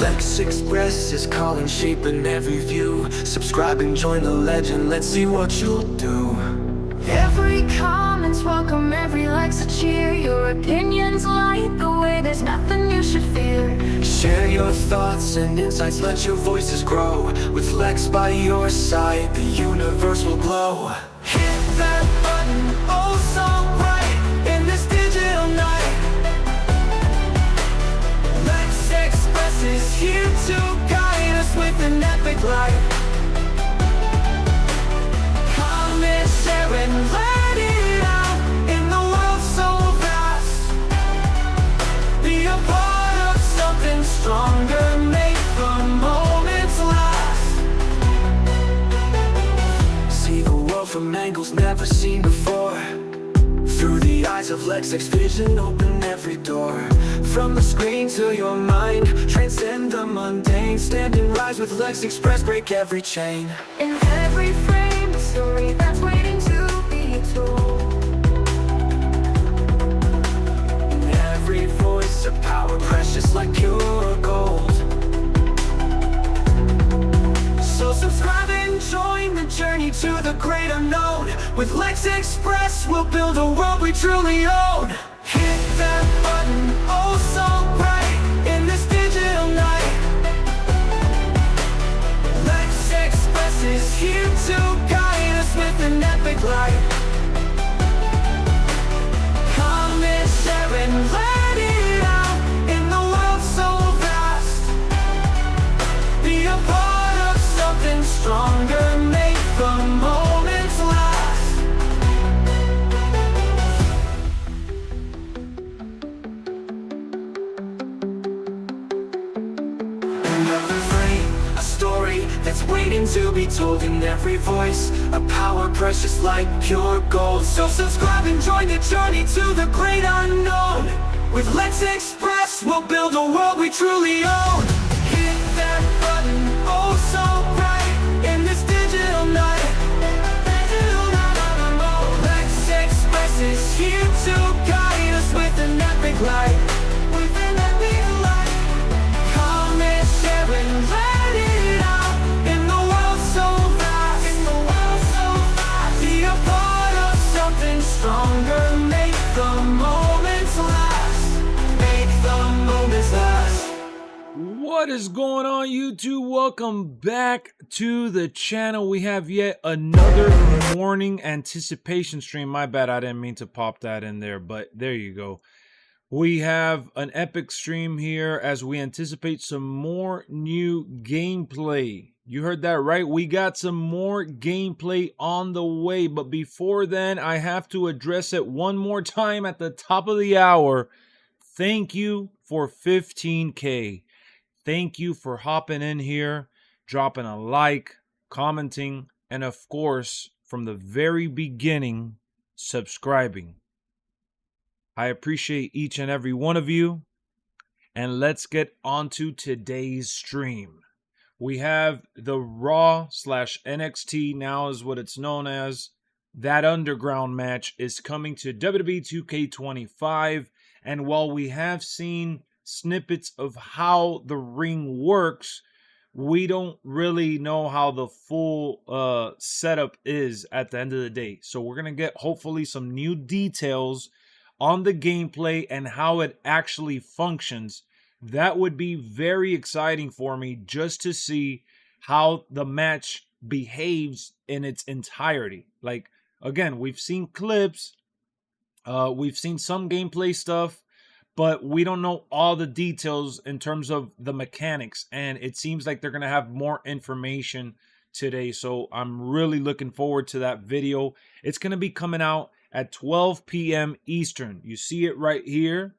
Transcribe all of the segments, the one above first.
LexxExpress is calling, shaping every view. Subscribe and join the legend, let's see what you'll do. Every comment's welcome, every like's a cheer. Your opinions light the way, there's nothing you should fear. Share your thoughts and insights, let your voices grow. With Lexx by your side, the universe will glow. Hit that button, oh so bright, in this digital night. LexxExpress is here to guide us with an epic light. Comment, share, and let it out in the world so vast. Be a part of something stronger, make the moments last. See the world from angles never seen before. Through the eyes of LexxEx vision, open every door. From the screen to your mind, transcend the mundane. Stand and rise with LexxExpress, break every chain. In every frame, a story that's waiting to be told. In every voice, a power precious like pure gold. So subscribe and join the journey to the great unknown. With LexxExpress, we'll build a world we truly own. Hit that button, oh so bright, in this digital night. LexxExpress is here to guide us with an epic light. Comment, share, and let it out in the world so vast. Be a part of something stronger, make the moments last. Another frame, a story that's waiting to be told. In every voice, a power precious like pure gold. So subscribe and join the journey to the great unknown. With LexxExpress, we'll build a world we truly own. Hit that button, oh so bright, in this digital night. LexxExpress is here to guide us with an epic light. With an epic light. Comment, share, and let it out in the world so vast. In the world so vast. Be a part of something stronger, make the moments last. Make the moments last. What is going on, YouTube? Welcome back to the channel. We have yet another morning anticipation stream. My bad, I didn't mean to pop that in there, but there you go. We have an epic stream here as we anticipate some more new gameplay. You heard that right. We got some more gameplay on the way, but before then, I have to address it one more time at the top of the hour. Thank you for 15K. Thank you for hopping in here, dropping a like, commenting, and of course, from the very beginning, subscribing. I appreciate each and every one of you. And let's get on to today's stream. We have the Raw/NXT, now is what it's known as. That underground match is coming to WWE 2k25. And while we have seen snippets of how the ring works, we don't really know how the full setup is at the end of the day. So we're going to get hopefully some new details on the gameplay and how it actually functions. That would be very exciting for me, just to see how the match behaves in its entirety. Like, again, we've seen clips, we've seen some gameplay stuff, but we don't know all the details in terms of the mechanics, and it seems like they're going to have more information today. So I'm really looking forward to that video. It's going to be coming out at 12 p.m. Eastern. You see it right here.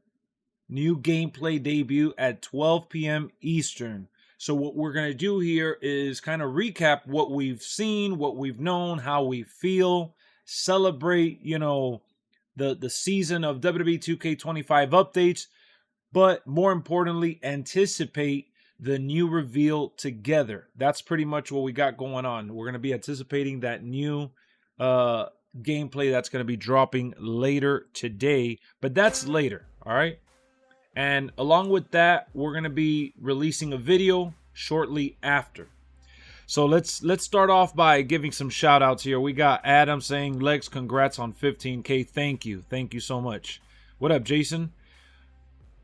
New gameplay debut at 12 p.m. Eastern. So what we're going to do here is kind of recap what we've seen, what we've known, how we feel, celebrate, you know, the season of WWE 2k25 updates, but more importantly, anticipate the new reveal together. That's pretty much what we got going on. We're going to be anticipating that new gameplay that's going to be dropping later today, but that's later, all right? And along with that, we're going to be releasing a video shortly after. So let's start off by giving some shout outs here. We got Adam saying, Lex, congrats on 15K. Thank you. Thank you so much. What up, Jason?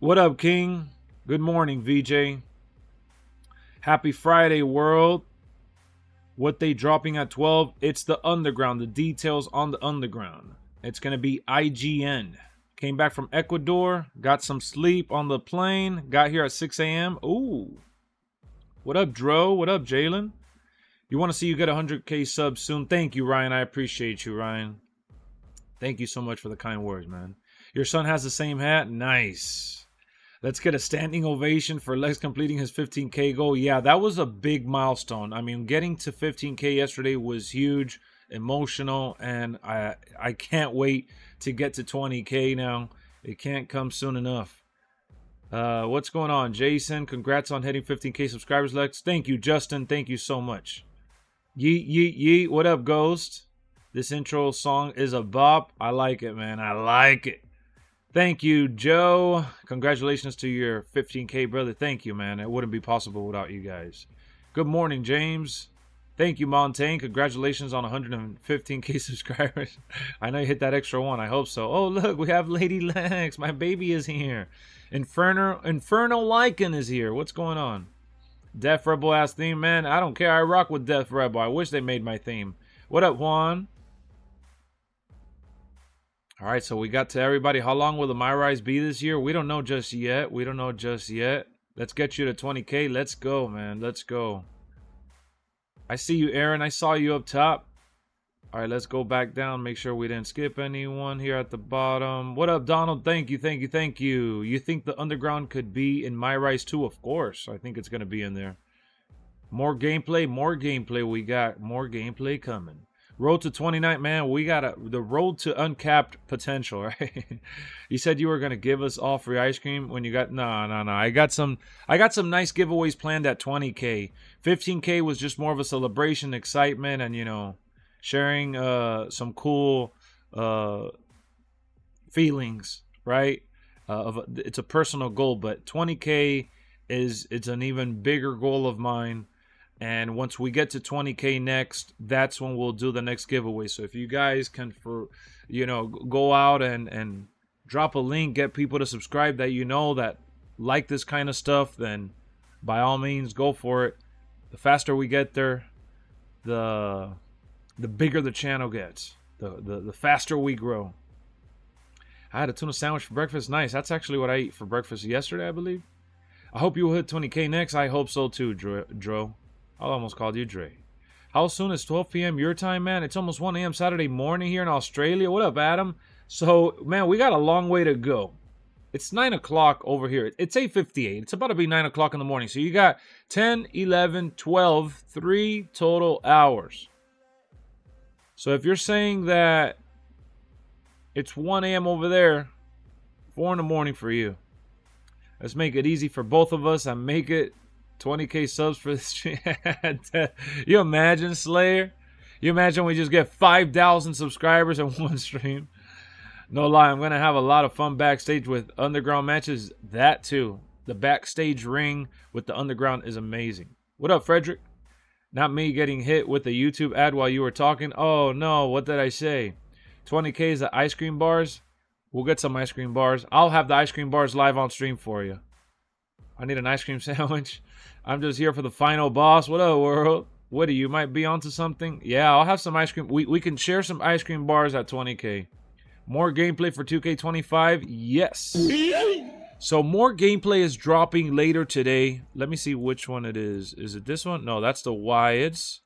What up, King? Good morning, VJ. Happy Friday, world. What they dropping at 12? It's the Underground. The details on the Underground. It's going to be IGN. Came back from Ecuador. Got some sleep on the plane. Got here at 6 a.m. Ooh. What up, Dro? What up, Jalen? You want to see you get 100K subs soon? Thank you, Ryan. I appreciate you, Ryan. Thank you so much for the kind words, man. Your son has the same hat? Nice. Let's get a standing ovation for Lex completing his 15K goal. Yeah, that was a big milestone. I mean, getting to 15K yesterday was huge, emotional, and I can't wait to get to 20K now. It can't come soon enough. What's going on, Jason? Congrats on hitting 15K subscribers, Lex. Thank you, Justin. Thank you so much. Yeet, yeet, yeet. What up, Ghost? This intro song is a bop. I like it, man. I like it. Thank you, Joe. Congratulations to your 15K, brother. Thank you, man. It wouldn't be possible without you guys. Good morning, James. Thank you, Montaigne. Congratulations on 115K subscribers. I know you hit that extra one. I hope so. Oh, look, we have Lady Lex. My baby is here. Inferno Lycan is here. What's going on? Death Rebel ass theme, man. I don't care. I rock with Death Rebel. I wish they made my theme. What up, Juan? All right, so we got to everybody. How long will the My Rise be this year? We don't know just yet. We don't know just yet. Let's get you to 20K. Let's go, man. Let's go. I see you, Aaron. I saw you up top. All right, let's go back down. Make sure we didn't skip anyone here at the bottom. What up, Donald? Thank you, thank you, thank you. You think the Underground could be in My Rise 2? Of course. I think it's going to be in there. More gameplay we got. More gameplay coming. Road to 29, man. We got the road to uncapped potential, right? You said you were going to give us all free ice cream when you got... No. I got some nice giveaways planned at 20K. 15K was just more of a celebration, excitement, and, you know... sharing some cool feelings, right? It's a personal goal, but 20K it's an even bigger goal of mine. And once we get to 20K next, that's when we'll do the next giveaway. So if you guys can, go out and drop a link, get people to subscribe that you know that like this kind of stuff, then by all means go for it. The faster we get there, the bigger the channel gets, the faster we grow. I had a tuna sandwich for breakfast. Nice. That's actually what I ate for breakfast yesterday, I believe. I hope you will hit 20K next. I hope so too, Dro. I almost called you Dre. How soon is 12 p.m. your time, man? It's almost 1 a.m. Saturday morning here in Australia. What up, Adam? So, man, we got a long way to go. It's 9 o'clock over here. It's 8:58. It's about to be 9 o'clock in the morning. So you got 10, 11, 12, 3 total hours. So if you're saying that it's 1 a.m. over there, 4 in the morning for you. Let's make it easy for both of us and make it 20K subs for this stream. You imagine, Slayer? You imagine we just get 5,000 subscribers in one stream? No lie, I'm going to have a lot of fun backstage with Underground matches. That too. The backstage ring with the Underground is amazing. What up, Frederick? Not me getting hit with a YouTube ad while you were talking. Oh, no. What did I say? 20K is the ice cream bars. We'll get some ice cream bars. I'll have the ice cream bars live on stream for you. I need an ice cream sandwich. I'm just here for the final boss. What up, world? Woody, you might be onto something. Yeah, I'll have some ice cream. We can share some ice cream bars at 20K. More gameplay for 2K25? Yes. So more gameplay is dropping later today. Let me see which one it is. Is it this one? No, that's the Wyatts.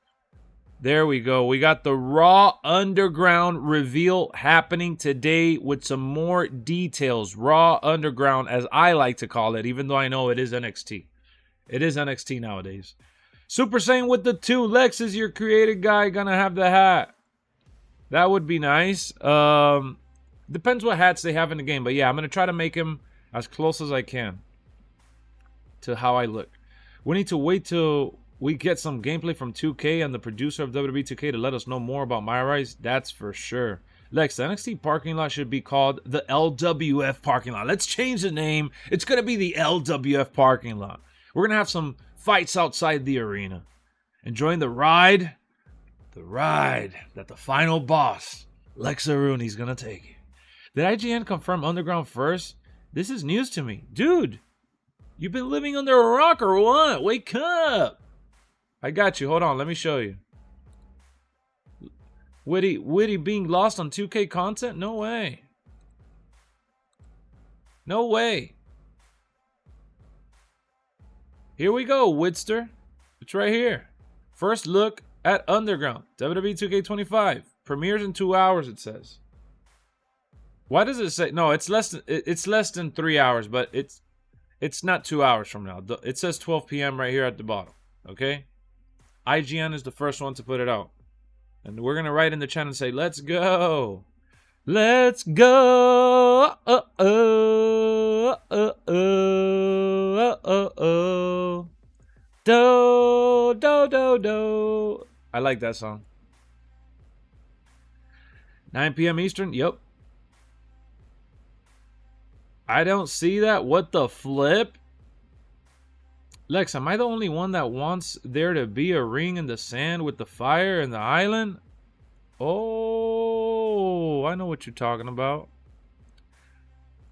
There we go. We got the Raw Underground reveal happening today with some more details. Raw Underground, as I like to call it, even though I know it is NXT. It is NXT nowadays. Super Saiyan with the 2. Lex, is your creative guy gonna have the hat? That would be nice. Depends what hats they have in the game. But yeah, I'm gonna try to make him as close as I can to how I look. We need to wait till we get some gameplay from 2K and the producer of WWE 2K to let us know more about My Rise. That's for sure. Lex, the NXT parking lot should be called the LWF parking lot. Let's change the name. It's going to be the LWF parking lot. We're going to have some fights outside the arena. Enjoying the ride that the final boss, LexxOverse, is going to take. Did IGN confirm Underground first? This is news to me. Dude, you've been living under a rock or what? Wake up. I got you. Hold on. Let me show you. Witty being lost on 2K content? No way. No way. Here we go, Widster. It's right here. First look at Underground. WWE 2k25. Premieres in 2 hours, it says. Why does it say? No, it's less than 3 hours, but it's not 2 hours from now. It says 12 p.m. right here at the bottom. Okay? IGN is the first one to put it out. And we're going to write in the chat and say, let's go. Let's go. Do, do, do, do. I like that song. 9 p.m. Eastern? Yep. I don't see that. What the flip? Lex, am I the only one that wants there to be a ring in the sand with the fire and the island? Oh, I know what you're talking about.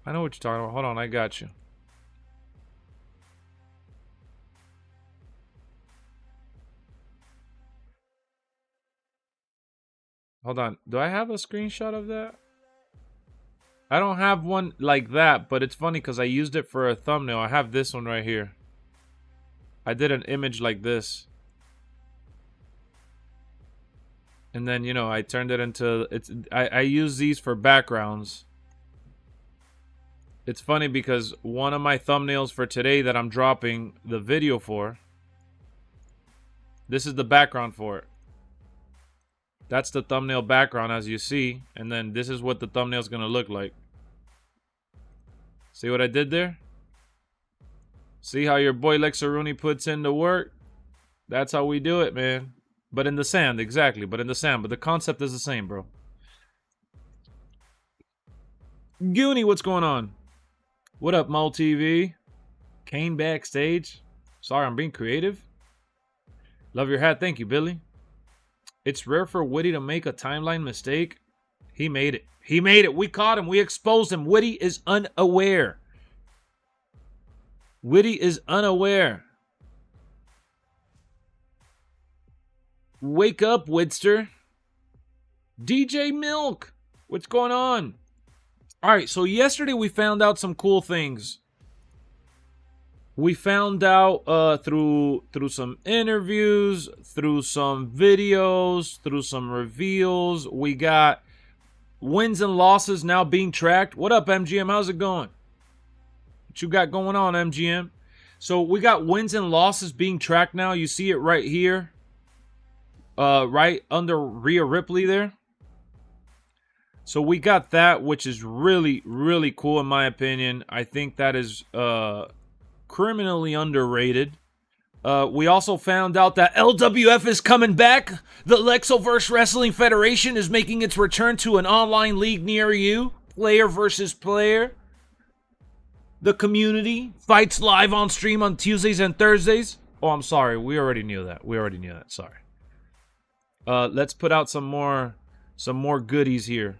I know what you're talking about. Hold on, I got you. Hold on. Do I have a screenshot of that? I don't have one like that, but it's funny because I used it for a thumbnail. I have this one right here. I did an image like this. And then, you know, I turned it into... I use these for backgrounds. It's funny because one of my thumbnails for today that I'm dropping the video for, this is the background for it. That's the thumbnail background, as you see. And then this is what the thumbnail is going to look like. See what I did there? See how your boy LexxOverse puts in the work? That's how we do it, man. But in the sand, exactly. But in the sand. But the concept is the same, bro. Goonie, what's going on? What up, Mul TV? Kane backstage. Sorry, I'm being creative. Love your hat. Thank you, Billy. It's rare for Witty to make a timeline mistake. He made it. He made it. We caught him. We exposed him. Witty is unaware. Witty is unaware. Wake up, Widster. DJ Milk. What's going on? All right, so yesterday we found out some cool things. We found out through some interviews, through some videos, through some reveals. We got wins and losses now being tracked. What up, MGM? How's it going? What you got going on, MGM? So we got wins and losses being tracked now. You see it right here. Right under Rhea Ripley there. So we got that, which is really, really cool in my opinion. I think that is criminally underrated. We also found out that LWF is coming back. The LexxoVerse Wrestling Federation is making its return to an online league near you. Player versus player. The community fights live on stream on Tuesdays and Thursdays. Oh, I'm sorry. We already knew that. Sorry. Let's put out some more goodies here.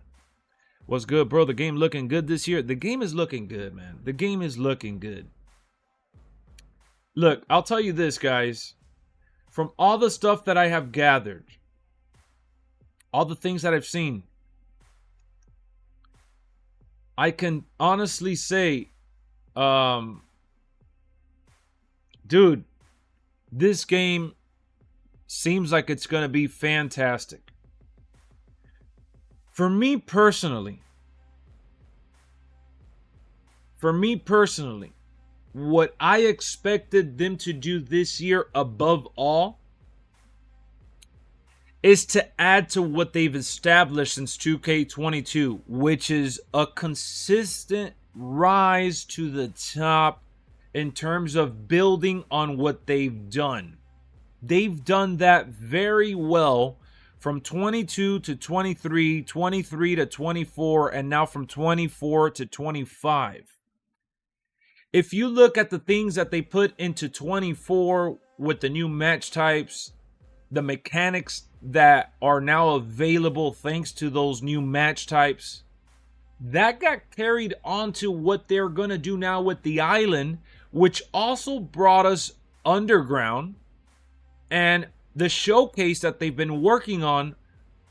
What's good, bro? The game looking good this year. The game is looking good, man. The game is looking good. Look, I'll tell you this, guys. From all the stuff that I have gathered, all the things that I've seen, I can honestly say, dude, this game seems like it's going to be fantastic. For me personally, what I expected them to do this year above all is to add to what they've established since 2K22, which is a consistent rise to the top in terms of building on what they've done. They've done that very well from 22 to 23, 23 to 24, and now from 24 to 25. If you look at the things that they put into 24 with the new match types, the mechanics that are now available thanks to those new match types, that got carried onto what they're going to do now with the island, which also brought us underground. And the showcase that they've been working on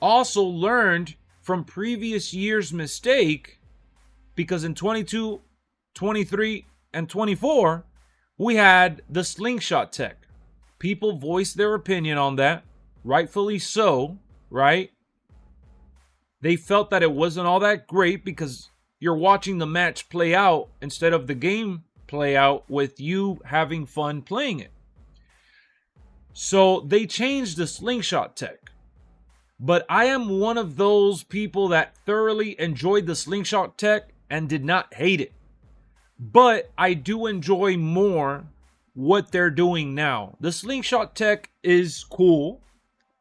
also learned from previous year's mistake, because in 22, 23, and 24, we had the slingshot tech. People voiced their opinion on that, rightfully so, right? They felt that it wasn't all that great because you're watching the match play out instead of the game play out with you having fun playing it. So they changed the slingshot tech. But I am one of those people that thoroughly enjoyed the slingshot tech and did not hate it. But I do enjoy more what they're doing now. The slingshot tech is cool,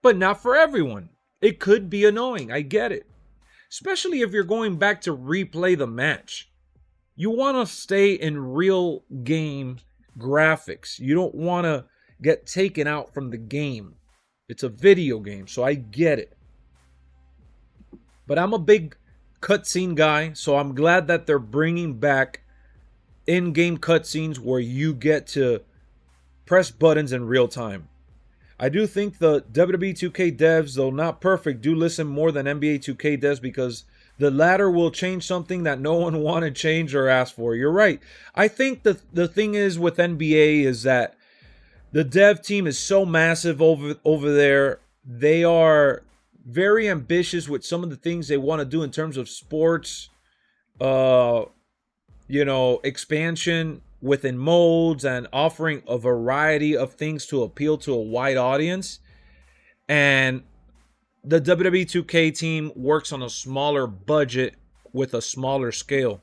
but not for everyone. It could be annoying. I get it. Especially if you're going back to replay the match. You want to stay in real game graphics. You don't want to get taken out from the game. It's a video game, so I get it. But I'm a big cutscene guy, so I'm glad that they're bringing back in-game cutscenes where you get to press buttons in real time. I do think the WWE 2K devs, though not perfect, do listen more than NBA 2K devs, because the latter will change something that no one wanted changed or asked for. You're right. I think the thing is with NBA is that the dev team is so massive over there. They are very ambitious with some of the things they want to do in terms of sports, expansion within modes and offering a variety of things to appeal to a wide audience. And the WWE 2K team works on a smaller budget with a smaller scale.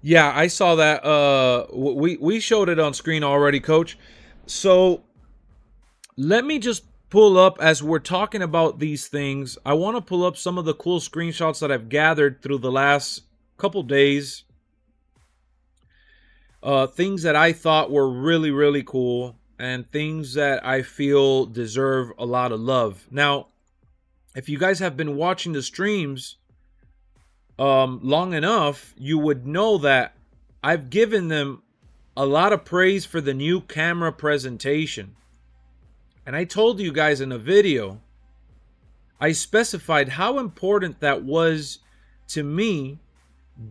Yeah, I saw that. We showed it on screen already, Coach. So let me just pull up, as we're talking about these things, I want to pull up some of the cool screenshots that I've gathered through the last couple days. Things that I thought were really, really cool, and things that I feel deserve a lot of love. Now, if you guys have been watching the streams long enough, you would know that I've given them a lot of praise for the new camera presentation. And I told you guys in a video, I specified how important that was to me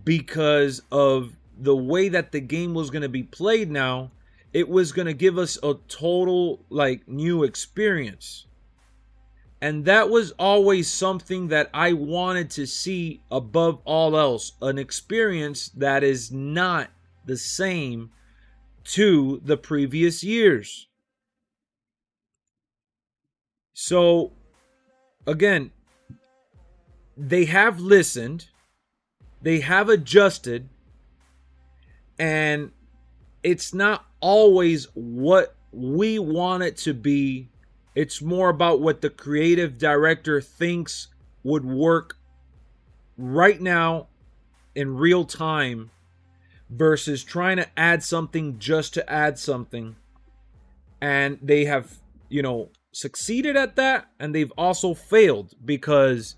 because of the way that the game was going to be played now. It was going to give us a total new experience. And that was always something that I wanted to see above all else. An experience that is not the same to the previous years. So, again, they have listened. They have adjusted. And it's not always what we want it to be. It's more about what the creative director thinks would work right now in real time versus trying to add something just to add something. And they have, succeeded at that, and they've also failed because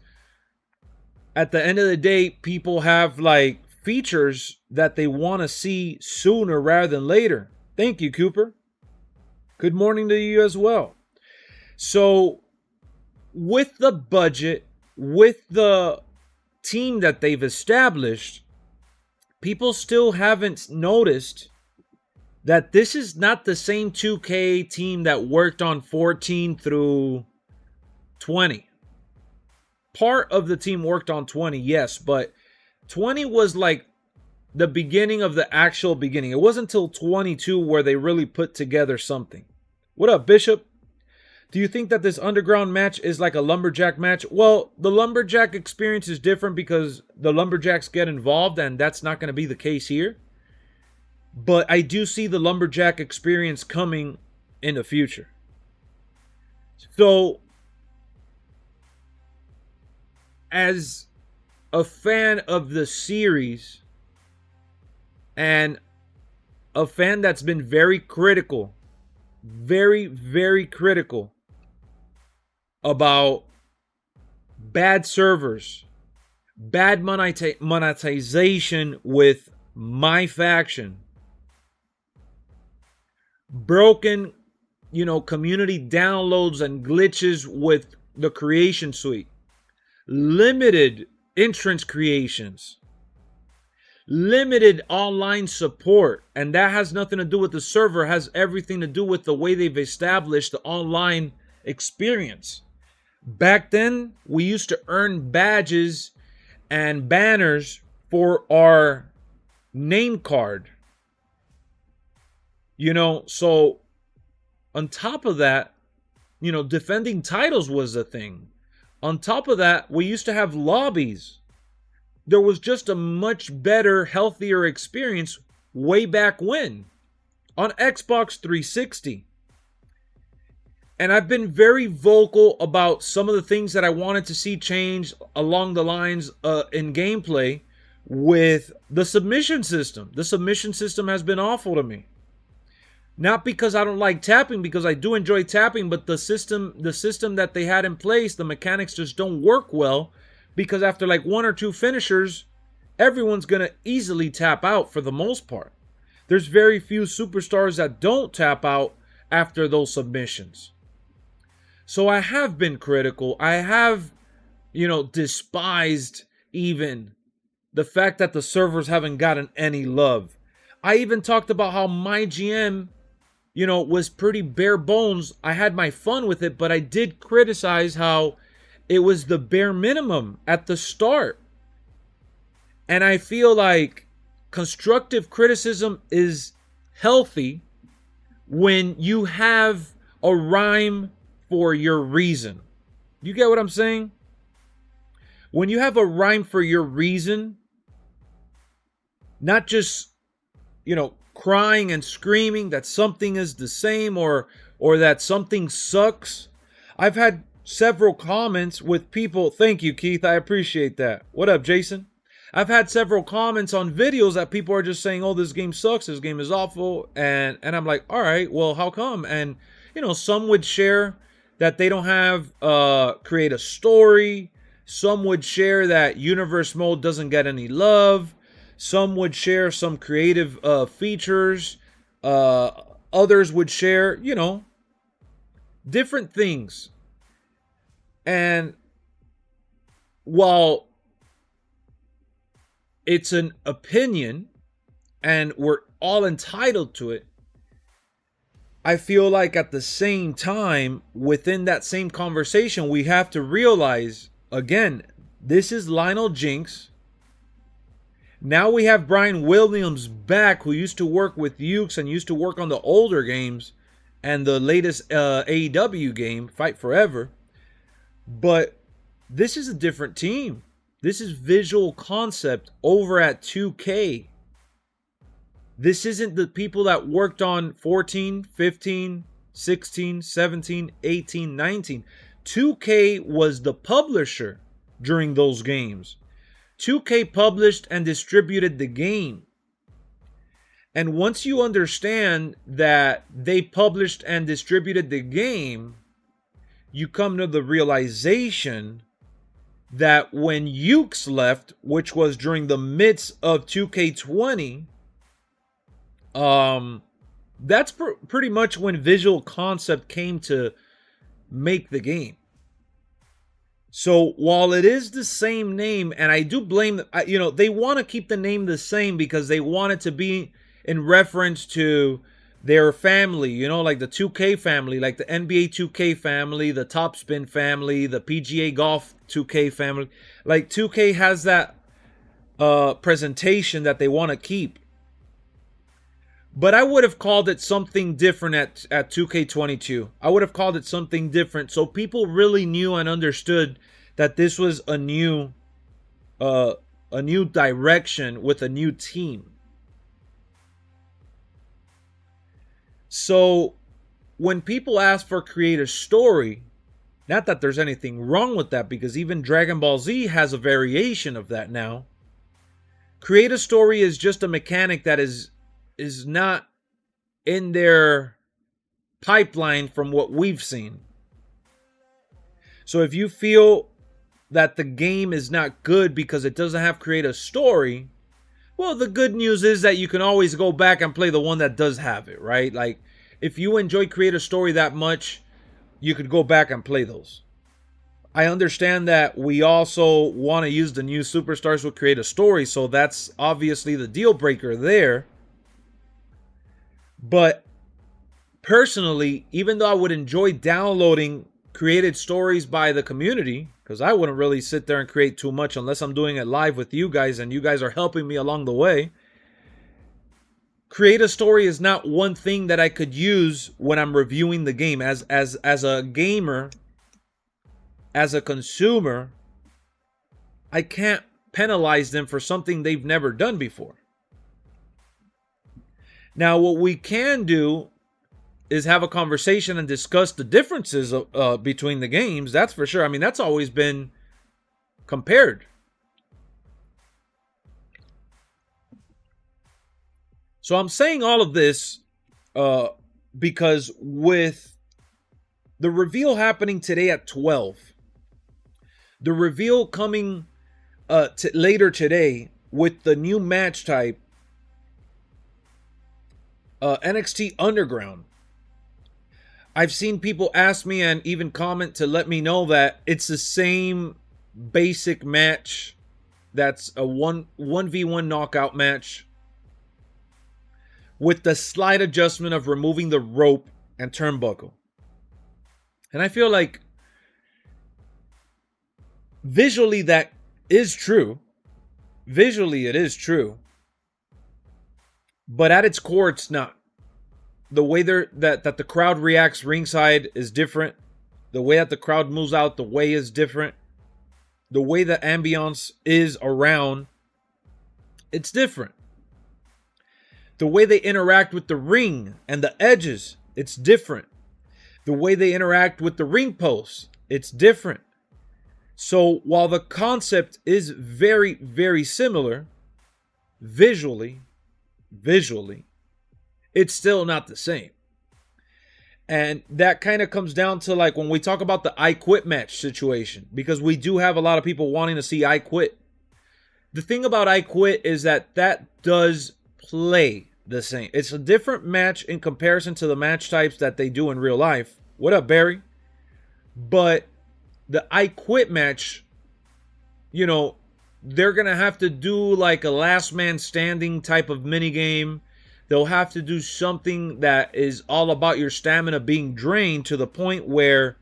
at the end of the day, people have features that they want to see sooner rather than later. Thank you, Cooper. Good morning to you as well. So with the budget, with the team that they've established, people still haven't noticed that this is not the same 2K team that worked on 14 through 20. Part of the team worked on 20, yes, but 20 was the beginning of the actual beginning. It wasn't until 22 where they really put together something. What up, Bishop? Do you think that this underground match is like a lumberjack match? Well, the lumberjack experience is different because the lumberjacks get involved, and that's not going to be the case here. But I do see the lumberjack experience coming in the future. So as a fan of the series and a fan that's been very critical, very, very critical about bad servers, bad monetization with my faction, broken, community downloads and glitches with the creation suite, limited entrance creations, limited online support, and that has nothing to do with the server, it has everything to do with the way they've established the online experience. Back then, we used to earn badges and banners for our name card. So on top of that, defending titles was a thing. On top of that, we used to have lobbies. There was just a much better, healthier experience way back when on Xbox 360. And I've been very vocal about some of the things that I wanted to see change along the lines in gameplay with the submission system. The submission system has been awful to me. Not because I don't like tapping, because I do enjoy tapping, but the system that they had in place, the mechanics just don't work well, because after like one or two finishers, everyone's going to easily tap out for the most part. There's very few superstars that don't tap out after those submissions. So I have been critical. I have, despised even the fact that the servers haven't gotten any love. I even talked about how MyGM, was pretty bare bones. I had my fun with it, but I did criticize how it was the bare minimum at the start. And I feel like constructive criticism is healthy when you have a rhyme for your reason. You get what I'm saying? When you have a rhyme for your reason, not just, crying and screaming that something is the same or that something sucks. I've had several comments with people. Thank you, Keith. I appreciate that. What up, Jason? I've had several comments on videos that people are just saying, oh, this game sucks. This game is awful. And I'm like, all right, well, how come? And, some would share that they don't have create a story. Some would share that universe mode doesn't get any love. Some would share some creative features. Others would share, different things. And while it's an opinion and we're all entitled to it, I feel like at the same time, within that same conversation, we have to realize, again, this is Lionel Jinx. Now we have Brian Williams back, who used to work with Ukes and used to work on the older games and the latest AEW game, Fight Forever. But this is a different team. This is Visual Concept over at 2K. This isn't the people that worked on 14, 15, 16, 17, 18, 19. 2K was the publisher during those games. 2K published and distributed the game. And once you understand that they published and distributed the game, you come to the realization that when Ukes left, which was during the midst of 2K20, that's pretty much when Visual Concept came to make the game. So while it is the same name, and I do blame, they want to keep the name the same because they want it to be in reference to their family, like the 2K family, like the NBA 2K family, the Topspin family, the PGA Golf 2K family. Like 2K has that presentation that they want to keep. But I would have called it something different at 2K22. I would have called it something different so people really knew and understood that this was a new direction with a new team. So when people ask for create a story, Not that there's anything wrong with that, because even Dragon Ball Z has a variation of that now. Create a story is just a mechanic that is not in their pipeline from what we've seen. So if you feel that the game is not good because it doesn't have create a story, well, the good news is that you can always go back and play the one that does have it, right? Like, if you enjoy create a story that much, you could go back and play those. I understand that we also want to use the new superstars with create a story, so that's obviously the deal breaker there. But personally, even though I would enjoy downloading created stories by the community, because I wouldn't really sit there and create too much unless I'm doing it live with you guys and you guys are helping me along the way. Create a story is not one thing that I could use when I'm reviewing the game. As a gamer, as a consumer, I can't penalize them for something they've never done before. Now, what we can do is have a conversation and discuss the differences between the games. That's for sure. I mean, that's always been compared. So I'm saying all of this because with the reveal happening today at 12, the reveal coming later today with the new match type, NXT Underground. I've seen people ask me and even comment to let me know that it's the same basic match. That's a 1v1 knockout match with the slight adjustment of removing the rope and turnbuckle. And I feel like visually that is true. Visually it is true. But at its core, it's not. The way that the crowd reacts ringside is different. The way that the crowd moves out the way is different. The way the ambiance is around, it's different. The way they interact with the ring and the edges, it's different. The way they interact with the ring posts, it's different. So while the concept is very, very similar, visually, it's still not the same. And that kind of comes down to like when we talk about the I Quit match situation, because we do have a lot of people wanting to see I Quit. The thing about I Quit is that does play the same. It's a different match in comparison to the match types that they do in real life. What up, Barry? But the I Quit match, you know, they're going to have to do like a last man standing type of mini game. They'll have to do something that is all about your stamina being drained to the point where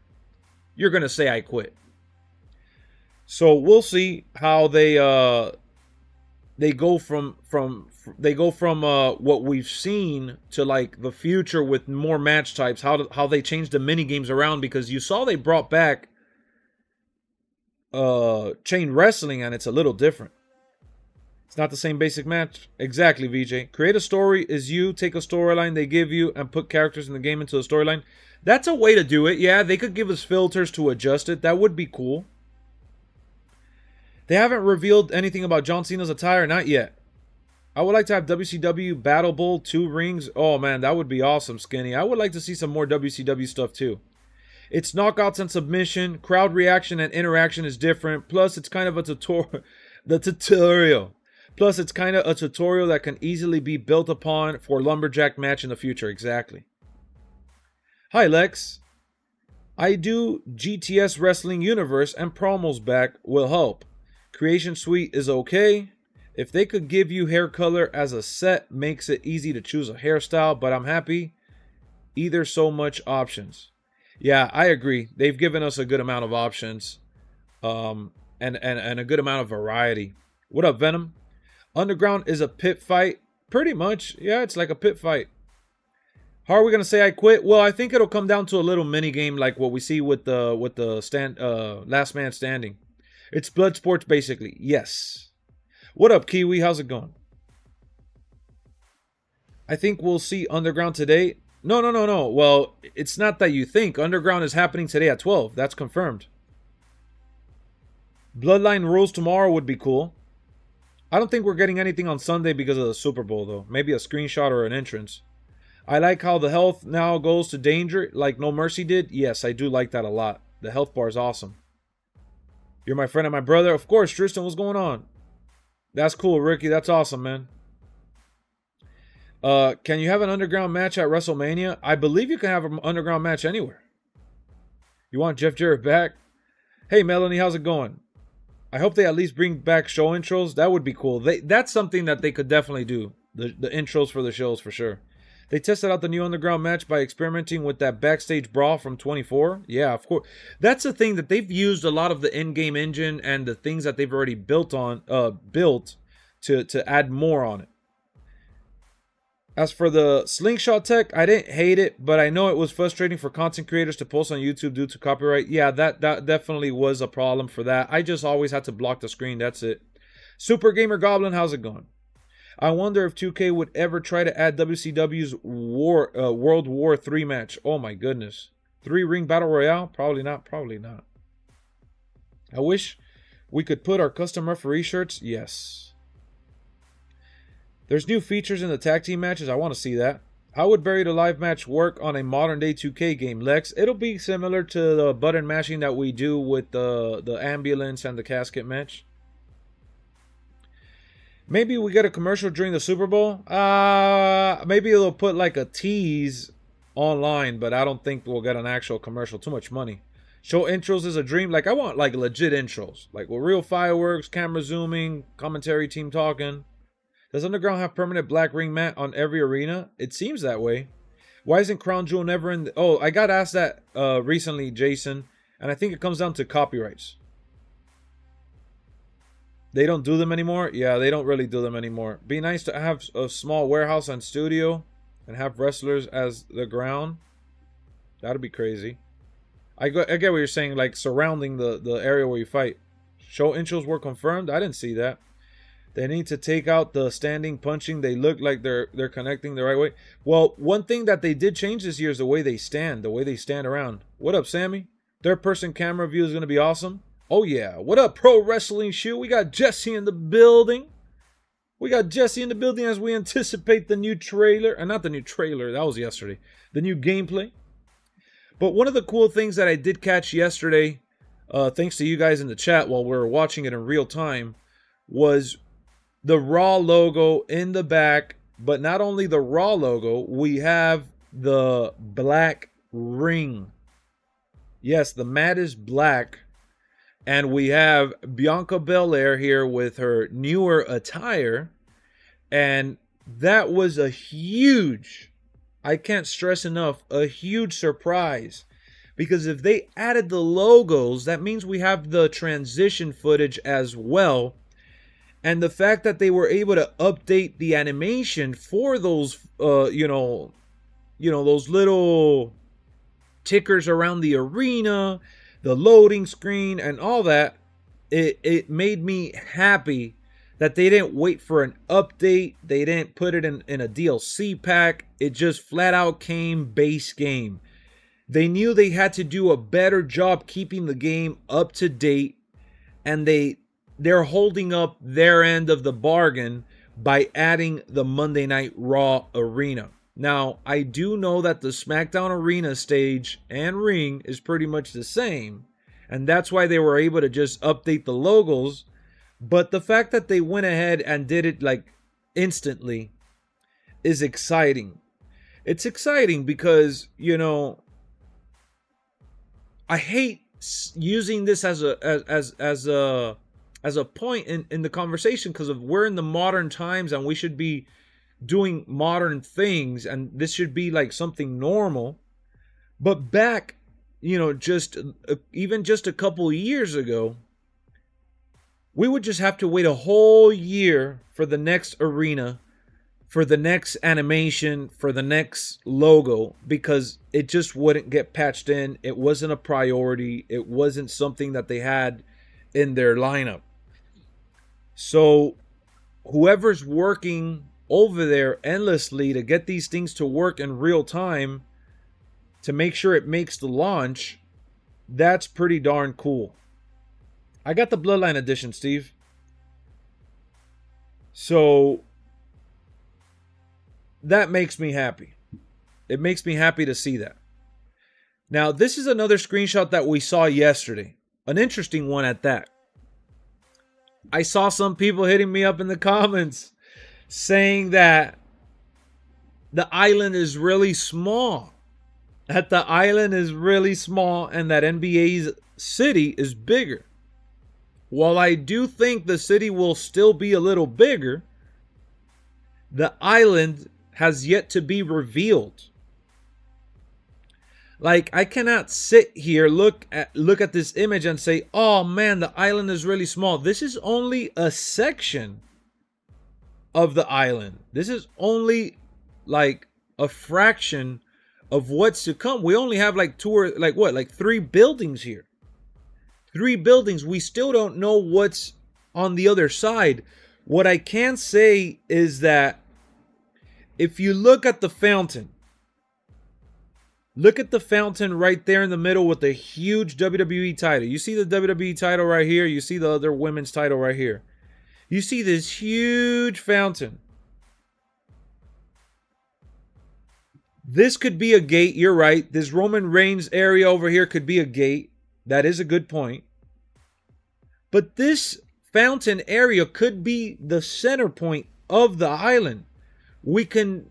you're going to say, I quit. So we'll see how they go from what we've seen to like the future with more match types, how they change the mini games around, because you saw they brought back chain wrestling and it's a little different. It's not the same basic match. Exactly, VJ. Create a story is you take a storyline they give you and put characters in the game into the storyline. That's a way to do it. Yeah, they could give us filters to adjust it. That would be cool. They haven't revealed anything about John Cena's attire. Not yet. I would like to have WCW Battle Bowl 2 rings. Oh, man, that would be awesome, Skinny. I would like to see some more WCW stuff, too. It's knockouts and submission. Crowd reaction and interaction is different. Plus, it's kind of a tutorial. Plus, it's kind of a tutorial that can easily be built upon for lumberjack match in the future. Exactly. Hi, Lex. I do GTS Wrestling Universe and promos back will help. Creation Suite is okay. If they could give you hair color as a set, makes it easy to choose a hairstyle, but I'm happy. Either so much options. Yeah, I agree. They've given us a good amount of options. And a good amount of variety. What up, Venom? Underground is a pit fight. Pretty much. Yeah, it's like a pit fight. How are we gonna say I quit? Well, I think it'll come down to a little mini game like what we see with the last man standing. It's blood sports basically. Yes. What up, Kiwi? How's it going? I think we'll see Underground today. No, no, no, no. Well, it's not that you think. Underground is happening today at 12. That's confirmed. Bloodline rules tomorrow would be cool. I don't think we're getting anything on Sunday because of the Super Bowl, though. Maybe a screenshot or an entrance. I like how the health now goes to danger, like No Mercy did. Yes, I do like that a lot. The health bar is awesome. You're my friend and my brother. Of course, Tristan, what's going on? That's cool, Ricky. That's awesome, man. Can you have an underground match at WrestleMania? I believe you can have an underground match anywhere. You want Jeff Jarrett back? Hey, Melanie, how's it going? I hope they at least bring back show intros. That would be cool. That's something that they could definitely do. The intros for the shows, for sure. They tested out the new underground match by experimenting with that backstage brawl from 24. Yeah, of course. That's the thing that they've used a lot of the in-game engine and the things that they've already built to add more on it. As for the slingshot tech, I didn't hate it, but I know it was frustrating for content creators to post on YouTube due to copyright. Yeah, that definitely was a problem for that. I just always had to block the screen. That's it. Super Gamer Goblin, how's it going? I wonder if 2K would ever try to add WCW's World War III match. Oh my goodness. 3-ring battle royale? Probably not. Probably not. I wish we could put our custom referee shirts. Yes. There's new features in the tag team matches. I want to see that. How would Buried Alive match work on a modern day 2K game, Lex? It'll be similar to the button mashing that we do with the ambulance and the casket match. Maybe we get a commercial during the Super Bowl. Maybe they'll put like a tease online, but I don't think we'll get an actual commercial. Too much money. Show intros is a dream. Like, I want like legit intros, like with real fireworks, camera zooming, commentary team talking. Does Underground have permanent black ring mat on every arena? It seems that way. Why isn't Crown Jewel never in the... Oh, I got asked that recently, Jason. And I think it comes down to copyrights. They don't do them anymore? Yeah, they don't really do them anymore. Be nice to have a small warehouse and studio and have wrestlers as the ground. That'd be crazy. I get what you're saying, like surrounding the area where you fight. Show intros were confirmed? I didn't see that. They need to take out the standing punching. They look like they're connecting the right way. Well, one thing that they did change this year is the way they stand around. What up, Sammy? Third-person camera view is going to be awesome. Oh, yeah. What up, Pro Wrestling Shoe? We got Jesse in the building. We got Jesse in the building as we anticipate the new trailer. And not the new trailer. That was yesterday. The new gameplay. But one of the cool things that I did catch yesterday, thanks to you guys in the chat while we were watching it in real time, was the Raw logo in the back. But not only the Raw logo, we have the black ring. Yes, the mat is black. And we have Bianca Belair here with her newer attire. And that was a huge, I can't stress enough, a huge surprise. Because if they added the logos, that means we have the transition footage as well. And the fact that they were able to update the animation for those, those little tickers around the arena, the loading screen and all that, it made me happy that they didn't wait for an update. They didn't put it in a DLC pack. It just flat out came base game. They knew they had to do a better job keeping the game up to date, and they're holding up their end of the bargain by adding the Monday Night Raw arena. Now, I do know that the SmackDown arena stage and ring is pretty much the same, and that's why they were able to just update the logos. But the fact that they went ahead and did it like instantly is exciting. It's exciting because, I hate using this as a point in the conversation, because we're in the modern times and we should be doing modern things, and this should be like something normal. But back, even just a couple years ago, we would just have to wait a whole year for the next arena, for the next animation, for the next logo, because it just wouldn't get patched in. It wasn't a priority. It wasn't something that they had in their lineup. So whoever's working over there endlessly to get these things to work in real time to make sure it makes the launch, that's pretty darn cool. I got the Bloodline edition, Steve. So that makes me happy. It makes me happy to see that. Now, this is another screenshot that we saw yesterday. An interesting one at that. I saw some people hitting me up in the comments saying that the island is really small. That the island is really small and that NBA's city is bigger. While I do think the city will still be a little bigger, the island has yet to be revealed. Like, I cannot sit here, look at this image and say, oh man, the island is really small. This is only a section of the island. This is only like a fraction of what's to come. We only have like three buildings here. 3 buildings. We still don't know what's on the other side. What I can say is that if you look at the fountain, look at the fountain right there in the middle with the huge WWE title. You see the WWE title right here. You see the other women's title right here. You see this huge fountain. This could be a gate. You're right. This Roman Reigns area over here could be a gate. That is a good point. But this fountain area could be the center point of the island. We can,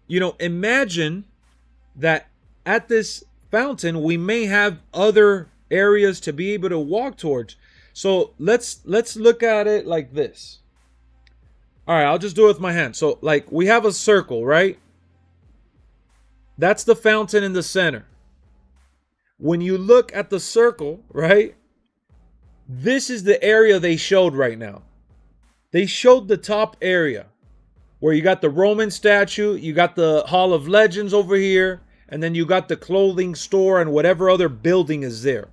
imagine that at this fountain, we may have other areas to be able to walk towards. So let's look at it like this. All right, I'll just do it with my hand. So like we have a circle, right? That's the fountain in the center. When you look at the circle, right? This is the area they showed right now. They showed the top area where you got the Roman statue, you got the Hall of Legends over here, and then you got the clothing store and whatever other building is there.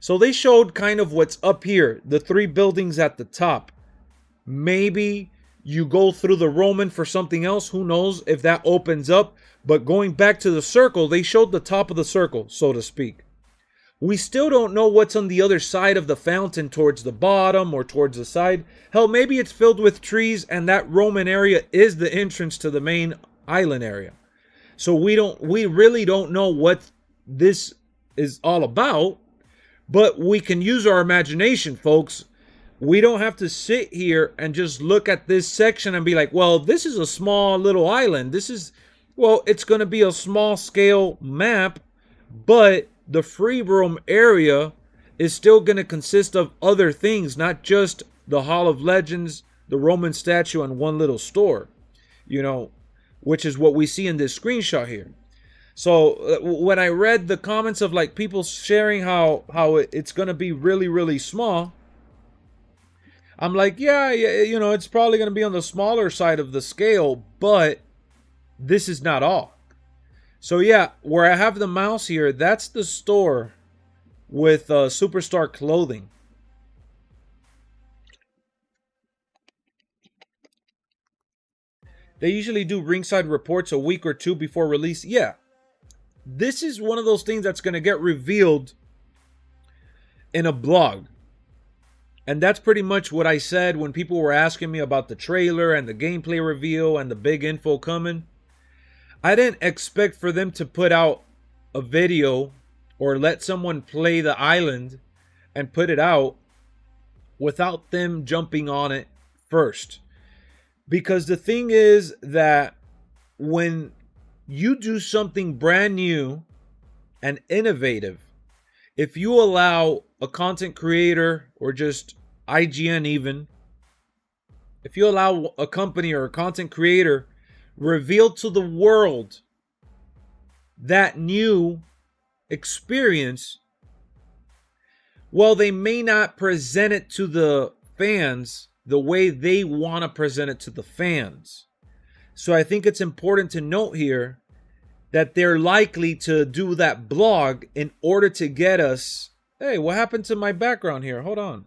So they showed kind of what's up here, the 3 buildings at the top. Maybe you go through the Roman for something else. Who knows if that opens up. But going back to the circle, they showed the top of the circle, so to speak. We still don't know what's on the other side of the fountain, towards the bottom or towards the side. Hell, maybe it's filled with trees and that Roman area is the entrance to the main island area. So we really don't know what this is all about, but we can use our imagination, folks. We don't have to sit here and just look at this section and be like, well, this is a small little island. It's going to be a small scale map, but the free roam area is still going to consist of other things, not just the Hall of Legends, the Roman statue, and one little store, which is what we see in this screenshot here. So when I read the comments of like people sharing how it's going to be really, really small, I'm like, yeah, it's probably going to be on the smaller side of the scale, but this is not all. So yeah, where I have the mouse here, that's the store with Superstar clothing. They usually do ringside reports a week or 2 before release. Yeah, this is one of those things that's going to get revealed in a blog. And that's pretty much what I said when people were asking me about the trailer and the gameplay reveal and the big info coming. I didn't expect for them to put out a video or let someone play the island and put it out without them jumping on it first. Because the thing is that when you do something brand new and innovative, if you allow a content creator or just IGN even, if you allow a company or a content creator reveal to the world that new experience, well, they may not present it to the fans the way they want to present it to the fans. So I think it's important to note here that they're likely to do that blog in order to get us. Hey, what happened to my background here? Hold on.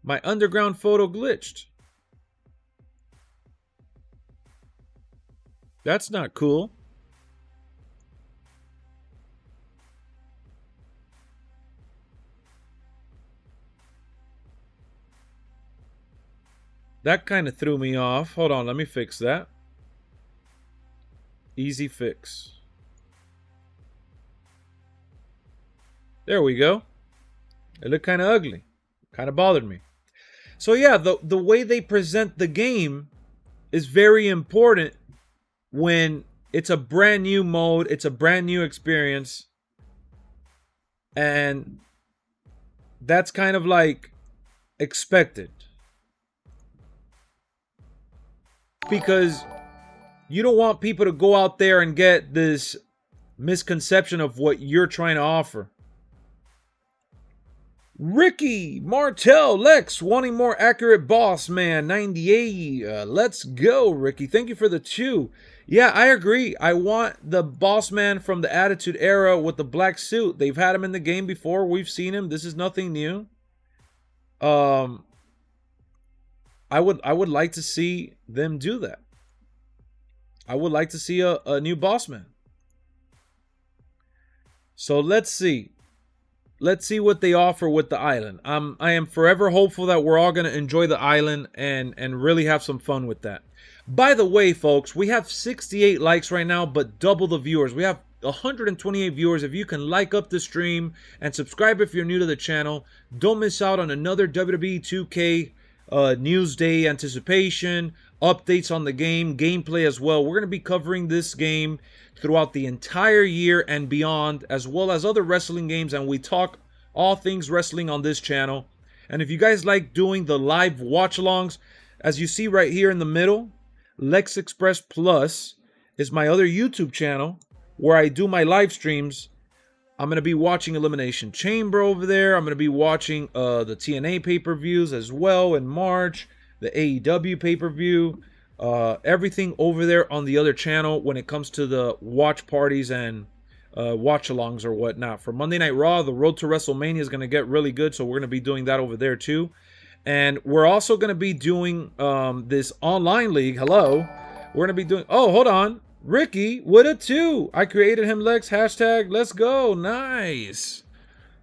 My underground photo glitched. That's not cool. That kind of threw me off. Hold on, let me fix that. Easy fix. There we go. It looked kind of ugly. Kind of bothered me. So yeah, the way they present the game is very important when it's a brand new mode, it's a brand new experience. And that's kind of like expected. Because you don't want people to go out there and get this misconception of what you're trying to offer. Ricky Martel Lex wanting more accurate boss man 98. Let's go, Ricky. Thank you for the 2. Yeah, I agree. I want the boss man from the Attitude Era with the black suit. They've had him in the game before. We've seen him. This is nothing new. I would like to see them do that. I would like to see a new boss man. So let's see. Let's see what they offer with the island. I am forever hopeful that we're all going to enjoy the island and really have some fun with that. By the way, folks, we have 68 likes right now, but double the viewers. We have 128 viewers. If you can like up the stream and subscribe if you're new to the channel, don't miss out on another WWE 2K news day anticipation, updates on the game, gameplay as well. We're going to be covering this game throughout the entire year and beyond, as well as other wrestling games, and we talk all things wrestling on this channel. And if you guys like doing the live watch-alongs, as you see right here in the middle, LexxExpress Plus is my other YouTube channel where I do my live streams. I'm going to be watching Elimination Chamber over there. I'm going to be watching the TNA pay-per-views as well in March, the AEW pay-per-view. Everything over there on the other channel when it comes to the watch parties and watch-alongs or whatnot. For Monday Night Raw, the Road to WrestleMania is going to get really good, so we're going to be doing that over there too. And we're also going to be doing this online league. Hello. We're going to be doing... Oh, hold on. Ricky with a 2. I created him, Lex. Hashtag, let's go. Nice.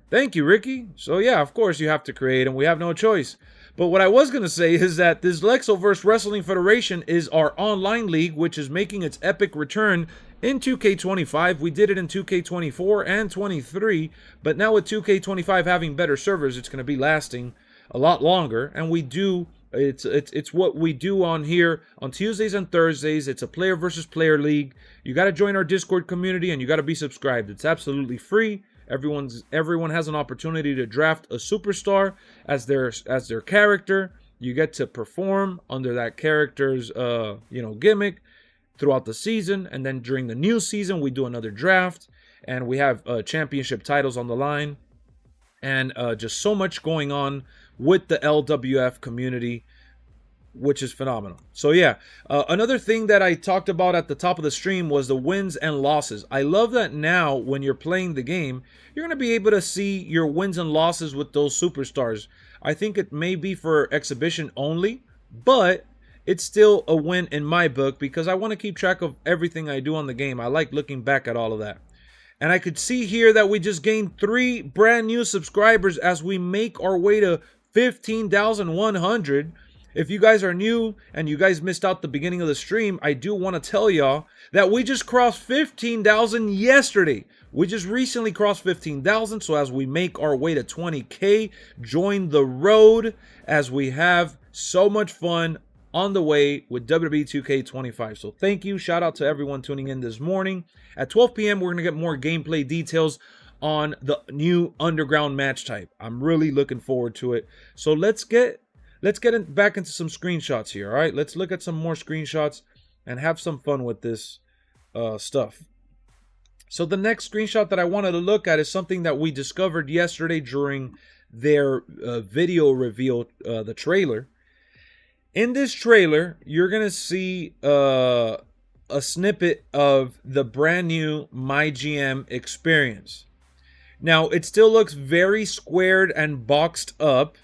Thank you, Ricky. So, yeah, of course you have to create him. We have no choice. But what I was going to say is that this LexxoVerse Wrestling Federation is our online league, which is making its epic return in 2K25. We did it in 2K24 and 23, but now with 2K25 having better servers, it's going to be lasting a lot longer. And we do, it's what we do on here on Tuesdays and Thursdays. It's a player versus player league. You got to join our Discord community and you got to be subscribed. It's absolutely free. Everyone has an opportunity to draft a superstar as their character. You get to perform under that character's gimmick throughout the season, and then during the new season we do another draft, and we have championship titles on the line, and just so much going on with the LWF community, which is phenomenal. So yeah, another thing that I talked about at the top of the stream was the wins and losses. I love that now when you're playing the game, you're going to be able to see your wins and losses with those superstars. I think it may be for exhibition only, but it's still a win in my book because I want to keep track of everything I do on the game. I like looking back at all of that. And I could see here that we just gained 3 brand new subscribers as we make our way to 15,100. If you guys are new and you guys missed out the beginning of the stream, I do want to tell y'all that we just crossed 15,000 yesterday. We just recently crossed 15,000. So as we make our way to 20K, join the road as we have so much fun on the way with WWE 2k25. So thank you. Shout out to everyone tuning in this morning. At 12 p.m., we're going to get more gameplay details on the new underground match type. I'm really looking forward to it. So let's get back into some screenshots here. All right, let's look at some more screenshots and have some fun with this stuff. So the next screenshot that I wanted to look at is something that we discovered yesterday during their video reveal, the trailer. In this trailer, you're going to see a snippet of the brand new MyGM experience. Now, it still looks very squared and boxed up.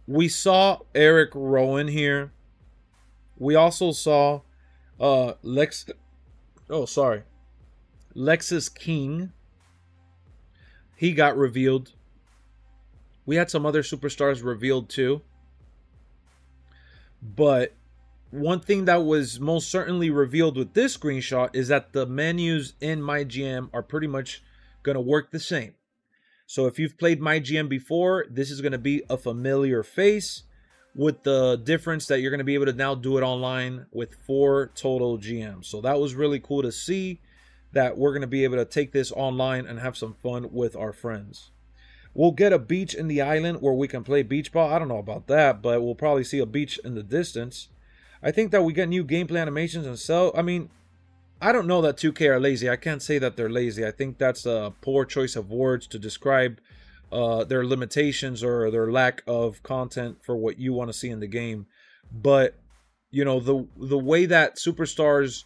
we saw Eric Rowan here. We also saw Lex. Oh, sorry, Lexus King. He got revealed. We had some other superstars revealed too. But one thing that was most certainly revealed with this screenshot is that the menus in MyGM are pretty much going to work the same. So if you've played MyGM before, this is going to be a familiar face, with the difference that you're going to be able to now do it online with 4 total GMs. So that was really cool to see that we're going to be able to take this online and have some fun with our friends. We'll get a beach in the island where we can play beach ball. I don't know about that, but we'll probably see a beach in the distance. I think that we get new gameplay animations and so, I mean, I don't know that 2K are lazy. I can't say that they're lazy. I think that's a poor choice of words to describe their limitations or their lack of content for what you want to see in the game. But, you know, the way that superstars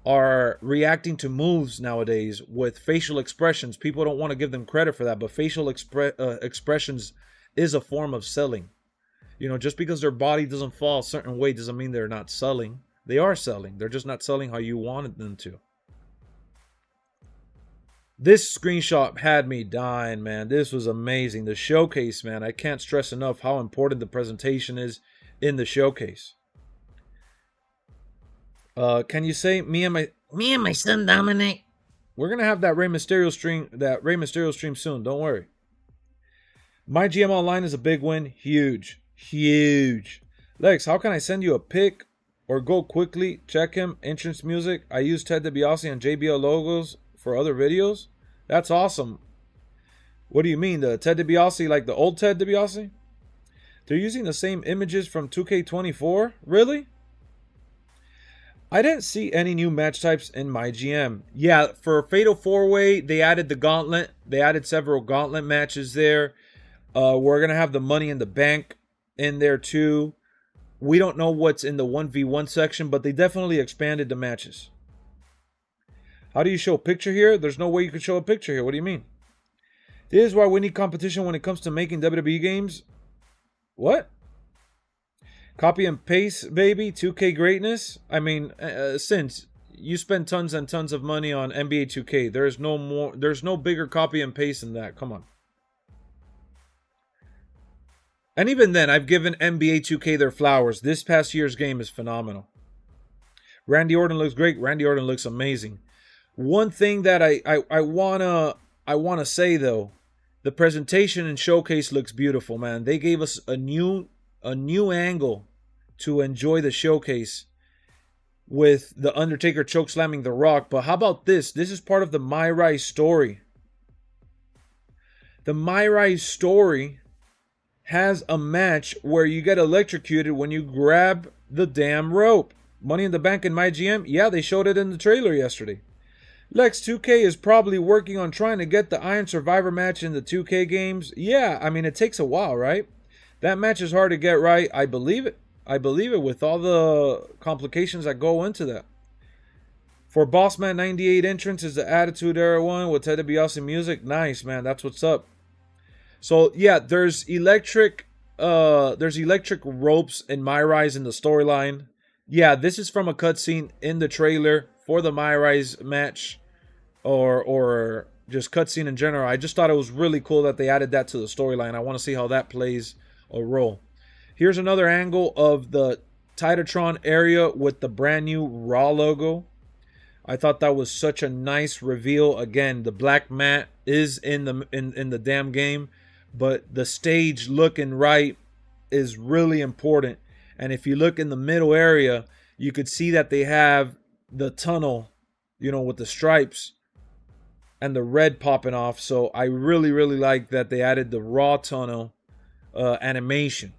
are reacting to moves nowadays with facial expressions, people don't want to give them credit for that, but facial expressions is a form of selling. You know, just because their body doesn't fall a certain way doesn't mean they're not selling. They are selling. They're just not selling how you wanted them to. This screenshot had me dying, man. This was amazing. The showcase, man. I can't stress enough how important the presentation is in the showcase. Can you say me and my son Dominic? We're gonna have that Rey Mysterio stream soon. Don't worry. MyGM Online is a big win. Huge. Lex, how can I send you a pic or go quickly? Check him. Entrance music. I use Ted DiBiase and JBL logos for other videos. That's awesome. What do you mean? The Ted DiBiase, like the old Ted DiBiase? They're using the same images from 2K24? Really? I didn't see any new match types in MyGM. Yeah, for Fatal 4-Way, they added the Gauntlet. They added several Gauntlet matches there. We're going to have the Money in the Bank in there too. We don't know what's in the 1v1 section, but they definitely expanded the matches. How do you show a picture here? There's no way you could show a picture here. What do you mean? This is why we need competition when it comes to making WWE games. What? Copy and paste, baby. 2K greatness. I mean, since you spend tons and tons of money on NBA 2K, there's no bigger copy and paste than that. Come on. And even then, I've given NBA 2K their flowers. This past year's game is phenomenal. Randy Orton looks great. Randy Orton looks amazing. One thing that I wanna say though, the presentation and showcase looks beautiful, man. They gave us a new angle to enjoy the showcase with the Undertaker chokeslamming The Rock. But how about this? This is part of the My Rise story. The My Rise story has a match where you get electrocuted when you grab the damn rope. Money in the Bank in MyGM? Yeah, they showed it in the trailer yesterday. Lex, 2K is probably working on trying to get the Iron Survivor match in the 2K games. Yeah, I mean, it takes a while, right? That match is hard to get right. I believe it. I believe it with all the complications that go into that. For Bossman 98 entrance is the Attitude Era one with Ted DiBiase music. Nice, man. That's what's up. So yeah, there's electric ropes in My Rise in the storyline. Yeah, this is from a cutscene in the trailer for the My Rise match, or just cutscene in general. I just thought it was really cool that they added that to the storyline. I want to see how that plays a role. Here's another angle of the Titatron area with the brand new Raw logo. I thought that was such a nice reveal. Again, the black mat is in the damn game, but the stage looking right is really important. And if you look in the middle area, you could see that they have the tunnel, you know, with the stripes and the red popping off. So I really like that they added the Raw tunnel animation.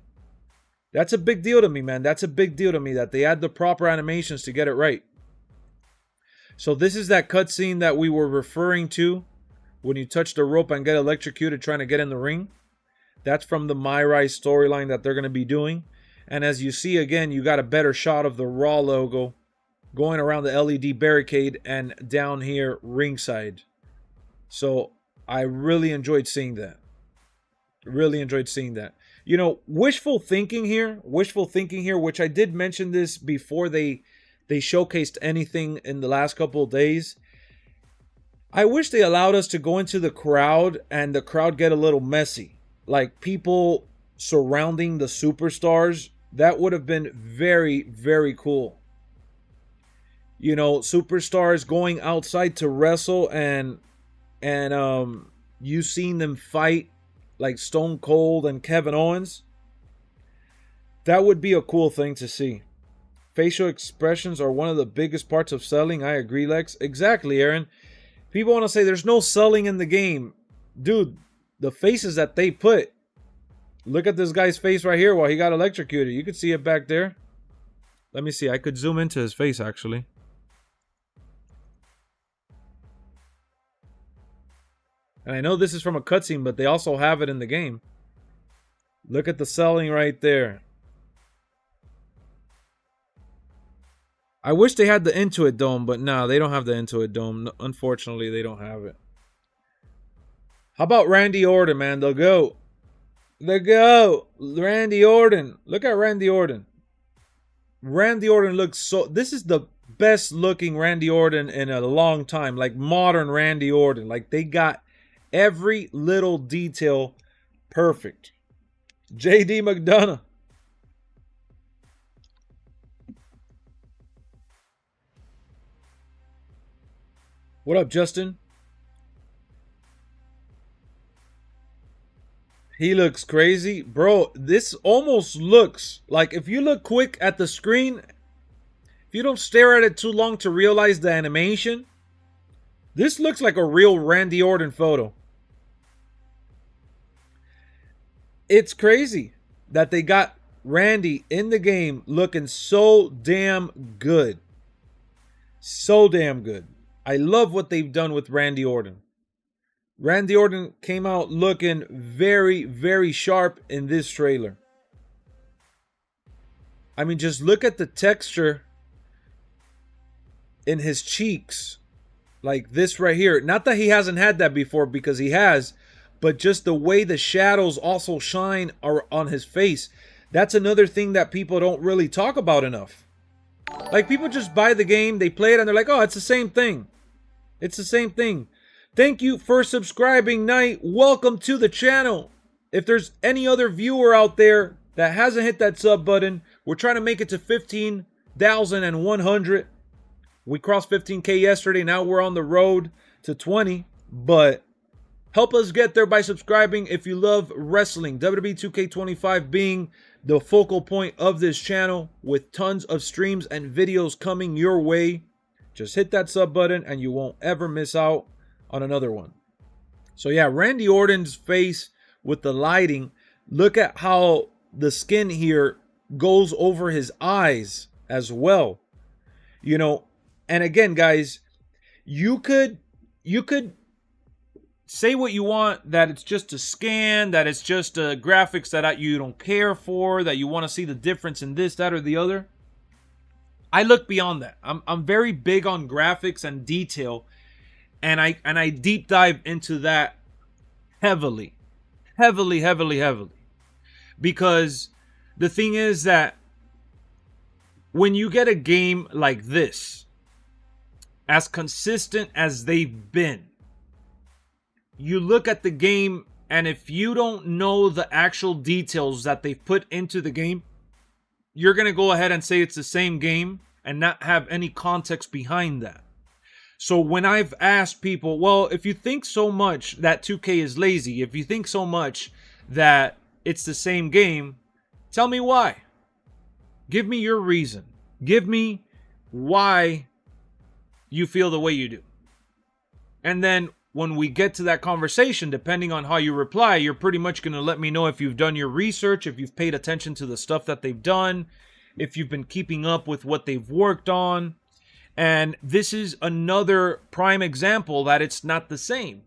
That's a big deal to me, man. That's a big deal to me that they add the proper animations to get it right. So this is that cutscene that we were referring to when you touch the rope and get electrocuted trying to get in the ring. That's from the My Rise storyline that they're going to be doing. And as you see, again, you got a better shot of the Raw logo going around the LED barricade and down here ringside. So I really enjoyed seeing that. Really enjoyed seeing that. You know, wishful thinking here, which I did mention this before they showcased anything in the last couple of days. I wish they allowed us to go into the crowd and the crowd get a little messy. Like people surrounding the superstars. That would have been very, very cool. You know, superstars going outside to wrestle and you seen them fight like Stone Cold and Kevin Owens. That would be a cool thing to see. Facial expressions are one of the biggest parts of selling. I agree, Lex. Exactly, Aaron. People want to say there's no selling in the game. Dude, the faces that they put. Look at this guy's face right here while he got electrocuted. You could see it back there. Let me see. I could zoom into his face, actually. And I know this is from a cutscene, but they also have it in the game. Look at the selling right there. I wish they had the Intuit Dome, but no, they don't have the Intuit Dome. Unfortunately, they don't have it. How about Randy Orton, man? The GOAT. The GOAT. Randy Orton. Look at Randy Orton. Randy Orton looks so... This is the best looking Randy Orton in a long time. Like modern Randy Orton. Like they got every little detail perfect. JD McDonough. What up, Justin? He looks crazy. Bro, this almost looks like, if you look quick at the screen, if you don't stare at it too long to realize the animation, this looks like a real Randy Orton photo. It's crazy that they got Randy in the game looking so damn good. So damn good. I love what they've done with Randy Orton. Randy Orton came out looking very, very sharp in this trailer. I mean, just look at the texture in his cheeks. Like this right here. Not that he hasn't had that before, because he has. But just the way the shadows also shine on his face. That's another thing that people don't really talk about enough. Like, people just buy the game, they play it, and they're like, oh, it's the same thing. It's the same thing. Thank you for subscribing, Knight. Welcome to the channel. If there's any other viewer out there that hasn't hit that sub button, we're trying to make it to 15,100. We crossed 15K yesterday. Now we're on the road to 20. But help us get there by subscribing if you love wrestling. WWE 2k25 being the focal point of this channel, with tons of streams and videos coming your way. Just hit that sub button and you won't ever miss out on another one. So yeah, Randy Orton's face with the lighting. Look at how the skin here goes over his eyes as well. You know, and again, guys, you could say what you want, that it's just a scan, that it's just graphics that you don't care for, that you want to see the difference in this, that, or the other. I look beyond that. I'm very big on graphics and detail, and I deep dive into that heavily. Because the thing is that when you get a game like this, as consistent as they've been, you look at the game, and if you don't know the actual details that they've put into the game, you're going to go ahead and say it's the same game and not have any context behind that. So when I've asked people, well, if you think so much that 2K is lazy, if you think so much that it's the same game, tell me why. Give me your reason. Give me why you feel the way you do. And then when we get to that conversation, depending on how you reply, you're pretty much going to let me know if you've done your research, if you've paid attention to the stuff that they've done, if you've been keeping up with what they've worked on. And this is another prime example that it's not the same.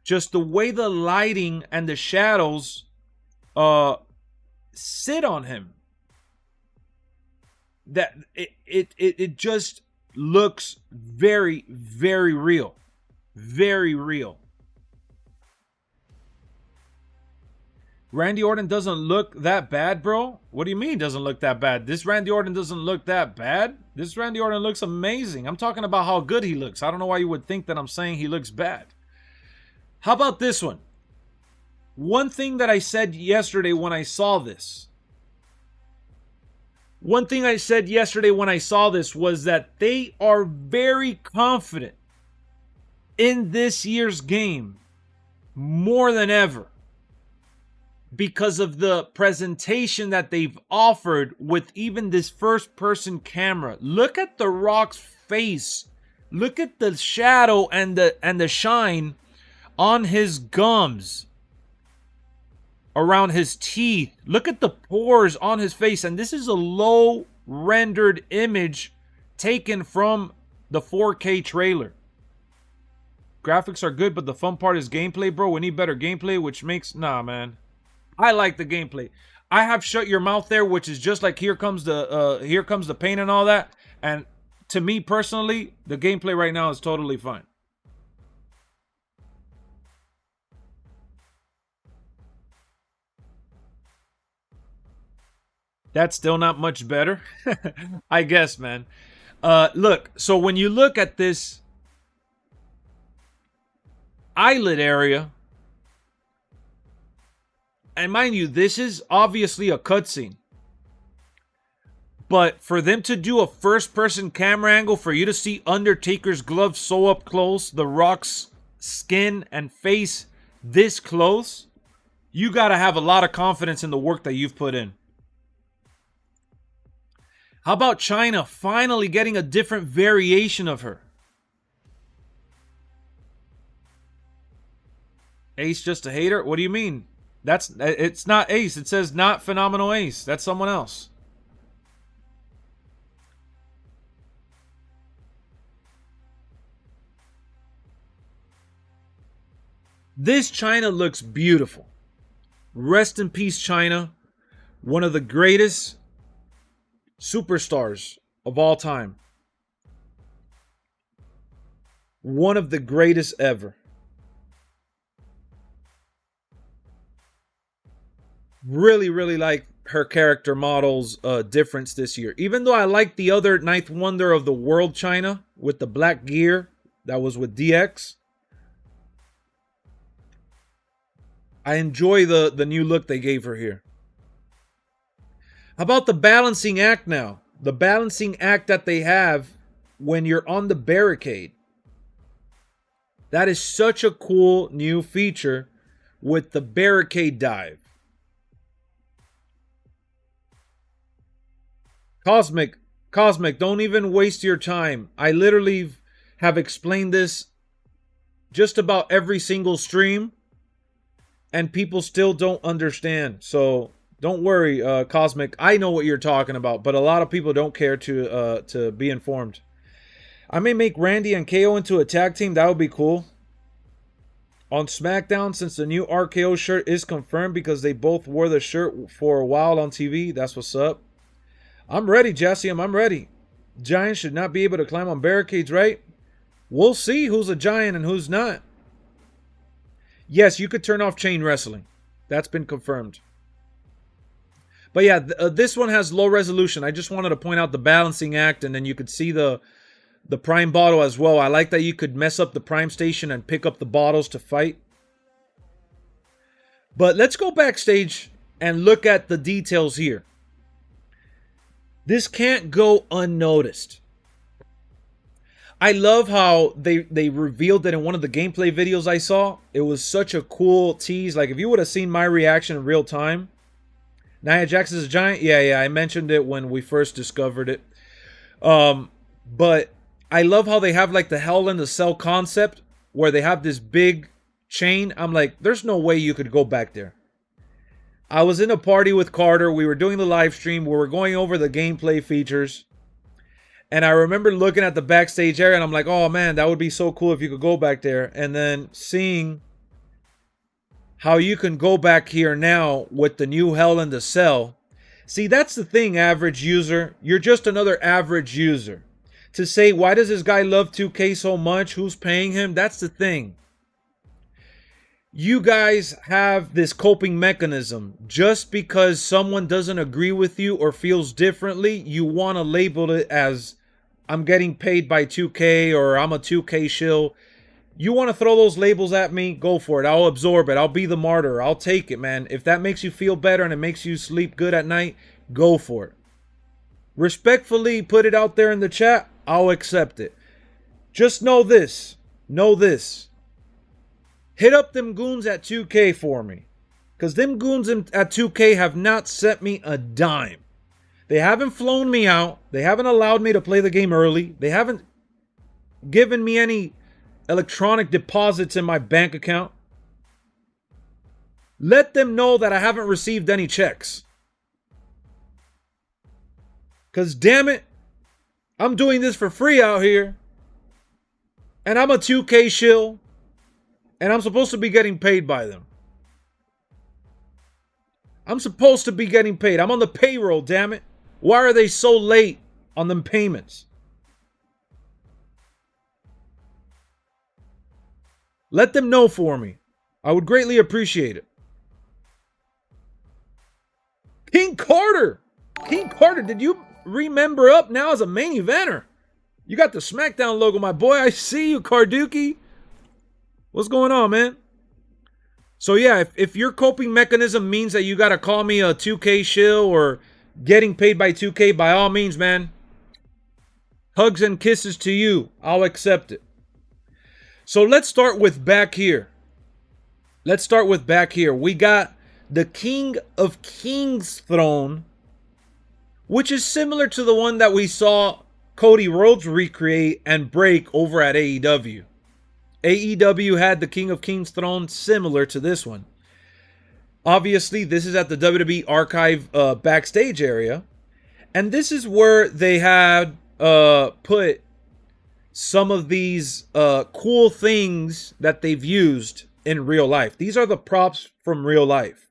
Just the way the lighting and the shadows sit on him, that it just looks very, very real. Very real. Randy Orton doesn't look that bad, bro? What do you mean doesn't look that bad? This Randy Orton doesn't look that bad. This Randy Orton looks amazing. I'm talking about how good he looks. I don't know why you would think that I'm saying he looks bad. How about this one? One thing that I said yesterday when I saw this. One thing I said yesterday when I saw this was that they are very confident in this year's game more than ever because of the presentation that they've offered with even this first-person camera. Look at The Rock's face. Look at the shadow and the shine on his gums, around his teeth. Look at the pores on his face. And this is a low rendered image taken from the 4K trailer. Graphics are good, but the fun part is gameplay, bro. We need better gameplay, which makes... Nah, man. I like the gameplay. I have Shut Your Mouth there, which is just like Here Comes the Pain and all that. And to me personally, the gameplay right now is totally fine. That's still not much better. I guess, man. Look, so when you look at this eyelid area, and mind you, this is obviously a cutscene, but for them to do a first-person camera angle, for you to see Undertaker's glove so up close, The Rock's skin and face this close, you gotta have a lot of confidence in the work that you've put in. How about China finally getting a different variation of her? Ace just a hater? What do you mean? It's not Ace. It says not Phenomenal Ace. That's someone else. This China looks beautiful. Rest in peace, China. One of the greatest superstars of all time. One of the greatest ever. Really like her character model's difference this year. Even though I like the other Ninth Wonder of the World China with the black gear that was with DX. I enjoy the new look they gave her here. How about the balancing act now? The balancing act that they have when you're on the barricade. That is such a cool new feature with the barricade dive. Cosmic, don't even waste your time. I literally have explained this just about every single stream, and people still don't understand. So don't worry, Cosmic. I know what you're talking about, but a lot of people don't care to be informed. I may make Randy and KO into a tag team. That would be cool. On SmackDown, since the new RKO shirt is confirmed because they both wore the shirt for a while on TV. That's what's up. I'm ready, Jesse. I'm ready. Giants should not be able to climb on barricades, right? We'll see who's a giant and who's not. Yes, you could turn off chain wrestling. That's been confirmed. But yeah, this one has low resolution. I just wanted to point out the balancing act, and then you could see the prime bottle as well. I like that you could mess up the prime station and pick up the bottles to fight. But let's go backstage and look at the details here. This can't go unnoticed. I love how they revealed it in one of the gameplay videos I saw. It was such a cool tease. Like, if you would have seen my reaction in real time. Nia Jax is a giant? Yeah, I mentioned it when we first discovered it. But I love how they have like the Hell in the Cell concept where they have this big chain. I'm like, there's no way you could go back there. I was in a party with Carter. We were doing the live stream. We were going over the gameplay features. And I remember looking at the backstage area and I'm like, oh man, that would be so cool if you could go back there. And then seeing how you can go back here now with the new Hell in the Cell. See, that's the thing, average user. You're just another average user. To say, why does this guy love 2K so much? Who's paying him? That's the thing. You guys have this coping mechanism. Just because someone doesn't agree with you or feels differently, you want to label it as I'm getting paid by 2K or I'm a 2K shill. You want to throw those labels at me? Go for it. I'll absorb it. I'll be the martyr. I'll take it, man. If that makes you feel better and it makes you sleep good at night, go for it. Respectfully, put it out there in the chat. I'll accept it. Just know this. Know this. Hit up them goons at 2K for me. Because them goons at 2K have not sent me a dime. They haven't flown me out. They haven't allowed me to play the game early. They haven't given me any electronic deposits in my bank account. Let them know that I haven't received any checks. Because damn it, I'm doing this for free out here. And I'm a 2K shill. And I'm supposed to be getting paid by them. I'm supposed to be getting paid. I'm on the payroll, damn it. Why are they so late on them payments? Let them know for me. I would greatly appreciate it. King Carter! King Carter, did you remember up now as a main eventer? You got the SmackDown logo, my boy. I see you, Carduki. What's going on, man? So yeah, if your coping mechanism means that you got to call me a 2K shill or getting paid by 2K, by all means, man. Hugs and kisses to you. I'll accept it. So let's start with back here. Let's start with back here. We got the King of Kings throne, which is similar to the one that we saw Cody Rhodes recreate and break over at AEW. AEW had the King of Kings throne similar to this one. Obviously, this is at the WWE archive backstage area. And this is where they had put some of these cool things that they've used in real life. These are the props from real life.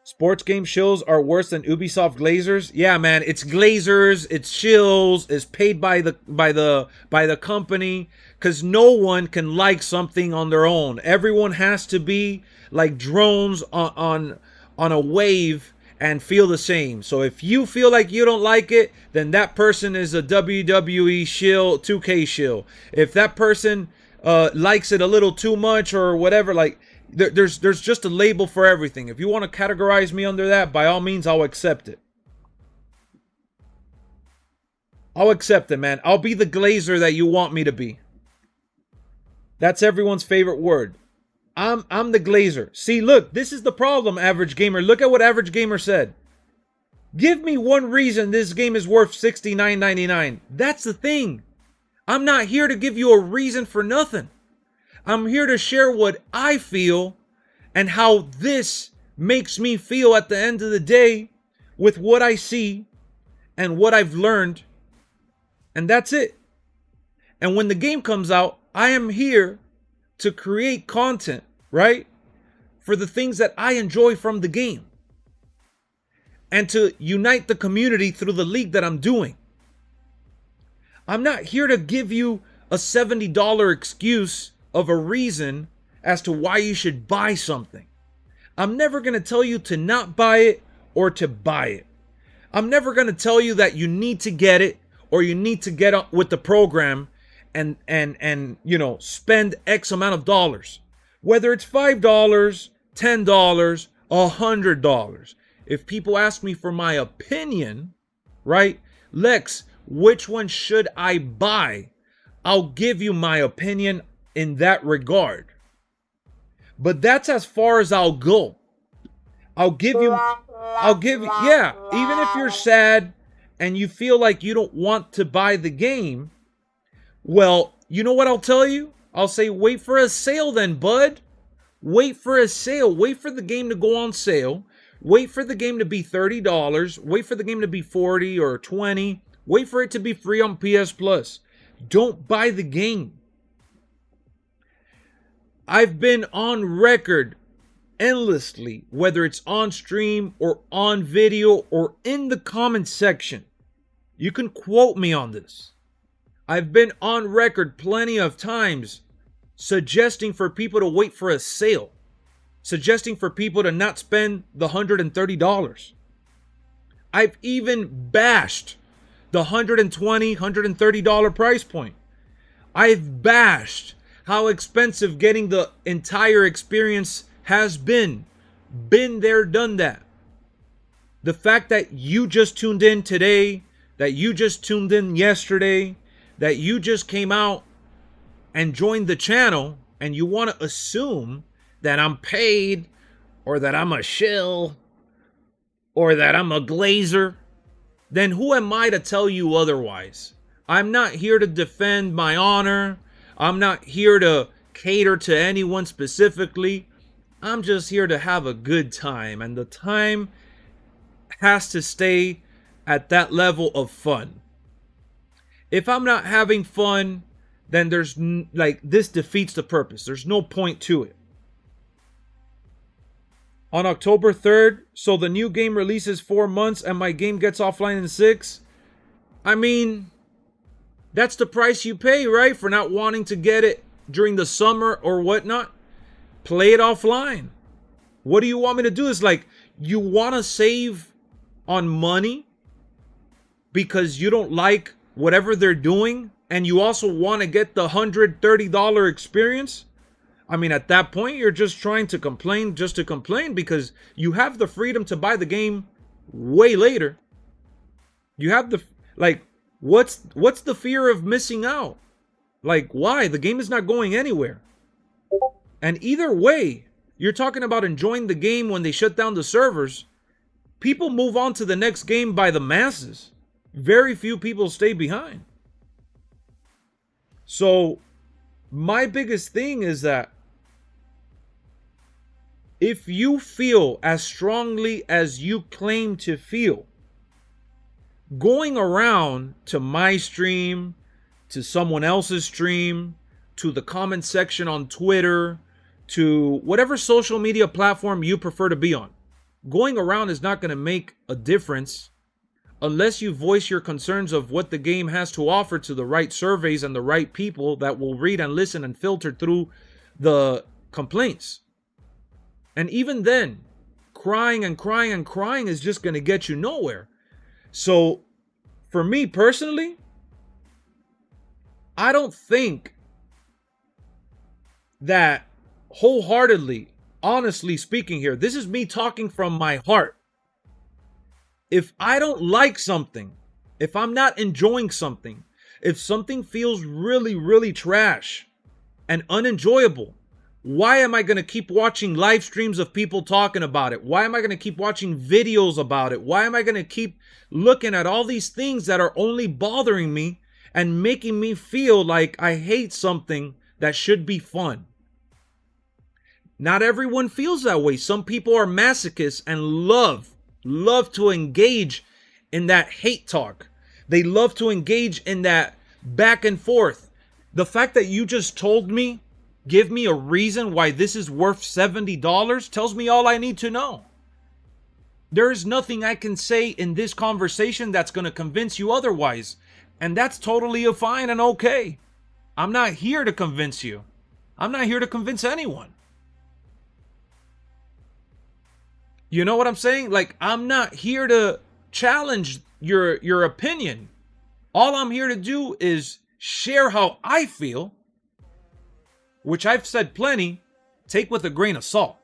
Sports game shills are worse than Ubisoft glazers. Yeah, man, it's glazers, it's shills, it's paid by the company, because no one can like something on their own. Everyone has to be like drones on a wave and feel the same. So if you feel like you don't like it, then that person is a WWE shill, 2K shill. If that person likes it a little too much or whatever, like there's just a label for everything. If you want to categorize me under that, by all means, I'll accept it. I'll accept it, man. I'll be the glazer that you want me to be. That's everyone's favorite word. I'm the glazer. See, look, this is the problem, Average Gamer. Look at what Average Gamer said. Give me one reason this game is worth $69.99. That's the thing. I'm not here to give you a reason for nothing. I'm here to share what I feel and how this makes me feel at the end of the day with what I see and what I've learned. And that's it. And when the game comes out, I am here to create content, right? For the things that I enjoy from the game. And to unite the community through the league that I'm doing. I'm not here to give you a $70 excuse of a reason as to why you should buy something. I'm never going to tell you to not buy it or to buy it. I'm never going to tell you that you need to get it or you need to get up with the program and you know, spend X amount of dollars. Whether it's $5, $10, $100. If people ask me for my opinion, right? Lex, which one should I buy? I'll give you my opinion in that regard. But that's as far as I'll go. I'll give you, yeah, even if you're sad and you feel like you don't want to buy the game, well, you know what I'll tell you? I'll say, wait for a sale then, bud. Wait for a sale. Wait for the game to go on sale. Wait for the game to be $30. Wait for the game to be $40 or $20. Wait for it to be free on PS Plus. Don't buy the game. I've been on record endlessly, whether it's on stream or on video or in the comment section. You can quote me on this. I've been on record plenty of times suggesting for people to wait for a sale, suggesting for people to not spend the $130. I've even bashed the $120, $130 price point. I've bashed how expensive getting the entire experience has been. Been there, done that. The fact that you just tuned in today, that you just tuned in yesterday, that you just came out and joined the channel, and you want to assume that I'm paid, or that I'm a shill, or that I'm a glazer, then who am I to tell you otherwise? I'm not here to defend my honor. I'm not here to cater to anyone specifically. I'm just here to have a good time, and the time has to stay at that level of fun. If I'm not having fun, then there's this defeats the purpose. There's no point to it. On October 3rd, so the new game releases 4 months and my game gets offline in 6. I mean, that's the price you pay, right? For not wanting to get it during the summer or whatnot. Play it offline. What do you want me to do? It's like, you want to save on money because you don't like whatever they're doing, and you also want to get the $130 experience? I mean, at that point, you're just trying to complain just to complain, because you have the freedom to buy the game way later. You have the, what's the fear of missing out? Like, why? The game is not going anywhere. And either way, you're talking about enjoying the game when they shut down the servers. People move on to the next game by the masses. Very few people stay behind. So, my biggest thing is that if you feel as strongly as you claim to feel, going around to my stream, to someone else's stream, to the comment section on Twitter, to whatever social media platform you prefer to be on, going around is not going to make a difference unless you voice your concerns of what the game has to offer to the right surveys and the right people that will read and listen and filter through the complaints. And even then, crying and crying and crying is just going to get you nowhere. So, for me personally, I don't think that wholeheartedly, honestly speaking here, this is me talking from my heart. If I don't like something, if I'm not enjoying something, if something feels really, really trash and unenjoyable, why am I going to keep watching live streams of people talking about it? Why am I going to keep watching videos about it? Why am I going to keep looking at all these things that are only bothering me and making me feel like I hate something that should be fun? Not everyone feels that way. Some people are masochists and love to engage in that hate talk. They love to engage in that back and forth. The fact that you just told me, give me a reason why this is worth $70, tells me all I need to know. There is nothing I can say in this conversation that's going to convince you otherwise. And that's totally fine and okay. I'm not here to convince you. I'm not here to convince anyone. You know what I'm saying? Like, I'm not here to challenge your opinion. All I'm here to do is share how I feel, which I've said plenty, take with a grain of salt.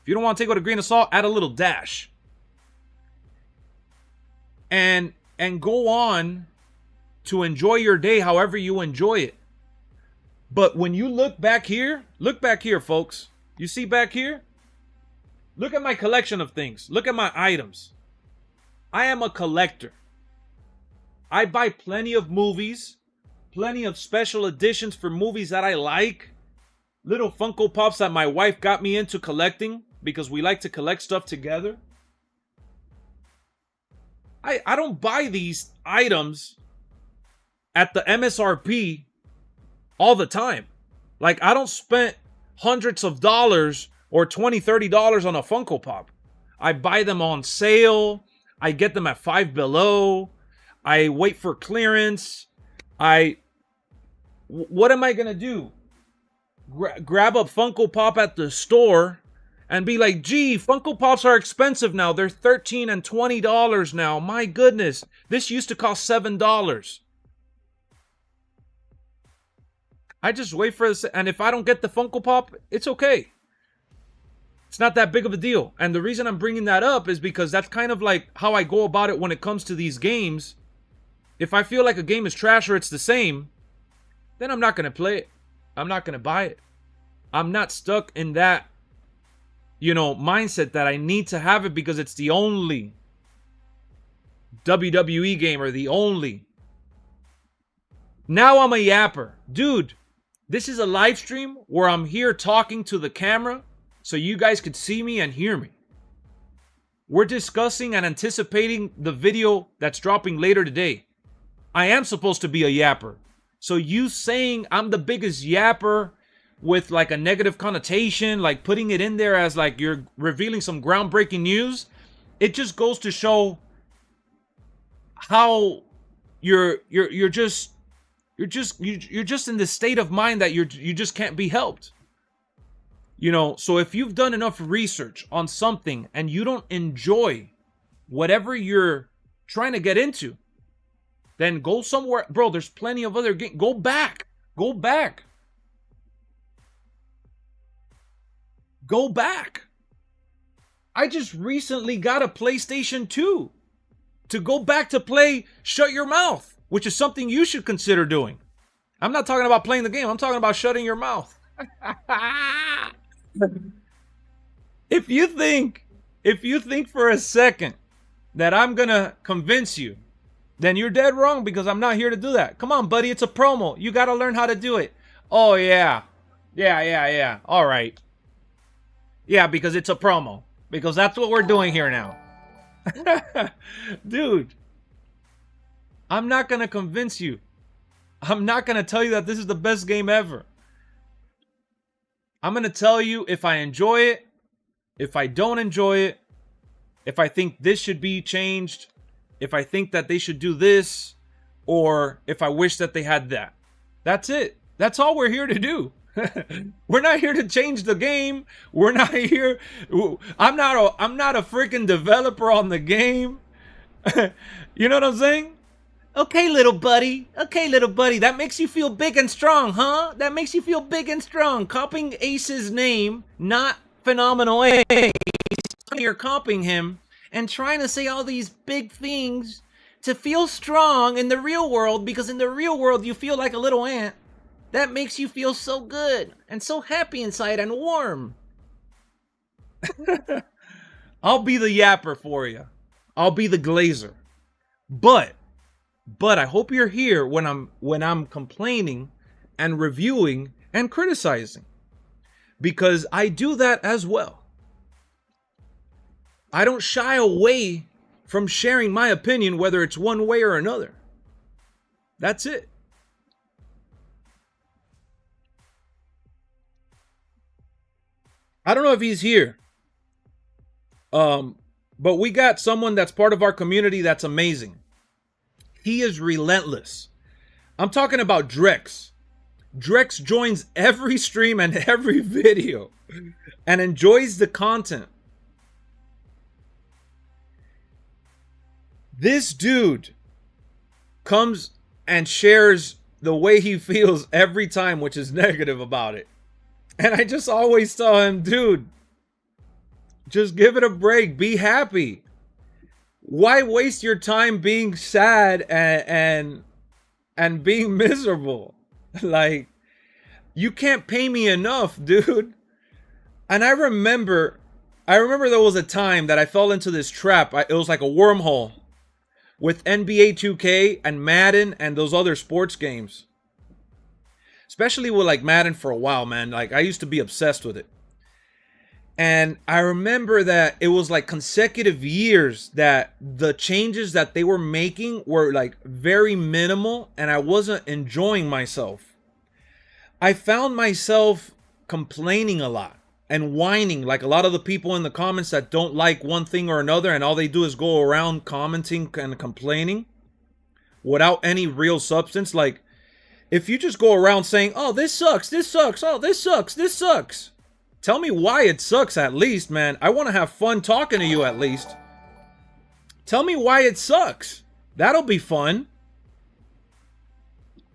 If you don't want to take with a grain of salt, add a little dash. And go on to enjoy your day however you enjoy it. But when you look back here, folks. You see back here? Look at my collection of things. Look at my items. I am a collector. I buy plenty of movies, plenty of special editions for movies that I like, little Funko Pops that my wife got me into collecting because we like to collect stuff together. I don't buy these items at the MSRP all the time. Like, I don't spend hundreds of dollars or $20, $30 on a Funko Pop. I buy them on sale. I get them at Five Below. I wait for clearance. What am I gonna do? Grab a Funko Pop at the store and be like, gee, Funko Pops are expensive now. They're $13 and $20 now. My goodness. This used to cost $7. I just wait for this, and if I don't get the Funko Pop, it's okay. It's not that big of a deal. And the reason I'm bringing that up is because that's kind of like how I go about it when it comes to these games. If I feel like a game is trash or it's the same, then I'm not going to play it. I'm not going to buy it. I'm not stuck in that, mindset that I need to have it because it's the only WWE game or the only. Now I'm a yapper. Dude, this is a live stream where I'm here talking to the camera so you guys could see me and hear me. We're discussing and anticipating the video that's dropping later today. I am supposed to be a yapper. So you saying I'm the biggest yapper with like a negative connotation, like putting it in there as like you're revealing some groundbreaking news, it just goes to show how you're just in the state of mind that you just can't be helped. So if you've done enough research on something and you don't enjoy whatever you're trying to get into, then go somewhere. Bro, there's plenty of other games. Go back. Go back. Go back. I just recently got a PlayStation 2 to go back to play Shut Your Mouth, which is something you should consider doing. I'm not talking about playing the game. I'm talking about shutting your mouth. If you think for a second that I'm going to convince you, then you're dead wrong because I'm not here to do that. Come on, buddy. It's a promo. You got to learn how to do it. Oh, yeah. Yeah. All right. Yeah, because it's a promo. Because that's what we're doing here now. Dude. I'm not going to convince you. I'm not going to tell you that this is the best game ever. I'm going to tell you if I enjoy it, if I don't enjoy it, if I think this should be changed, if I think that they should do this, or if I wish that they had that. That's it. That's all we're here to do. We're not here to change the game. We're not here. I'm not a freaking developer on the game. You know what I'm saying? Okay, little buddy. Okay, little buddy. That makes you feel big and strong, huh? That makes you feel big and strong. Copying Ace's name, not Phenomenal Ace. You're copying him and trying to say all these big things to feel strong in the real world, because in the real world you feel like a little ant. That makes you feel so good and so happy inside and warm. I'll be the yapper for you. I'll be the glazer. But I hope you're here when I'm complaining and reviewing and criticizing, because I do that as well. I don't shy away from sharing my opinion, whether it's one way or another. That's it. I don't know if he's here. But we got someone that's part of our community that's amazing. He is relentless. I'm talking about Drex. Drex joins every stream and every video and enjoys the content. This dude comes and shares the way he feels every time, which is negative about it. And I just always tell him, dude, just give it a break. Be happy. Why waste your time being sad and being miserable? Like, you can't pay me enough, dude. And I remember there was a time that I fell into this trap. It was like a wormhole with NBA 2K and Madden and those other sports games. Especially with like Madden for a while, man. Like, I used to be obsessed with it. And I remember that it was like consecutive years that the changes that they were making were like very minimal, and I wasn't enjoying myself. I found myself complaining a lot and whining, like a lot of the people in the comments that don't like one thing or another, and all they do is go around commenting and complaining. without any real substance. Like, if you just go around saying, oh, this sucks, this sucks, oh, this sucks, this sucks. Tell me why it sucks at least, man. I want to have fun talking to you at least. Tell me why it sucks. That'll be fun.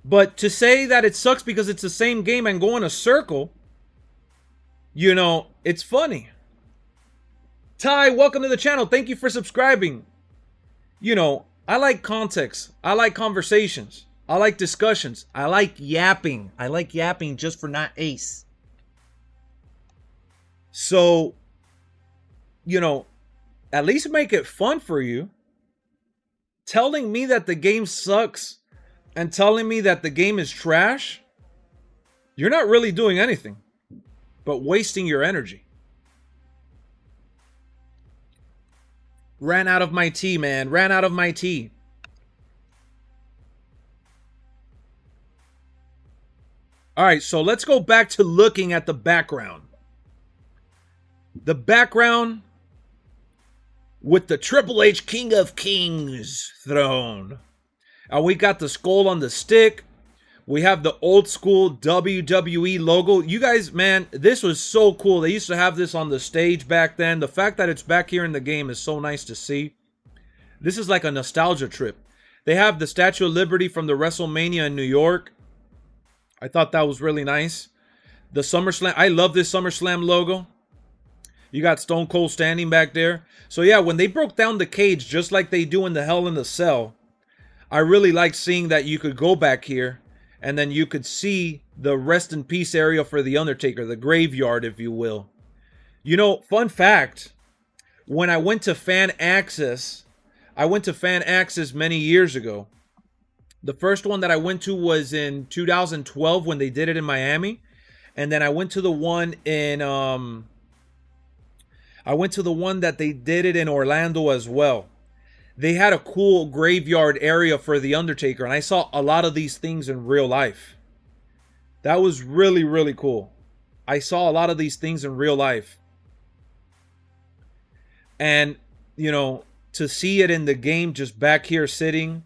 But to say that it sucks because it's the same game and go in a circle, you know, it's funny. Ty, welcome to the channel. Thank you for subscribing. You know, I like context. I like conversations. I like discussions. I like yapping. I like yapping just for not ace. So, you know, at least make it fun for you. Telling me that the game sucks and telling me that the game is trash, you're not really doing anything but wasting your energy. Ran out of my tea, man. Ran out of my tea. All right, so let's go back to looking at the background. The background with the Triple H King of Kings throne. And we got the skull on the stick. We have the old school WWE logo. You guys, man, this was so cool. They used to have this on the stage back then. The fact that it's back here in the game is so nice to see. This is like a nostalgia trip. They have the Statue of Liberty from the WrestleMania in New York. I thought that was really nice. The SummerSlam. I love this SummerSlam logo. You got Stone Cold standing back there. So yeah, when they broke down the cage, just like they do in the Hell in the Cell, I really like seeing that you could go back here and then you could see the rest in peace area for The Undertaker, the graveyard, if you will. You know, fun fact, when I went to Fan Access, many years ago. The first one that I went to was in 2012 when they did it in Miami. And then I went to the one in, that they did it in Orlando as well. They had a cool graveyard area for The Undertaker, and I saw a lot of these things in real life. That was really, really cool. I saw a lot of these things in real life. And, you know, to see it in the game just back here sitting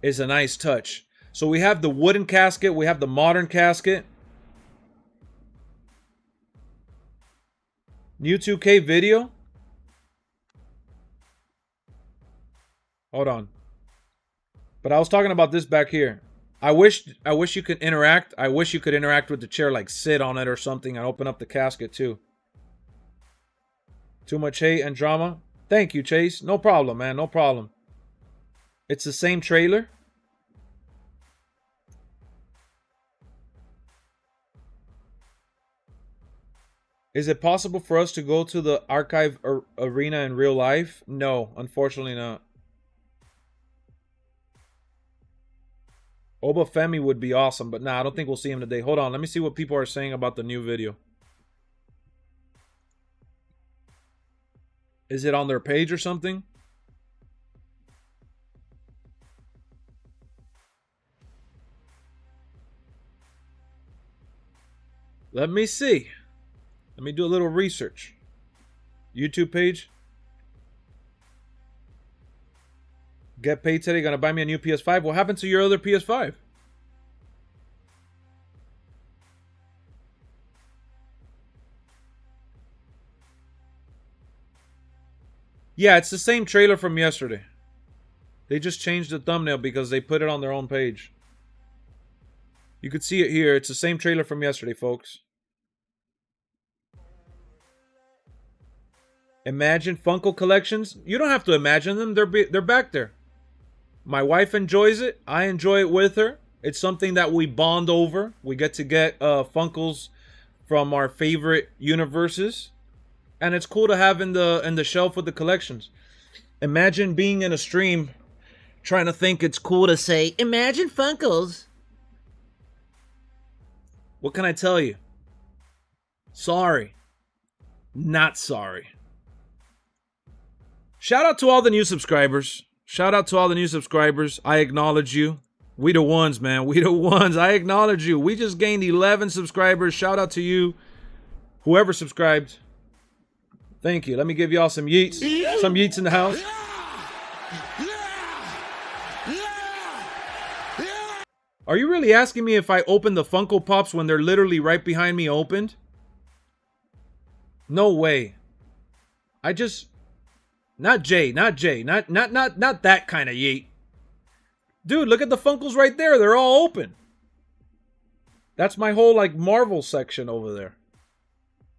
is a nice touch. So we have the wooden casket. We have the modern casket. New 2K video. Hold on. But I was talking about this back here. I wish you could interact. I wish you could interact with the chair, like sit on it or something and open up the casket too. Too much hate and drama. Thank you, Chase. No problem, man. No problem. It's the same trailer. Is it possible for us to go to the archive arena in real life? No, unfortunately not. Obafemi would be awesome, but nah, I don't think we'll see him today. Hold on, let me see what people are saying about the new video. Is it on their page or something? Let me see. Let me do a little research. YouTube page. Get paid today. Gonna buy me a new PS5. What happened to your other PS5? Yeah, it's the same trailer from yesterday. They just changed the thumbnail because they put it on their own page. You could see it here. It's the same trailer from yesterday, folks. Imagine Funko collections. You don't have to imagine them. They're back there. My wife enjoys it. I enjoy it with her. It's something that we bond over. We get to get Funkos from our favorite universes. And it's cool to have in the shelf with the collections. Imagine being in a stream trying to think it's cool to say, imagine Funkos. What can I tell you? Sorry. Not sorry. Shout out to all the new subscribers. Shout out to all the new subscribers. I acknowledge you. We the ones, man. We the ones. I acknowledge you. We just gained 11 subscribers. Shout out to you. Whoever subscribed. Thank you. Let me give y'all some yeets. Some yeets in the house. Are you really asking me if I open the Funko Pops when they're literally right behind me opened? No way. I just... Not Jay. Not that kind of yeet. Dude, look at the Funkos right there. They're all open. That's my whole, like, Marvel section over there.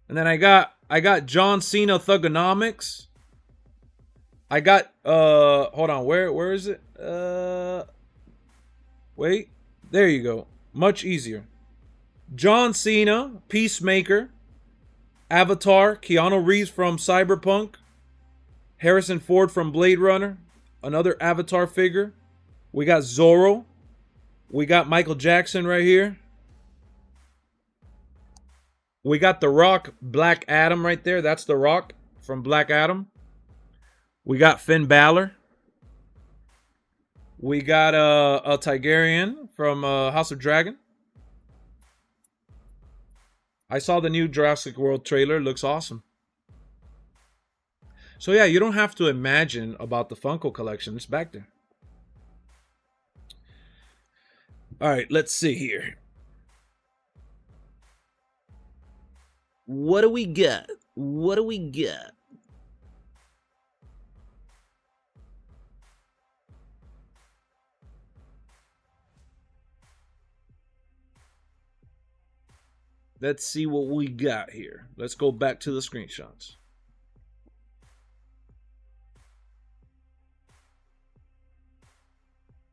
And then I got John Cena Thugonomics. I got, hold on, where is it? Wait, there you go. Much easier. John Cena, Peacemaker, Avatar, Keanu Reeves from Cyberpunk, Harrison Ford from Blade Runner, another Avatar figure. We got Zorro. We got Michael Jackson right here. We got The Rock, Black Adam right there. That's The Rock from Black Adam. We got Finn Balor. We got a Tigerian from House of Dragon. I saw the new Jurassic World trailer. Looks awesome. So yeah, you don't have to imagine about the Funko collection. It's back there. All right, let's see here. What do we got? What do we got? Let's see what we got here. Let's go back to the screenshots.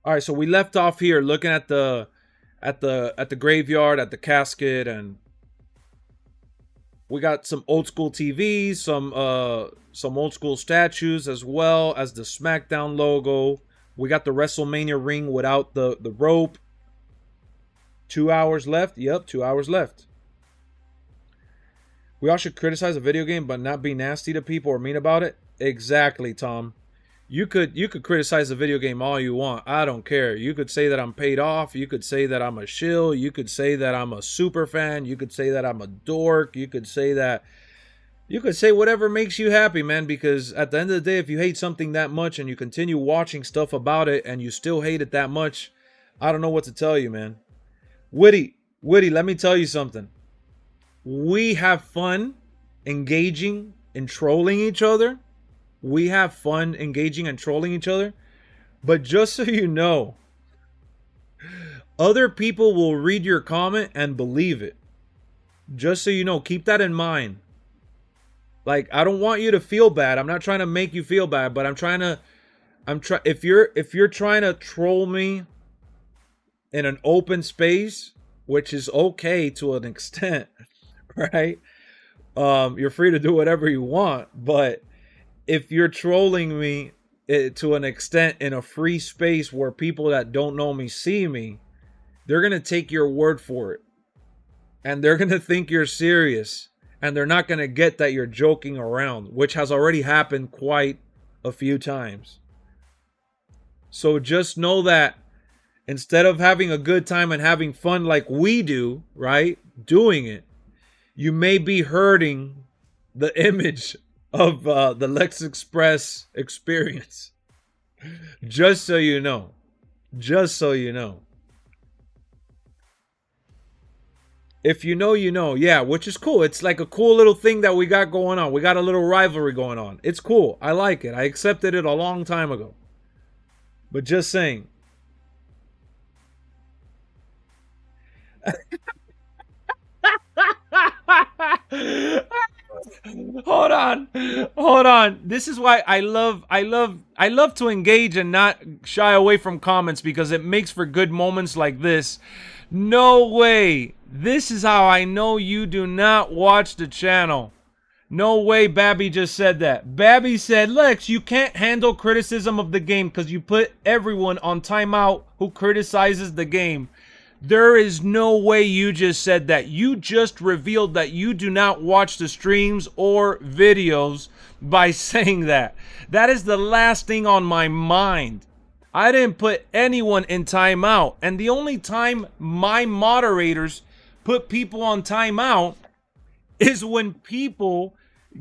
All right, so we left off here looking at the graveyard, at the casket, and we got some old school TVs, some old school statues, as well as the SmackDown logo. We got the WrestleMania ring without the rope. 2 hours left. Yep, 2 hours left. We all should criticize a video game, but not be nasty to people or mean about it. Exactly, Tom. You could criticize a video game all you want. I don't care. You could say that I'm paid off. You could say that I'm a shill. You could say that I'm a super fan. You could say that I'm a dork. You could say whatever makes you happy, man, because at the end of the day, if you hate something that much and you continue watching stuff about it and you still hate it that much, I don't know what to tell you, man. Witty, let me tell you something. We have fun engaging and trolling each other. We have fun engaging and trolling each other. But just so you know, other people will read your comment and believe it. Just so you know, keep that in mind. Like, I don't want you to feel bad. I'm not trying to make you feel bad, but if you're trying to troll me in an open space, which is okay to an extent, right? You're free to do whatever you want, but if you're trolling me to an extent in a free space where people that don't know me see me, they're going to take your word for it. And they're going to think you're serious. And they're not going to get that you're joking around, which has already happened quite a few times. So just know that instead of having a good time and having fun like we do, right? Doing it, you may be hurting the image of the LexxExpress experience. Just so you know. Just so you know. If you know, you know. Yeah, which is cool. It's like a cool little thing that we got going on. We got a little rivalry going on. It's cool. I like it. I accepted it a long time ago. But just saying. Hold on. This is why I love to engage and not shy away from comments, because it makes for good moments like this. No way. This is how I know you do not watch the channel. No way Babby just said that. Babby said, Lex, you can't handle criticism of the game because you put everyone on timeout who criticizes the game. There is no way you just said that. You just revealed that you do not watch the streams or videos by saying that. That is the last thing on my mind. I didn't put anyone in timeout. And the only time my moderators put people on timeout is when people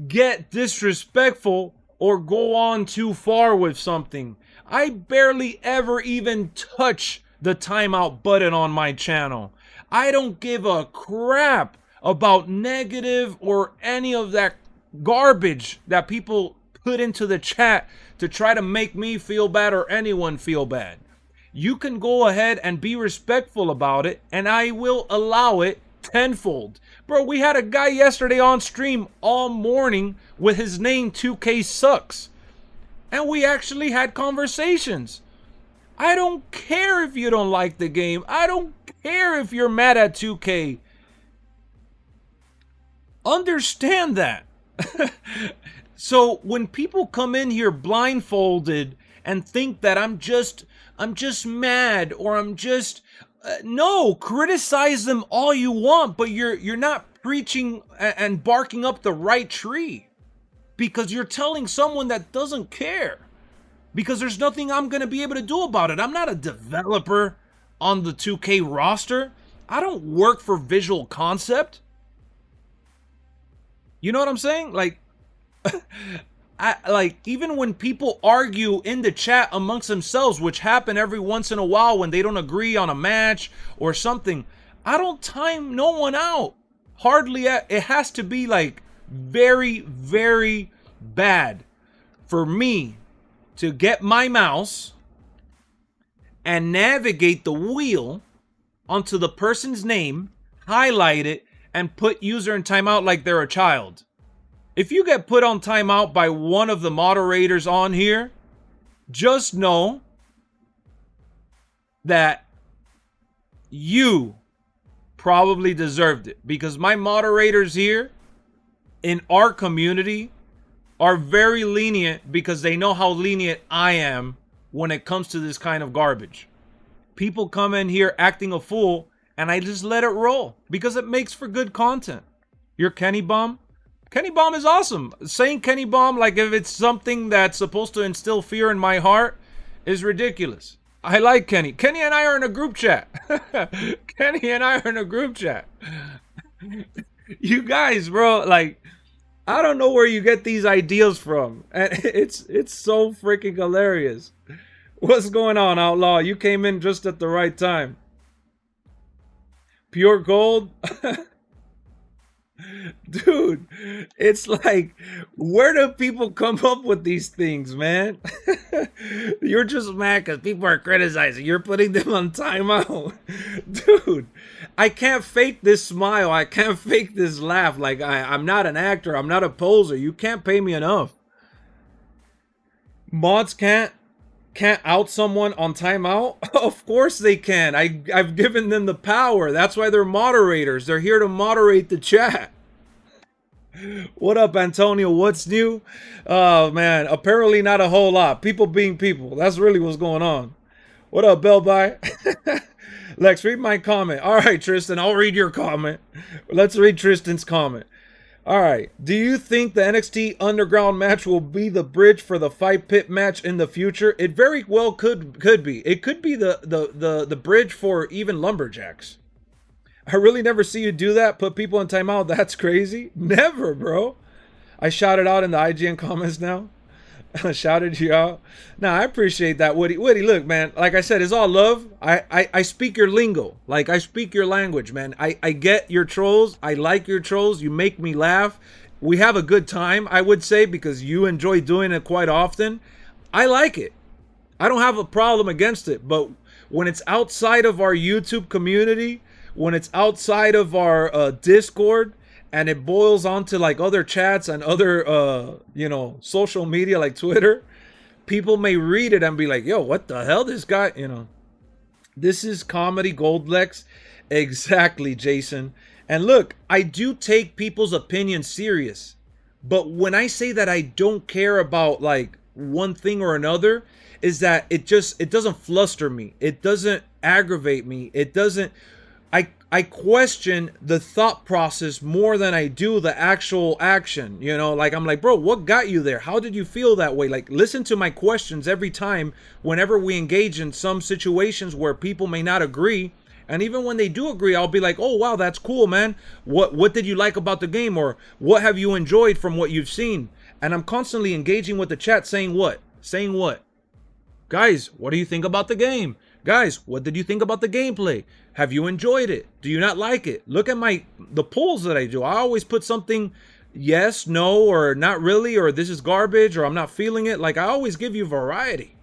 get disrespectful or go on too far with something. I barely ever even touch the timeout button on my channel. I don't give a crap about negative or any of that garbage that people put into the chat to try to make me feel bad or anyone feel bad. You can go ahead and be respectful about it, and I will allow it tenfold. Bro, we had a guy yesterday on stream all morning with his name 2K Sucks. And we actually had conversations. I don't care if you don't like the game. I don't care if you're mad at 2K. Understand that. So when people come in here blindfolded and think that I'm just mad or I'm just no, criticize them all you want, but you're not preaching and barking up the right tree, because you're telling someone that doesn't care, because there's nothing I'm going to be able to do about it. I'm not a developer on the 2K roster. I don't work for Visual Concept. You know what I'm saying? Like, even when people argue in the chat amongst themselves, which happen every once in a while when they don't agree on a match or something, I don't time no one out. Hardly. It has to be like very, very bad for me to get my mouse and navigate the wheel onto the person's name, highlight it, and put user in timeout like they're a child. If you get put on timeout by one of the moderators on here, just know that you probably deserved it, because my moderators here in our community are very lenient, because they know how lenient I am when it comes to this kind of garbage. People come in here acting a fool, and I just let it roll because it makes for good content. You're Kenny Bomb? Kenny Bomb is awesome. Saying Kenny Bomb like if it's something that's supposed to instill fear in my heart is ridiculous. I like Kenny. Kenny and I are in a group chat. Kenny and I are in a group chat. You guys, bro, like, I don't know where you get these ideas from. And it's so freaking hilarious. What's going on, Outlaw? You came in just at the right time. Pure gold? Dude, it's like, where do people come up with these things, man? You're just mad because people are criticizing. You're putting them on timeout. Dude, I can't fake this smile. I can't fake this laugh. Like, I'm not an actor. I'm not a poser. You can't pay me enough. Mods can't out someone on timeout? Of course they can. I've given them the power. That's why they're moderators. They're here to moderate the chat. What up, Antonio? What's new? Oh, man. Apparently not a whole lot. People being people. That's really what's going on. What up, Bellby? Lex, read my comment. All right, Tristan. I'll read your comment. Let's read Tristan's comment. All right. Do you think the NXT Underground match will be the bridge for the Fight Pit match in the future? It very well could be. It could be the bridge for even Lumberjacks. I really never see you do that. Put people in timeout. That's crazy. Never, bro. I shouted out in the IGN comments now. I shouted you out. Nah, I appreciate that, Woody. Woody, look, man. Like I said, it's all love. I speak your lingo. Like, I speak your language, man. I get your trolls. I like your trolls. You make me laugh. We have a good time, I would say, because you enjoy doing it quite often. I like it. I don't have a problem against it. But when it's outside of our YouTube community, when it's outside of our Discord, and it boils onto like other chats and other social media like Twitter, people may read it and be like, yo, what the hell, this guy, this is comedy gold, Lex. Exactly, Jason. And look, I do take people's opinions serious, but when I say that I don't care about like one thing or another, is that it doesn't fluster me, it doesn't aggravate me, it doesn't, I question the thought process more than I do the actual action. Like, I'm like, bro, what got you there? How did you feel that way? Like, listen to my questions every time whenever we engage in some situations where people may not agree. And even when they do agree, I'll be like, oh, wow, that's cool, man. What did you like about the game? Or what have you enjoyed from what you've seen? And I'm constantly engaging with the chat saying what? Saying what? Guys, what do you think about the game? Guys, what did you think about the gameplay? Have you enjoyed it? Do you not like it? Look at the polls that I do. I always put something yes, no, or not really, or this is garbage, or I'm not feeling it. Like, I always give you variety.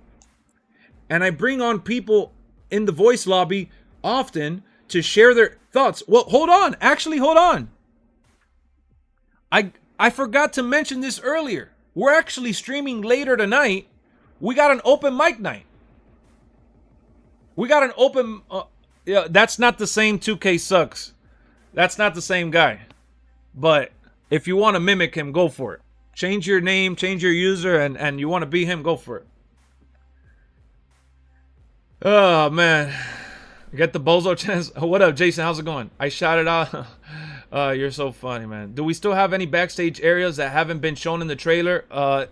And I bring on people in the voice lobby often to share their thoughts. Well, hold on. Actually, hold on. I forgot to mention this earlier. We're actually streaming later tonight. We got an open mic night. We got an open... yeah, that's not the same 2K Sucks. That's not the same guy. But if you want to mimic him, go for it. Change your name, change your user, and you want to be him, go for it. Oh, man. Get the bozo chance. What up, Jason? How's it going? I shouted out. You're so funny, man. Do we still have any backstage areas that haven't been shown in the trailer?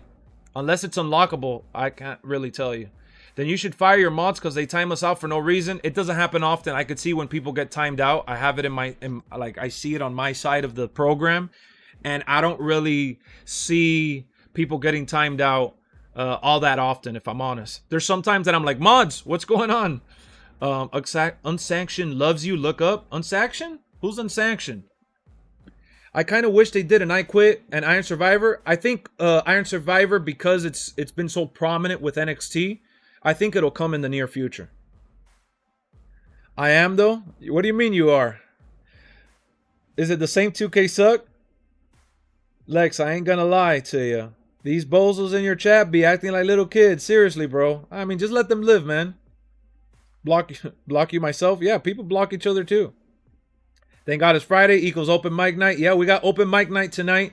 Unless it's unlockable, I can't really tell you. Then you should fire your mods because they time us out for no reason. It doesn't happen often. I could see when people get timed out. I have it like I see it on my side of the program, and I don't really see people getting timed out all that often, if I'm honest. There's sometimes that I'm like, mods, what's going on? Unsanctioned loves you. Look up. Unsanctioned? Who's unsanctioned? I kind of wish they did an I Quit and Iron Survivor. I think Iron Survivor, because it's been so prominent with NXT, I think it'll come in the near future. I am, though? What do you mean you are? Is it the same 2K Suck? Lex, I ain't gonna lie to you. These bozos in your chat be acting like little kids. Seriously, bro. I mean, just let them live, man. Block you myself? Yeah, people block each other too. Thank God it's Friday equals open mic night. Yeah, we got open mic night tonight.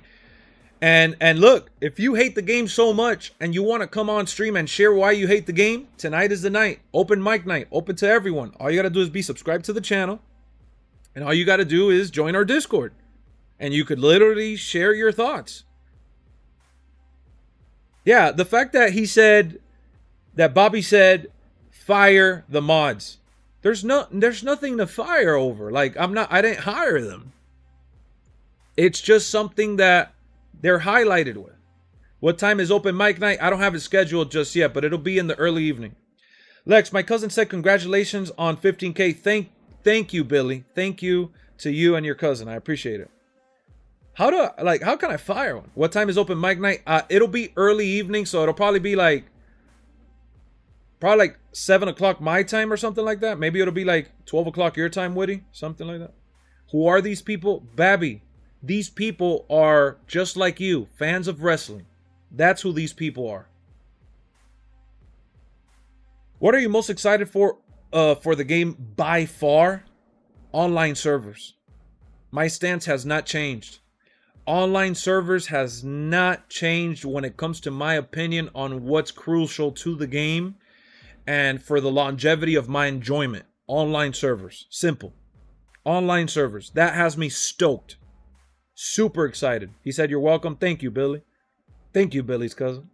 And look, if you hate the game so much and you want to come on stream and share why you hate the game, tonight is the night. Open mic night, open to everyone. All you got to do is be subscribed to the channel. And all you got to do is join our Discord. And you could literally share your thoughts. Yeah, the fact that Bobby said, fire the mods. There's nothing to fire over. Like, I didn't hire them. It's just something that they're highlighted with. What time is open mic night? I don't have it scheduled just yet, but it'll be in the early evening. Lex, my cousin said congratulations on 15K. Thank you, Billy. Thank you to you and your cousin. I appreciate it. How can I fire one? What time is open mic night? It'll be early evening, so it'll probably be like 7 o'clock my time or something like that. Maybe it'll be like 12 o'clock your time, Woody. Something like that. Who are these people? Babby. These people are just like you, fans of wrestling. That's who these people are. What are you most excited for the game by far? Online servers. My stance has not changed. Online servers has not changed when it comes to my opinion on what's crucial to the game and for the longevity of my enjoyment. Online servers. Simple. Online servers. That has me stoked. Super excited. He said, you're welcome. Thank you, Billy. Thank you, Billy's cousin.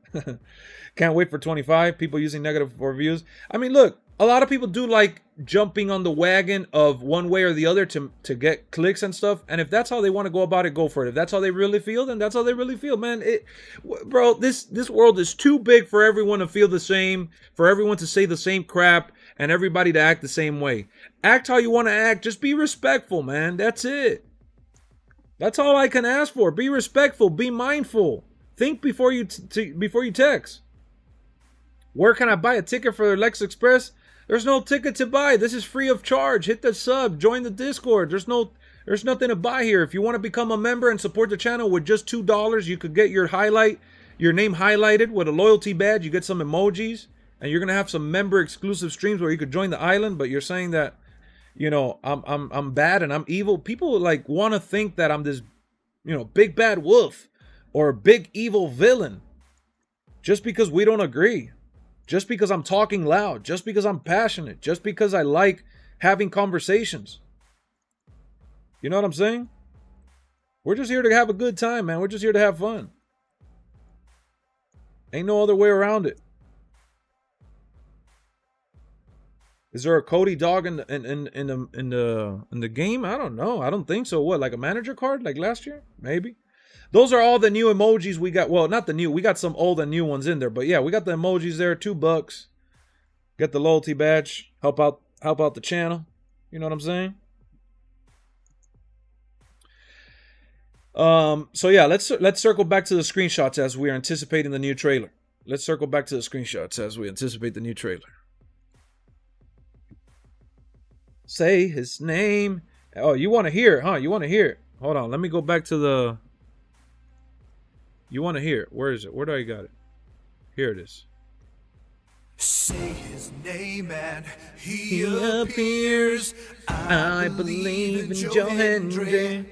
Can't wait for 25. People using negative reviews. I mean, look, a lot of people do like jumping on the wagon of one way or the other to get clicks and stuff. And if that's how they want to go about it, go for it. If that's how they really feel, then that's how they really feel, man. Bro, this world is too big for everyone to feel the same, for everyone to say the same crap, and everybody to act the same way. Act how you want to act. Just be respectful, man. That's it. That's all I can ask for. Be respectful. Be mindful. Think before you text. Where can I buy a ticket for LexxExpress? There's no ticket to buy. This is free of charge. Hit the sub. Join the Discord. There's nothing to buy here. If you want to become a member and support the channel with just $2, you could get your name highlighted with a loyalty badge. You get some emojis, and you're gonna have some member exclusive streams where you could join the island. But you're saying that, you know, I'm bad and I'm evil. People like want to think that I'm this, you know, big bad wolf or big evil villain just because we don't agree. Just because I'm talking loud, just because I'm passionate, just because I like having conversations. You know what I'm saying? We're just here to have a good time, man. We're just here to have fun. Ain't no other way around it. Is there a Cody dog in the game? I don't know. I don't think so. What, like a manager card like last year? Maybe. Those are all the new emojis we got. Well, not the new. We got some old and new ones in there. But yeah, we got the emojis there. $2. Get the loyalty badge. Help out the channel. You know what I'm saying? So yeah, let's circle back to the screenshots as we are anticipating the new trailer. Let's circle back to the screenshots as we anticipate the new trailer. Say his name. Oh, you want to hear it, huh? You want to hear it. Hold on, let me go back to the... You want to hear it. Where is it? Where do I got it? Here it is. Say his name and he appears. I believe in Joe Hendry.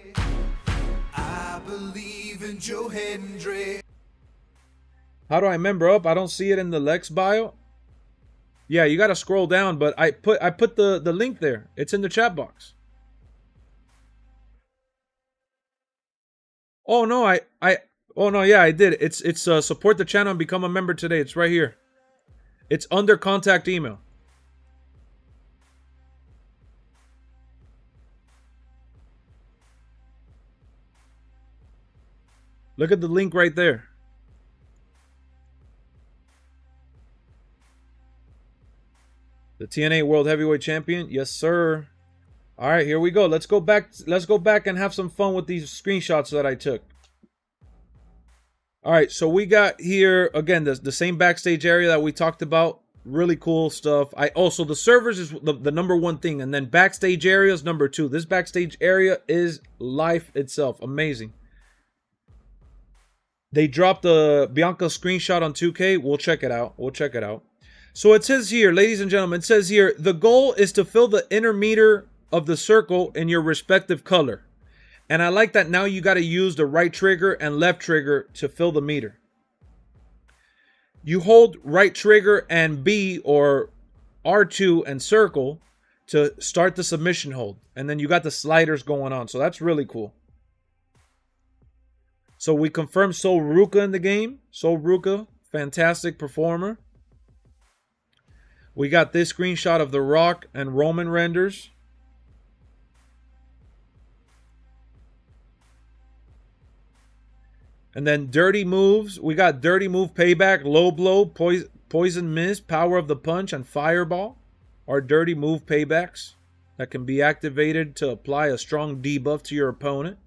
I believe in Joe Hendry. How do I member up? I don't see it in the Lexx bio. Yeah, you gotta scroll down, but I put the link there. It's in the chat box. Oh no, oh no, yeah, I did. It's support the channel and become a member today. It's right here. It's under contact email. Look at the link right there. The TNA World Heavyweight Champion? Yes, sir. All right, here we go. Let's go back and have some fun with these screenshots that I took. All right, so we got here, again, the same backstage area that we talked about. Really cool stuff. Also, the servers is the number one thing, and then backstage area is number two. This backstage area is life itself. Amazing. They dropped the Bianca screenshot on 2K. We'll check it out. We'll check it out. So it says here, ladies and gentlemen, it says here, the goal is to fill the inner meter of the circle in your respective color. And I like that now you got to use the right trigger and left trigger to fill the meter. You hold right trigger and B or R2 and circle to start the submission hold. And then you got the sliders going on. So that's really cool. So we confirmed Sol Ruka in the game. Sol Ruka, fantastic performer. We got this screenshot of The Rock and Roman renders. And then dirty moves. We got dirty move payback, low blow, poison mist, power of the punch, and fireball are dirty move paybacks that can be activated to apply a strong debuff to your opponent.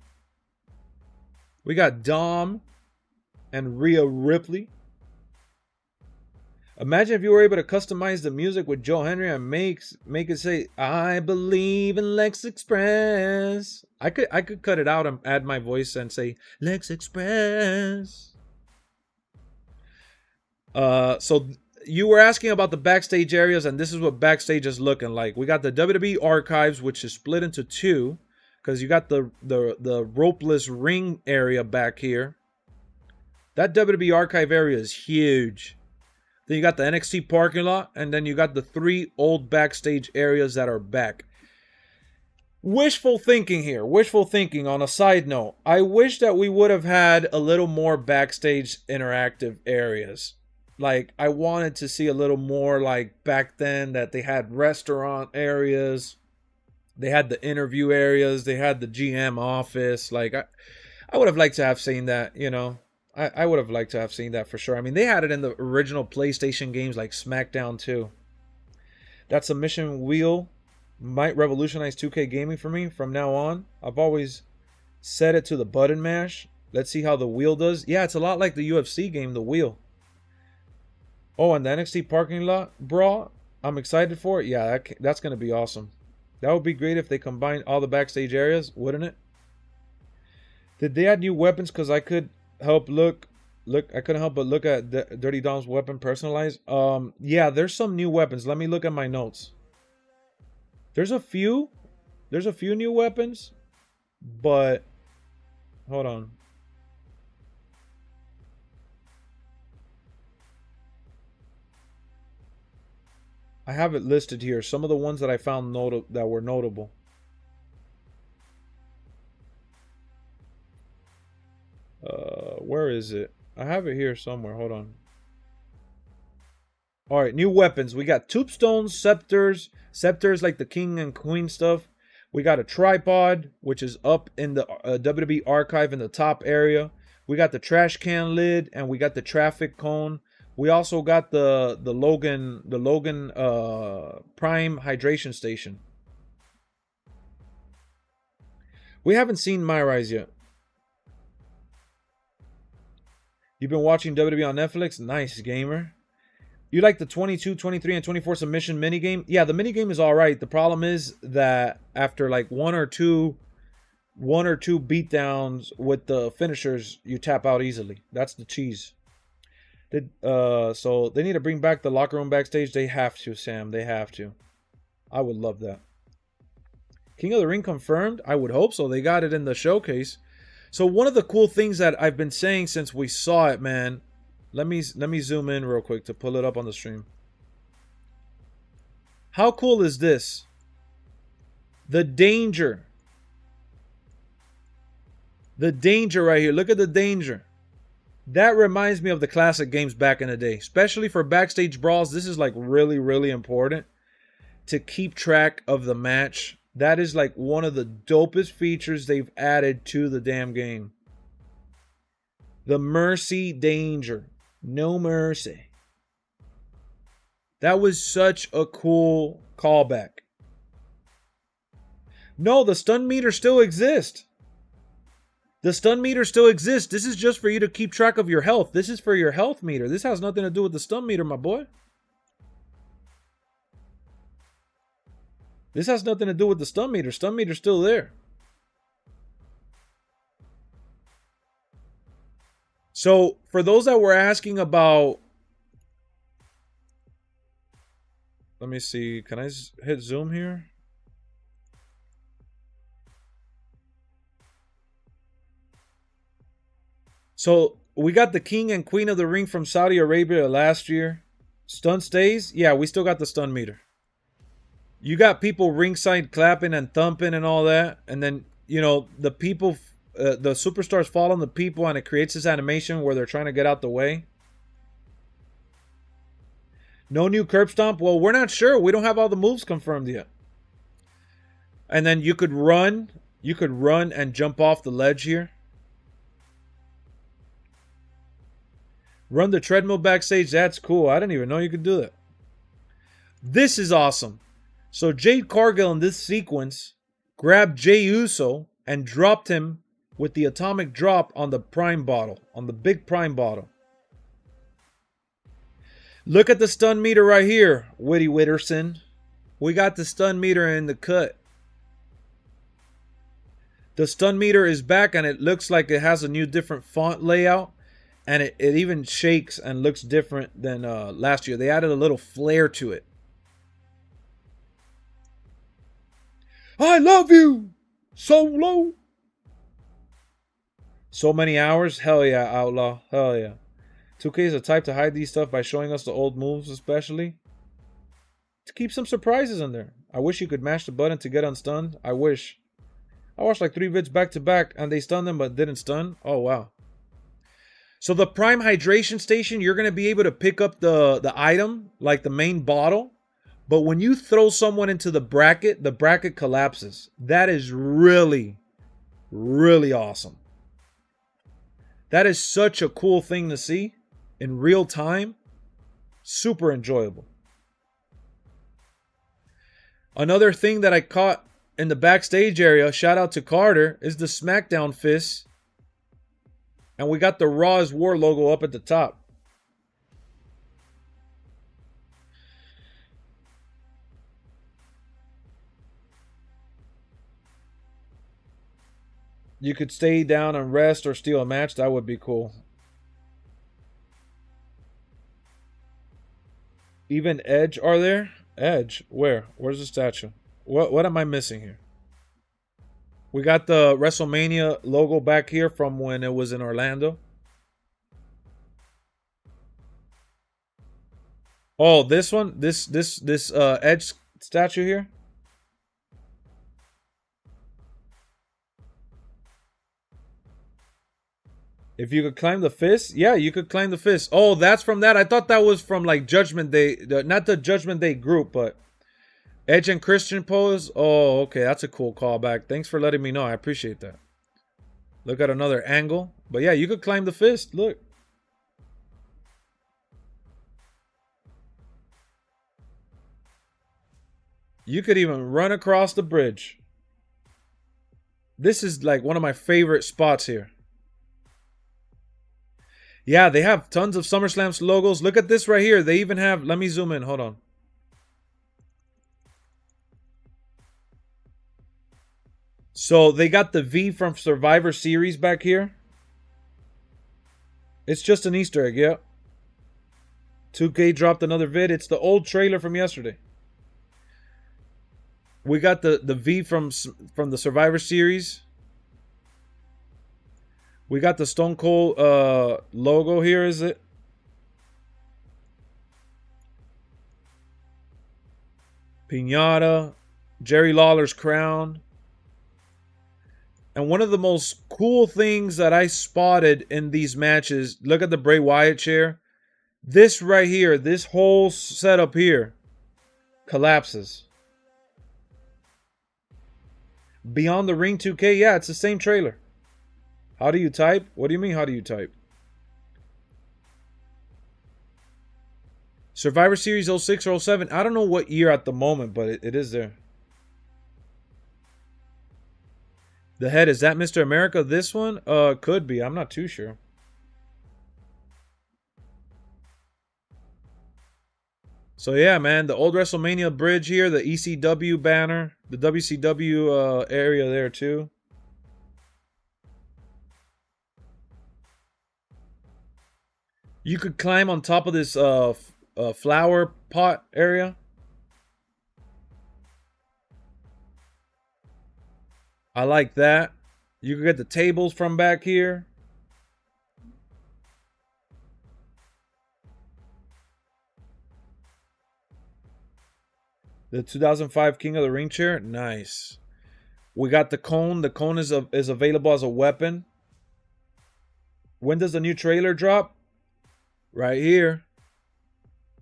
We got Dom and Rhea Ripley. Imagine if you were able to customize the music with Joe Hendry and make it say, I believe in LexxExpress. I could cut it out and add my voice and say, LexxExpress. So you were asking about the backstage areas, and this is what backstage is looking like. We got the WWE archives, which is split into two, because you got the ropeless ring area back here. That WWE archive area is huge. Then you got the NXT parking lot, and then you got the three old backstage areas that are back. Wishful thinking here. Wishful thinking on a side note. I wish that we would have had a little more backstage interactive areas. Like, I wanted to see a little more like back then that they had restaurant areas. They had the interview areas. They had the GM office. Like, I would have liked to have seen that, you know. I would have liked to have seen that for sure. I mean, they had it in the original PlayStation games like SmackDown 2. That submission wheel might revolutionize 2K gaming for me from now on. I've always set it to the button mash. Let's see how the wheel does. Yeah, it's a lot like the UFC game, the wheel. Oh, and the NXT parking lot brawl. I'm excited for it. Yeah, that's going to be awesome. That would be great if they combined all the backstage areas, wouldn't it? Did they add new weapons? Because I could help I couldn't help but look at Dirty Dom's weapon personalized. Yeah, there's some new weapons. Let me look at my notes. There's a few new weapons, but hold on. I have it listed here. Some of the ones that I found that were notable. Where is it? I have it here somewhere. Hold on. All right, new weapons. We got tombstones, scepters like the king and queen stuff. We got a tripod, which is up in the WWE archive in the top area. We got the trash can lid, and we got the traffic cone We also got the Logan Prime hydration station. We haven't seen My Rise yet. You've been watching WWE on Netflix? Nice, gamer. You like the 22, 23, and 24 submission minigame? Yeah, the minigame is alright. The problem is that after like one or two beatdowns with the finishers, you tap out easily. That's the cheese. So they need to bring back the locker room backstage. They have to, Sam. They have to. I would love that. King of the Ring confirmed? I would hope so. They got it in the showcase. So one of the cool things that I've been saying since we saw it, man. Let me zoom in real quick to pull it up on the stream. How cool is this? The danger. The danger right here. Look at the danger. That reminds me of the classic games back in the day. Especially for backstage brawls. This is like really, really important to keep track of the match. That is like one of the dopest features they've added to the damn game. The mercy danger. No mercy. That was such a cool callback. No, the stun meter still exists. The stun meter still exists. This is just for you to keep track of your health. This is for your health meter. This has nothing to do with the stun meter, my boy. This has nothing to do with the stun meter. Stun meter's still there. So, for those that were asking about... Let me see. Can I hit zoom here? So, we got the King and Queen of the Ring from Saudi Arabia last year. Stun stays? Yeah, we still got the stun meter. You got people ringside clapping and thumping and all that. And then, you know, the people... the superstars fall on the people and it creates this animation where they're trying to get out the way. No new curb stomp? Well, we're not sure. We don't have all the moves confirmed yet. And then you could run. You could run and jump off the ledge here. Run the treadmill backstage. That's cool. I didn't even know you could do that. This is awesome. So Jade Cargill in this sequence grabbed Jey Uso and dropped him with the atomic drop on the prime bottle, on the big prime bottle. Look at the stun meter right here, Whitty Witterson. We got the stun meter in the cut. The stun meter is back and it looks like it has a new different font layout. And it even shakes and looks different than last year. They added a little flair to it. I love you, Solo. So many hours? Hell yeah, Outlaw. Hell yeah. 2K is a type to hide these stuff by showing us the old moves, especially. To keep some surprises in there. I wish you could mash the button to get unstunned. I wish. I watched like 3 vids back to back and they stunned them but didn't stun. Oh, wow. So the Prime Hydration Station, you're going to be able to pick up the item, like the main bottle. But when you throw someone into the bracket collapses. That is really, really awesome. That is such a cool thing to see in real time. Super enjoyable. Another thing that I caught in the backstage area, shout out to Carter, is the SmackDown fist. And we got the Raw is War logo up at the top. You could stay down and rest or steal a match. That would be cool. Even Edge are there? Edge? Where? Where's the statue? What am I missing here? We got the WrestleMania logo back here from when it was in Orlando. Oh, this one? This Edge statue here? If you could climb the fist? Yeah, you could climb the fist. Oh, that's from that. I thought that was from like Judgment Day. Not the Judgment Day group, but Edge and Christian pose. Oh, okay. That's a cool callback. Thanks for letting me know. I appreciate that. Look at another angle. But yeah, you could climb the fist. Look. You could even run across the bridge. This is like one of my favorite spots here. Yeah, they have tons of SummerSlam's logos. Look at this right here. They even have, let me zoom in, hold on. So they got the V from Survivor Series back here. It's just an Easter egg, yeah. 2K dropped another vid. It's the old trailer from yesterday. We got the V from the Survivor Series. We got the Stone Cold logo here, is it? Piñata. Jerry Lawler's crown. And one of the most cool things that I spotted in these matches, look at the Bray Wyatt chair. This right here, this whole setup here collapses. Beyond the Ring 2K, yeah, it's the same trailer. How do you type? What do you mean, how do you type? Survivor Series 06 or 07. I don't know what year at the moment, but it is there. The head, is that Mr. America? This one? Could be. I'm not too sure. So yeah, man, the old WrestleMania bridge here, the ECW banner, the WCW area there too. You could climb on top of this flower pot area. I like that. You can get the tables from back here. The 2005 King of the Ring chair. Nice. We got the cone. The cone is available as a weapon. When does the new trailer drop? Right here.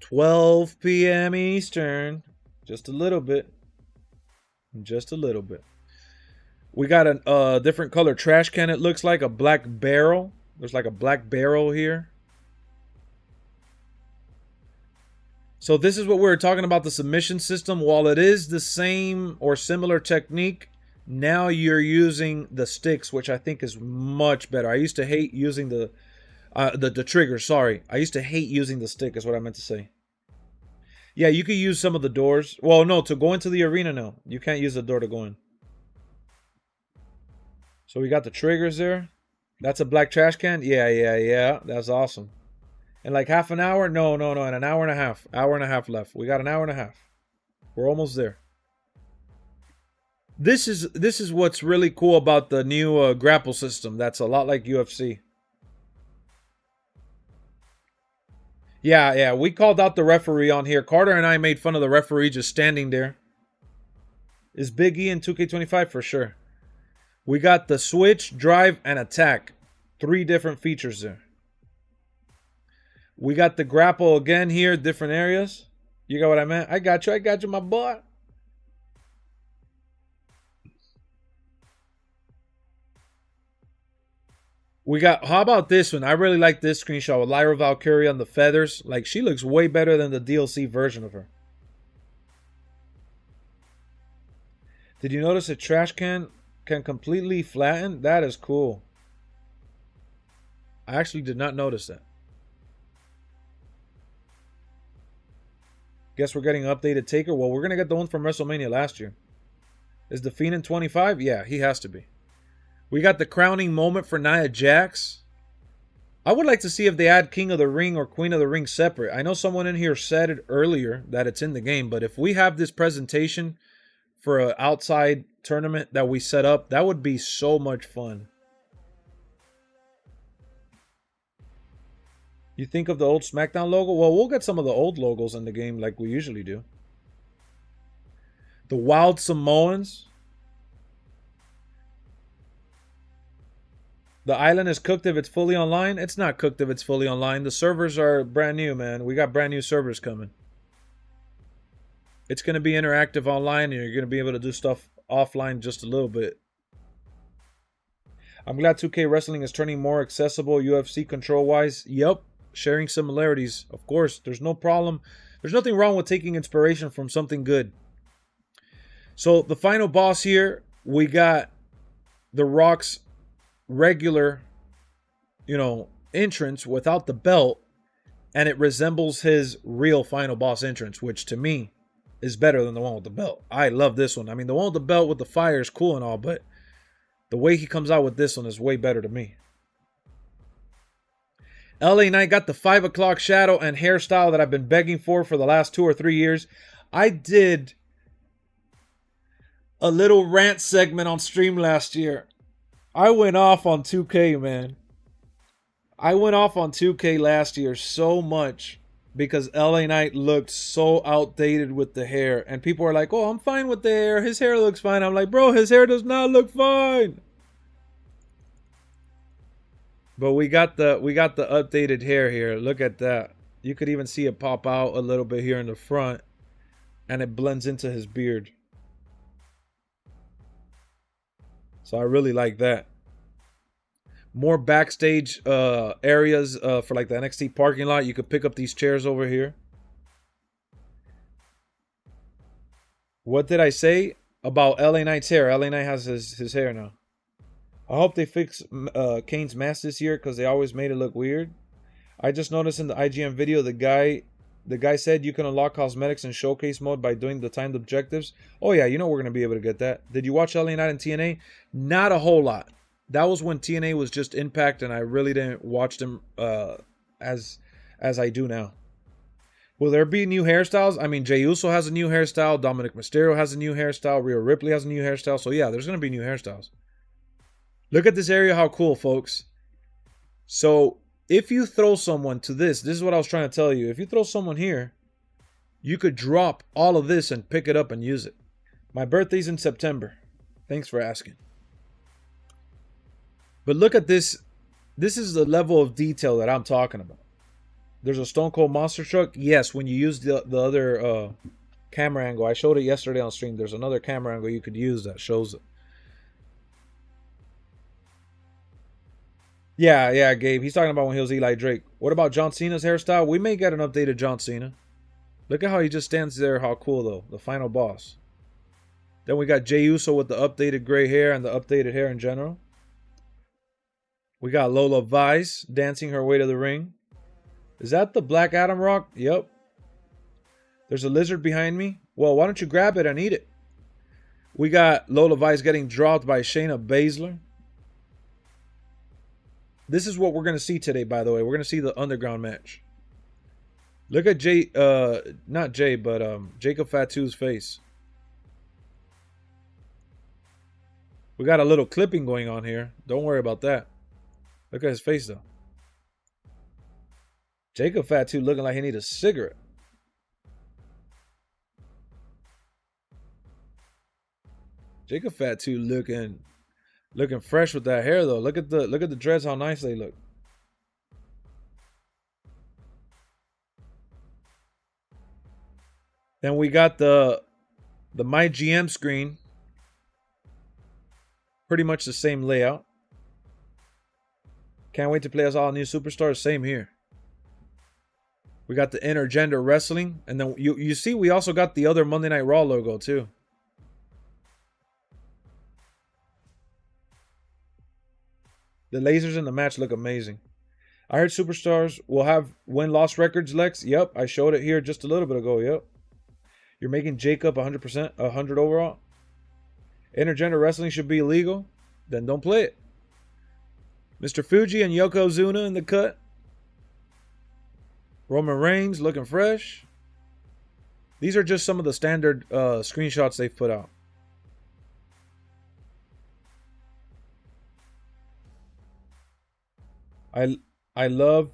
12 p.m. Eastern. Just a little bit. Just a little bit. We got a different color trash can. It looks like a black barrel. There's like a black barrel here. So this is what we were talking about, the submission system. While it is the same or similar technique, now you're using the sticks, which I think is much better. I used to hate using the trigger. Sorry, I used to hate using the stick is what I meant to say. Yeah, you could use some of the doors. Well, no, to go into the arena, no. You can't use the door to go in. So we got the triggers there. That's a black trash can. Yeah. That's awesome. In like half an hour? No. In an hour and a half. Hour and a half left. We got an hour and a half. We're almost there. This is what's really cool about the new grapple system. That's a lot like UFC. Yeah. We called out the referee on here. Carter and I made fun of the referee just standing there. Is Big E in 2K25? For sure. We got the switch, drive, and attack. 3 different features there. We got the grapple again here, different areas. You got what I meant? I got you, my boy. We got, how about this one? I really like this screenshot with Lyra Valkyria on the feathers. Like, she looks way better than the DLC version of her. Did you notice a trash can completely flatten? That is cool. I actually did not notice that. Guess we're getting an updated Taker. Well, we're going to get the one from WrestleMania last year. Is the Fiend in 25? Yeah, he has to be. We got the crowning moment for Nia Jax. I would like to see if they add King of the Ring or Queen of the Ring separate. I know someone in here said it earlier that it's in the game, but if we have this presentation for an outside tournament that we set up, that would be so much fun. You think of the old SmackDown logo? Well, we'll get some of the old logos in the game like we usually do. The Wild Samoans. The island is cooked if it's fully online. It's not cooked if it's fully online. The servers are brand new, man. We got brand new servers coming. It's going to be interactive online, and you're going to be able to do stuff offline just a little bit. I'm glad 2K Wrestling is turning more accessible UFC control-wise. Yep. Sharing similarities. Of course, there's no problem. There's nothing wrong with taking inspiration from something good. So the final boss here, we got The Rock's regular, entrance without the belt, and it resembles his real final boss entrance, which to me is better than the one with the belt. I love this one. I mean, the one with the belt with the fire is cool and all, but the way he comes out with this one is way better to me. LA Knight got the 5 o'clock shadow and hairstyle that I've been begging for the last 2 or 3 years. I did a little rant segment on stream last year. I went off on 2K, man. I went off on 2K last year so much because LA Knight looked so outdated with the hair. And people are like, oh, I'm fine with the hair. His hair looks fine. I'm like, bro, his hair does not look fine. But we got the updated hair here. Look at that. You could even see it pop out a little bit here in the front. And it blends into his beard. So I really like that. More backstage areas for like the NXT parking lot. You could pick up these chairs over here. What did I say about LA Knight's hair? LA Knight has his hair now. I hope they fix Kane's mask this year because they always made it look weird. I just noticed in the IGM video the guy said you can unlock cosmetics in showcase mode by doing the timed objectives. Oh yeah, we're going to be able to get that. Did you watch LA Knight and TNA? Not a whole lot. That was when TNA was just Impact, and I really didn't watch them as I do now. Will there be new hairstyles? I mean, Jey Uso has a new hairstyle. Dominic Mysterio has a new hairstyle. Rhea Ripley has a new hairstyle. So yeah, there's going to be new hairstyles. Look at this area, how cool, folks. So if you throw someone to this is what I was trying to tell you. If you throw someone here, you could drop all of this and pick it up and use it. My birthday's in September. Thanks for asking. But look at this. This is the level of detail that I'm talking about. There's a Stone Cold Monster Truck. Yes, when you use the other camera angle. I showed it yesterday on stream. There's another camera angle you could use that shows it. Yeah, Gabe. He's talking about when he was Eli Drake. What about John Cena's hairstyle? We may get an updated John Cena. Look at how he just stands there. How cool, though. The final boss. Then we got Jey Uso with the updated gray hair and the updated hair in general. We got Lola Vice dancing her way to the ring. Is that the Black Adam Rock? Yep. There's a lizard behind me. Well, why don't you grab it and eat it? We got Lola Vice getting dropped by Shayna Baszler. This is what we're going to see today, by the way. We're going to see the underground match. Look at not Jay, but Jacob Fatu's face. We got a little clipping going on here. Don't worry about that. Look at his face, though. Jacob Fatu looking like he needs a cigarette. Jacob Fatu looking fresh with that hair, though. Look at the dreads, how nice they look. Then we got the MyGM screen. Pretty much the same layout. Can't wait to play as all new superstars. Same here. We got the intergender wrestling. And then you see we also got the other Monday Night Raw logo too. The lasers in the match look amazing. I heard superstars will have win-loss records, Lex. Yep, I showed it here just a little bit ago. Yep. You're making Jacob 100%, 100 overall. Intergender wrestling should be illegal. Then don't play it. Mr. Fuji and Yokozuna in the cut. Roman Reigns looking fresh. These are just some of the standard screenshots they've put out. I love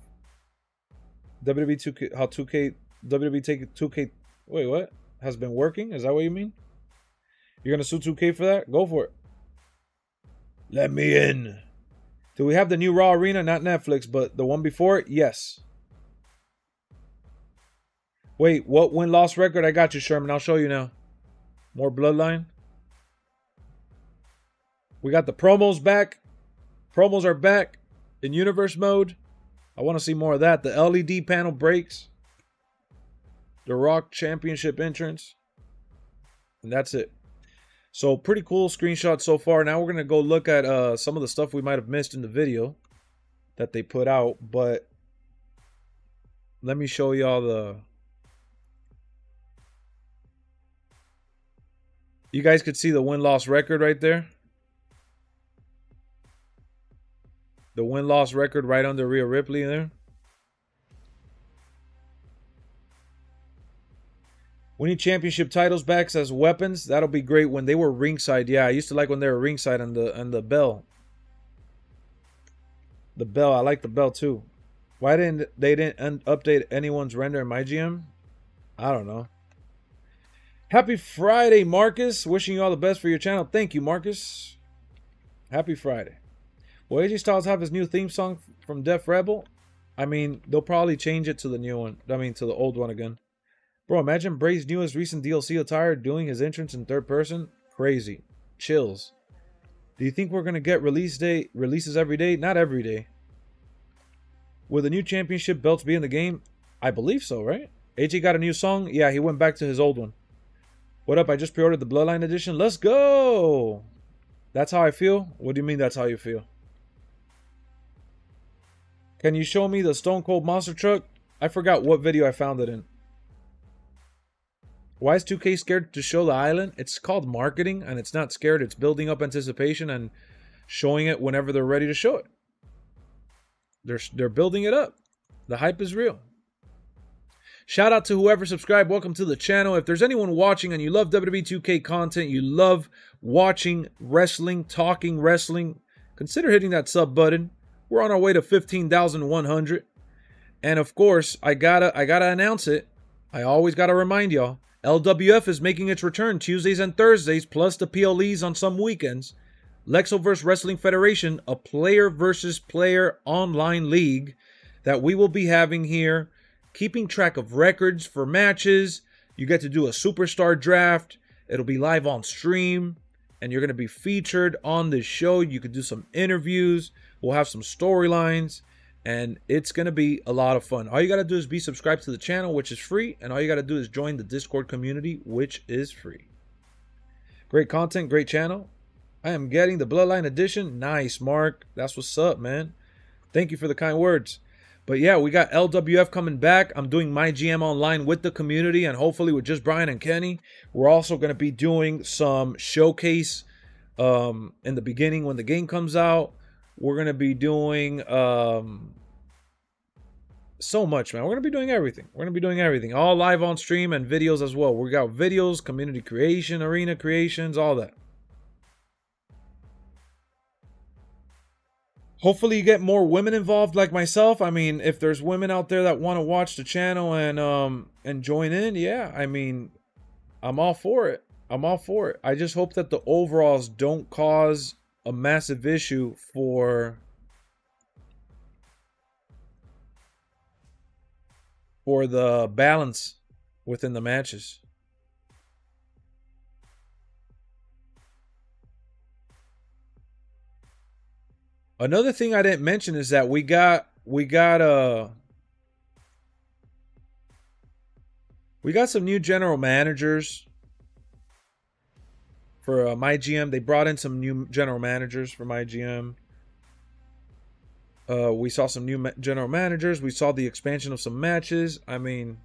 WWE 2K, how 2K WWE take 2K. Wait, what? Has been working? Is that what you mean? You're gonna sue 2K for that? Go for it. Let me in. Do we have the new Raw Arena? Not Netflix, but the one before it? Yes. Wait, what win-loss record? I got you, Sherman. I'll show you now. More Bloodline. We got the promos back. Promos are back in universe mode. I want to see more of that. The LED panel breaks. The Rock Championship entrance. And that's it. So pretty cool screenshot so far. Now we're going to go look at some of the stuff we might have missed in the video that they put out. But let me show y'all the... You guys could see the win-loss record right there. The win-loss record right under Rhea Ripley there. We need championship titles back as weapons. That'll be great when they were ringside. Yeah, I used to like when they were ringside on the bell. The bell, I like the bell too. Why didn't they update anyone's render in MyGM? I don't know. Happy Friday, Marcus. Wishing you all the best for your channel. Thank you, Marcus. Happy Friday. Will AJ Styles have his new theme song from Def Rebel? I mean, they'll probably change it to the new one. I mean, to the old one again. Bro, imagine Bray's newest recent DLC attire doing his entrance in third person. Crazy. Chills. Do you think we're going to get releases every day? Not every day. Will the new championship belts be in the game? I believe so, right? AJ got a new song? Yeah, he went back to his old one. What up? I just pre-ordered the Bloodline edition. Let's go! That's how I feel? What do you mean that's how you feel? Can you show me the Stone Cold Monster Truck? I forgot what video I found it in. Why is 2K scared to show the island? It's called marketing, and it's not scared. It's building up anticipation and showing it whenever they're ready to show it. They're building it up. The hype is real. Shout out to whoever subscribed. Welcome to the channel. If there's anyone watching and you love WWE 2K content, you love watching wrestling, talking wrestling, consider hitting that sub button. We're on our way to 15,100. And of course, I gotta announce it. I always gotta remind y'all. LWF is making its return Tuesdays and Thursdays, plus the PLEs on some weekends. LexxoVerse Wrestling Federation, a player versus player online league that we will be having here, keeping track of records for matches. You get to do a superstar draft. It'll be live on stream, and you're going to be featured on this show. You could do some interviews. We'll have some storylines, and it's going to be a lot of fun. All you got to do is be subscribed to the channel, which is free, and all you got to do is join the Discord community, which is free. Great content, great channel. I am getting the Bloodline edition. Nice, Mark. That's what's up, man. Thank you for the kind words. But yeah, we got LWF coming back. I'm doing MyGM online with the community, and hopefully with just Brian and Kenny. We're also going to be doing some showcase in the beginning when the game comes out. We're going to be doing so much, man. We're going to be doing everything. We're going to be doing everything. All live on stream and videos as well. We got videos, community creation, arena creations, all that. Hopefully you get more women involved like myself. I mean, if there's women out there that want to watch the channel and join in, yeah, I mean, I'm all for it. I'm all for it. I just hope that the overalls don't cause a massive issue for the balance within the matches. Another thing I didn't mention is that we got some new general managers for MyGM. They brought in some new general managers for MyGM. We saw some new general managers. We saw the expansion of some matches. I mean,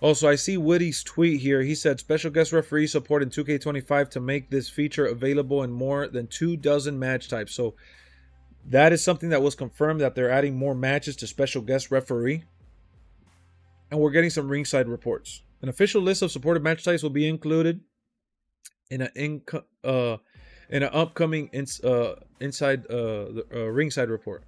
also, I see Woody's tweet here. He said, special guest referee support in 2K25 to make this feature available in more than 24 match types. So that is something that was confirmed, that they're adding more matches to special guest referee. And we're getting some ringside reports. An official list of supported match types will be included in an upcoming ringside report.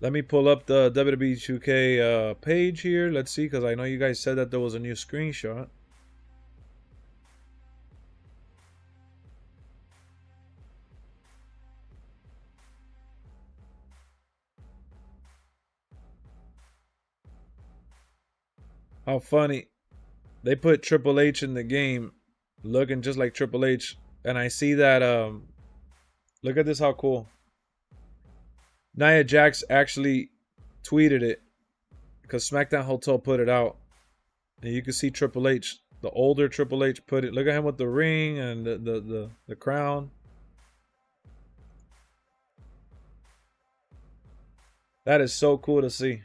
Let me pull up the WWE 2K page here. Let's see, because I know you guys said that there was a new screenshot. How funny. They put Triple H in the game looking just like Triple H. And I see that Look at this, how cool. Nia Jax actually tweeted it because SmackDown Hotel put it out. And you can see Triple H, the older Triple H, put it. Look at him with the ring and the crown. That is so cool to see.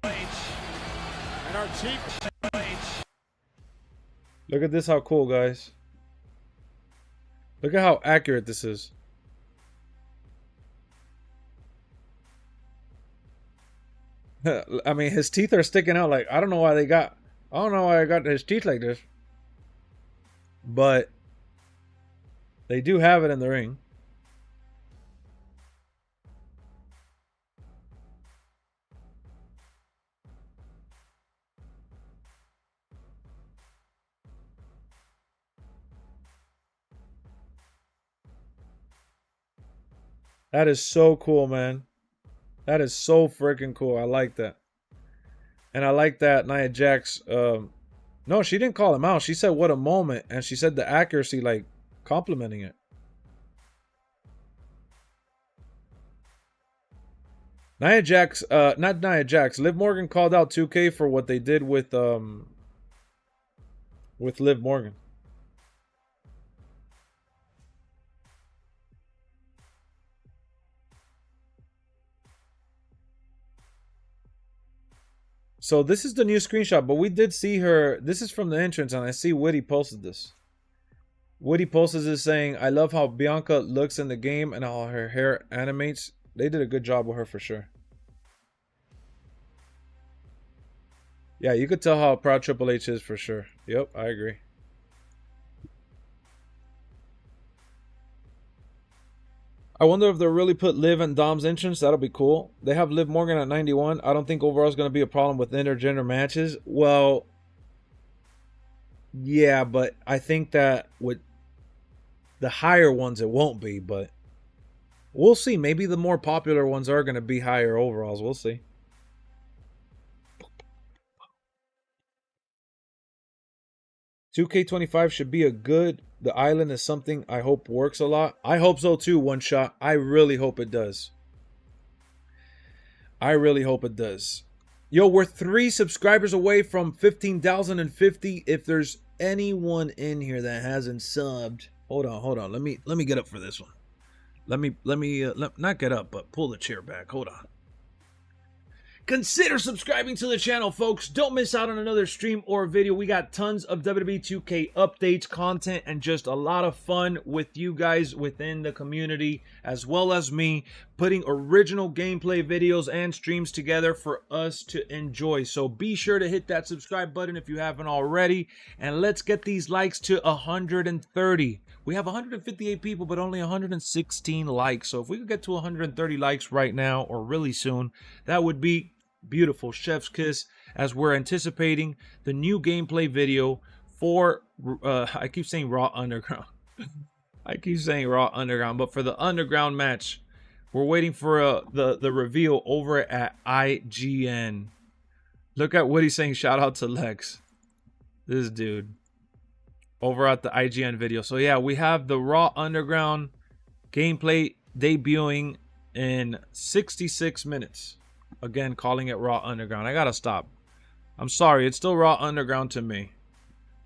And our chief. Look at this, how cool, guys. Look at how accurate this is. I mean, his teeth are sticking out. Like, I don't know why I got his teeth like this. But they do have it in the ring. That is so cool, man. That is so freaking cool. I like that. And I like that Nia Jax, no, she didn't call him out. She said, what a moment. And she said the accuracy, like, complimenting it. Nia Jax, not Nia Jax. Liv Morgan called out 2K for what they did with Liv Morgan. So this is the new screenshot, but we did see her. This is from the entrance, and I see Woody posted this. Woody posted this saying, I love how Bianca looks in the game and how her hair animates. They did a good job with her for sure. Yeah, you could tell how proud Triple H is for sure. Yep, I agree. I wonder if they'll really put Liv and Dom's entrance. That'll be cool. They have Liv Morgan at 91. I don't think overall is going to be a problem with intergender matches. Well, yeah, but I think that with the higher ones, it won't be. But we'll see. Maybe the more popular ones are going to be higher overalls. We'll see. $2k25 should be a good. The island is something I hope works a lot. I hope so too, One Shot. I really hope it does. I really hope it does. Yo, we're 3 subscribers away from 15,050. If there's anyone in here that hasn't subbed, hold on. Let me get up for this one. Let me not get up, but pull the chair back. Hold on. Consider subscribing to the channel, folks. Don't miss out on another stream or video. We got tons of WWE 2K updates, content, and just a lot of fun with you guys within the community, as well as me putting original gameplay videos and streams together for us to enjoy. So be sure to hit that subscribe button if you haven't already, and let's get these likes to 130. We have 158 people, but only 116 likes. So if we could get to 130 likes right now or really soon, that would be beautiful. Chef's kiss, as we're anticipating the new gameplay video for I keep saying Raw Underground. I keep saying Raw Underground, but for the Underground match, we're waiting for the reveal over at IGN. Look at what he's saying. Shout out to Lexx, this dude over at the IGN video. So yeah, we have the Raw Underground gameplay debuting in 66 minutes. Again, calling it Raw Underground. I gotta stop. I'm sorry. It's still Raw Underground to me.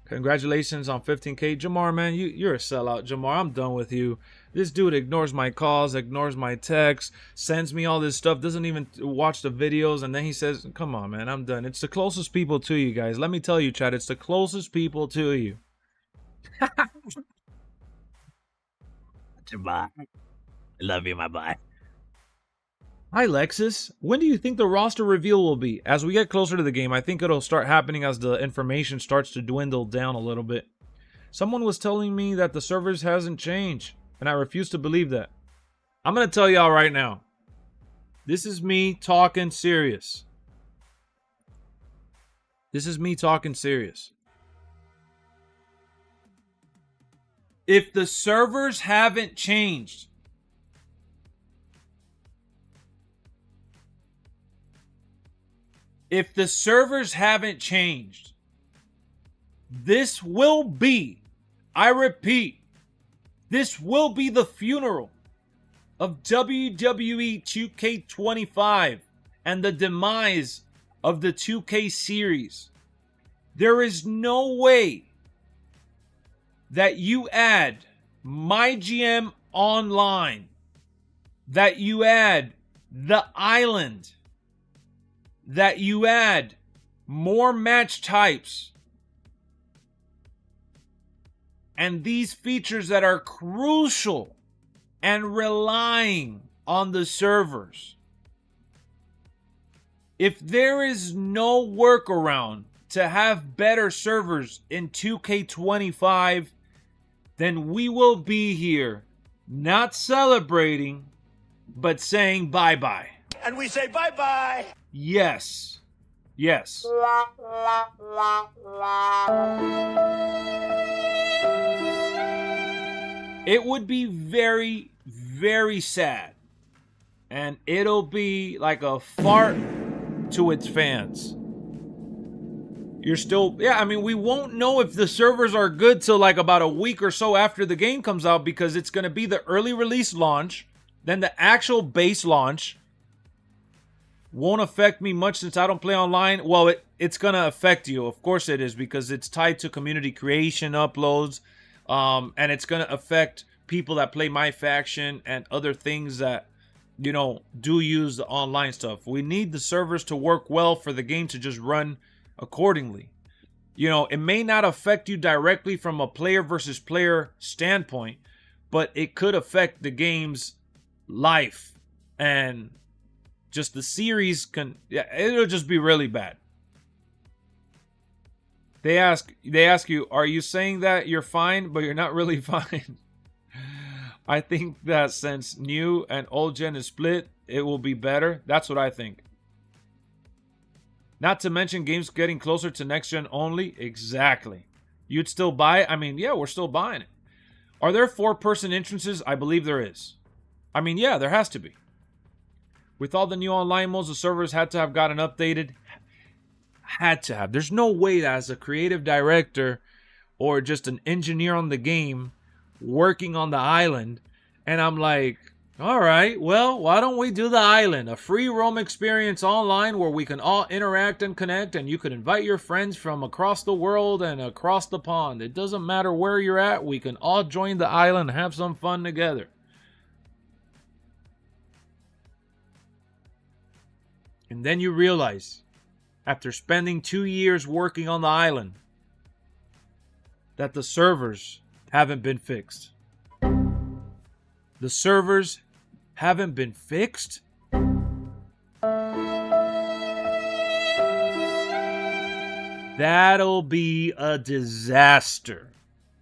Congratulations on 15K. Jamar, man, you're a sellout. Jamar, I'm done with you. This dude ignores my calls, ignores my texts, sends me all this stuff, doesn't even watch the videos, and then he says, come on, man, I'm done. It's the closest people to you guys. Let me tell you, Chad, it's the closest people to you. Jamar, I love you, my boy. Hi, Lexus. When do you think the roster reveal will be? As we get closer to the game, I think it'll start happening as the information starts to dwindle down a little bit. Someone was telling me that the servers hasn't changed, and I refuse to believe that. I'm going to tell y'all right now. This is me talking serious. This is me talking serious. If the servers haven't changed, this will be, I repeat, this will be the funeral of WWE 2k25 and the demise of the 2K series. There is no way that you add MyGM Online, that you add the Island, that you add more match types, and these features that are crucial and relying on the servers. If there is no workaround to have better servers in 2K25, then we will be here not celebrating, but saying bye-bye. And we say bye-bye. Yes. Yes. It would be very, very sad. And it'll be like a fart to its fans. You're still, yeah, I mean, we won't know if the servers are good till like about a week or so after the game comes out, because it's going to be the early release launch, then the actual base launch. Won't affect me much since I don't play online. Well, it's going to affect you. Of course it is, because it's tied to community creation uploads. And it's going to affect people that play my faction and other things that, you know, do use the online stuff. We need the servers to work well for the game to just run accordingly. You know, it may not affect you directly from a player versus player standpoint, but it could affect the game's life, and just the series can, yeah, it'll just be really bad. They ask you, are you saying that you're fine, but you're not really fine? I think that since new and old gen is split, it will be better. That's what I think. Not to mention games getting closer to next gen only. Exactly. You'd still buy it? I mean, yeah, we're still buying it. Are there 4-person entrances? I believe there is. I mean, yeah, there has to be. With all the new online modes, the servers had to have gotten updated. Had to have. There's no way that as a creative director or just an engineer on the game working on the island, and I'm like, all right, well, why don't we do the island? A free roam experience online where we can all interact and connect, and you can invite your friends from across the world and across the pond. It doesn't matter where you're at. We can all join the island and have some fun together. And then you realize, after spending 2 years working on the island, that the servers haven't been fixed. The servers haven't been fixed? That'll be a disaster,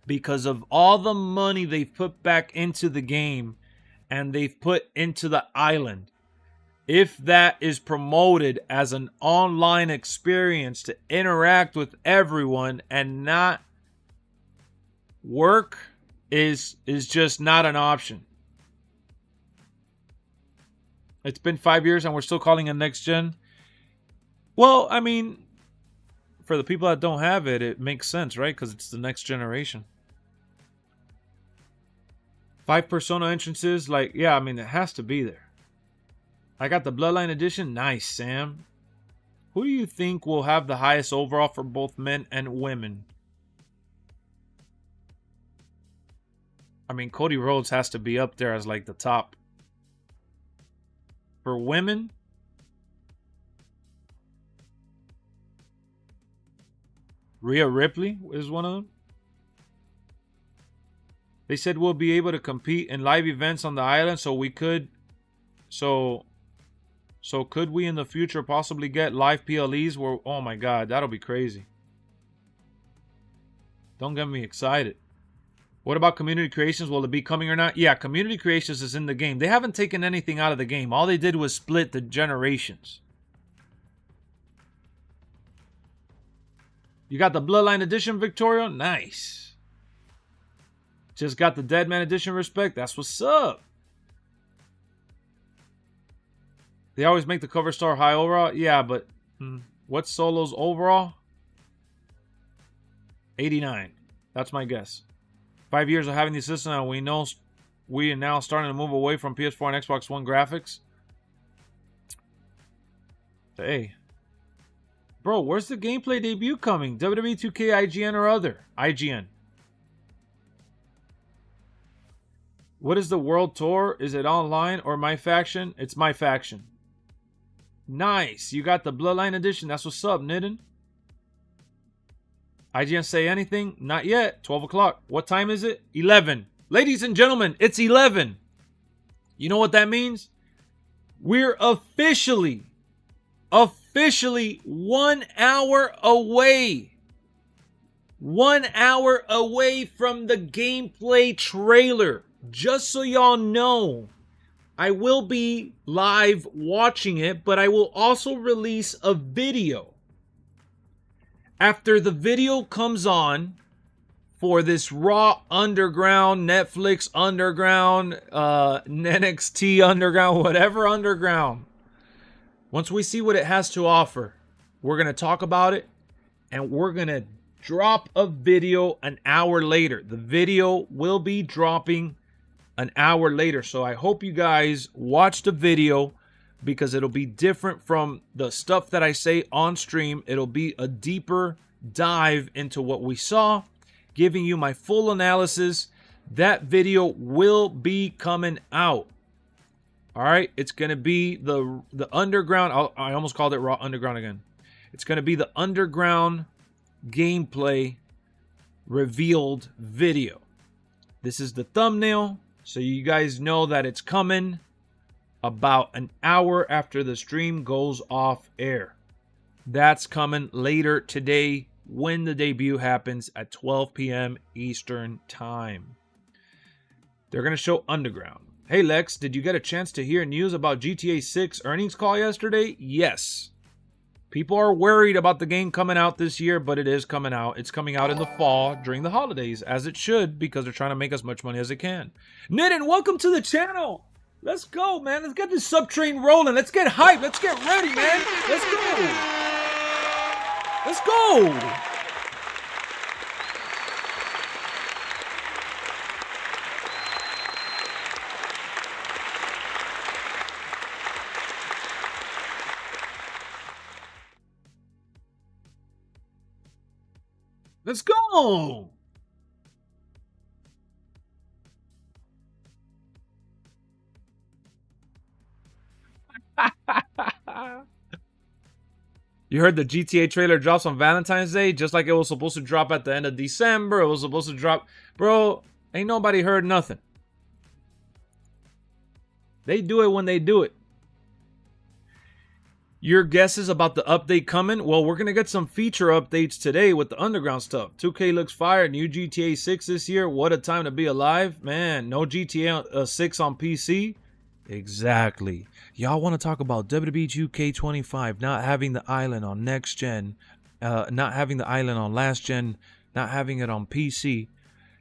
because of all the money they've put back into the game and they've put into the island. If that is promoted as an online experience to interact with everyone and not work, is just not an option. It's been 5 years and we're still calling it next gen. Well, I mean, for the people that don't have it, it makes sense, right? Because it's the next generation. 5 persona entrances, like, yeah, I mean, it has to be there. I got the Bloodline Edition. Nice, Sam. Who do you think will have the highest overall for both men and women? I mean, Cody Rhodes has to be up there as like the top. For women, Rhea Ripley is one of them. They said we'll be able to compete in live events on the island, so we could... So could we in the future possibly get live PLEs where, oh my god, that'll be crazy. Don't get me excited. What about community creations? Will it be coming or not? Yeah, community creations is in the game. They haven't taken anything out of the game. All they did was split the generations. You got the Bloodline Edition, Victoria? Nice. Just got the Deadman Edition respect. That's what's up. They always make the cover star high overall. Yeah, but what's Solo's overall? 89. That's my guess. 5 years of having the system, and we are now starting to move away from PS4 and Xbox One graphics. Hey. Bro, where's the gameplay debut coming? WWE 2K, IGN, or other? IGN. What is the World Tour? Is it online or My Faction? It's My Faction. Nice. You got the Bloodline Edition. That's what's up, Nidden. IGN say anything? Not yet. 12 o'clock. What time is it? 11. Ladies and gentlemen, it's 11. You know what that means? We're officially 1 hour away. 1 hour away from the gameplay trailer. Just so y'all know, I will be live watching it, but I will also release a video. After the video comes on for this Raw Underground, Netflix Underground, NXT Underground, whatever Underground. Once we see what it has to offer, we're going to talk about it, and we're going to drop a video an hour later. The video will be dropping an hour later. So I hope you guys watch the video, because it'll be different from the stuff that I say on stream. It'll be a deeper dive into what we saw, giving you my full analysis. That video will be coming out. All right, it's going to be the Underground. I almost called it Raw Underground again. It's going to be the Underground gameplay revealed video. This is the thumbnail, so you guys know that it's coming about an hour after the stream goes off air. That's coming later today when the debut happens at 12 p.m. Eastern Time. They're going to show Underground. Hey Lex, did you get a chance to hear news about GTA 6 earnings call yesterday? Yes. People are worried about the game coming out this year, but it is coming out. It's coming out in the fall during the holidays, as it should, because they're trying to make as much money as they can. Nidden, welcome to the channel. Let's go, man. Let's get this sub train rolling. Let's get hyped. Let's get ready, man. Let's go. Let's go. Let's go. You heard the GTA trailer drops on Valentine's Day, just like it was supposed to drop at the end of December. It was supposed to drop. Bro, ain't nobody heard nothing. They do it when they do it. Your guesses about the update coming? Well, we're going to get some feature updates today with the Underground stuff. 2K looks fire. New GTA 6 this year. What a time to be alive. Man, no GTA 6 on PC. Exactly. Y'all want to talk about WWE 2k25 not having the island on next gen, not having the island on last gen, not having it on PC.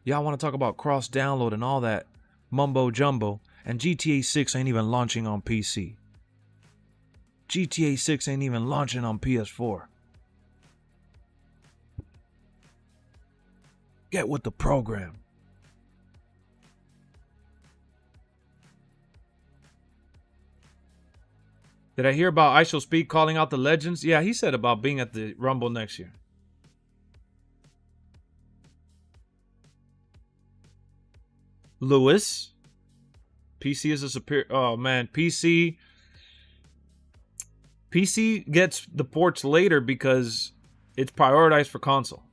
Y'all want to talk about cross download and all that mumbo jumbo, and GTA 6 ain't even launching on PC. GTA 6 ain't even launching on PS4. Get with the program. Did I hear about I Shall Speak calling out the legends? Yeah, he said about being at the Rumble next year. Lewis. PC is a superior... Oh, man. PC gets the ports later because it's prioritized for console.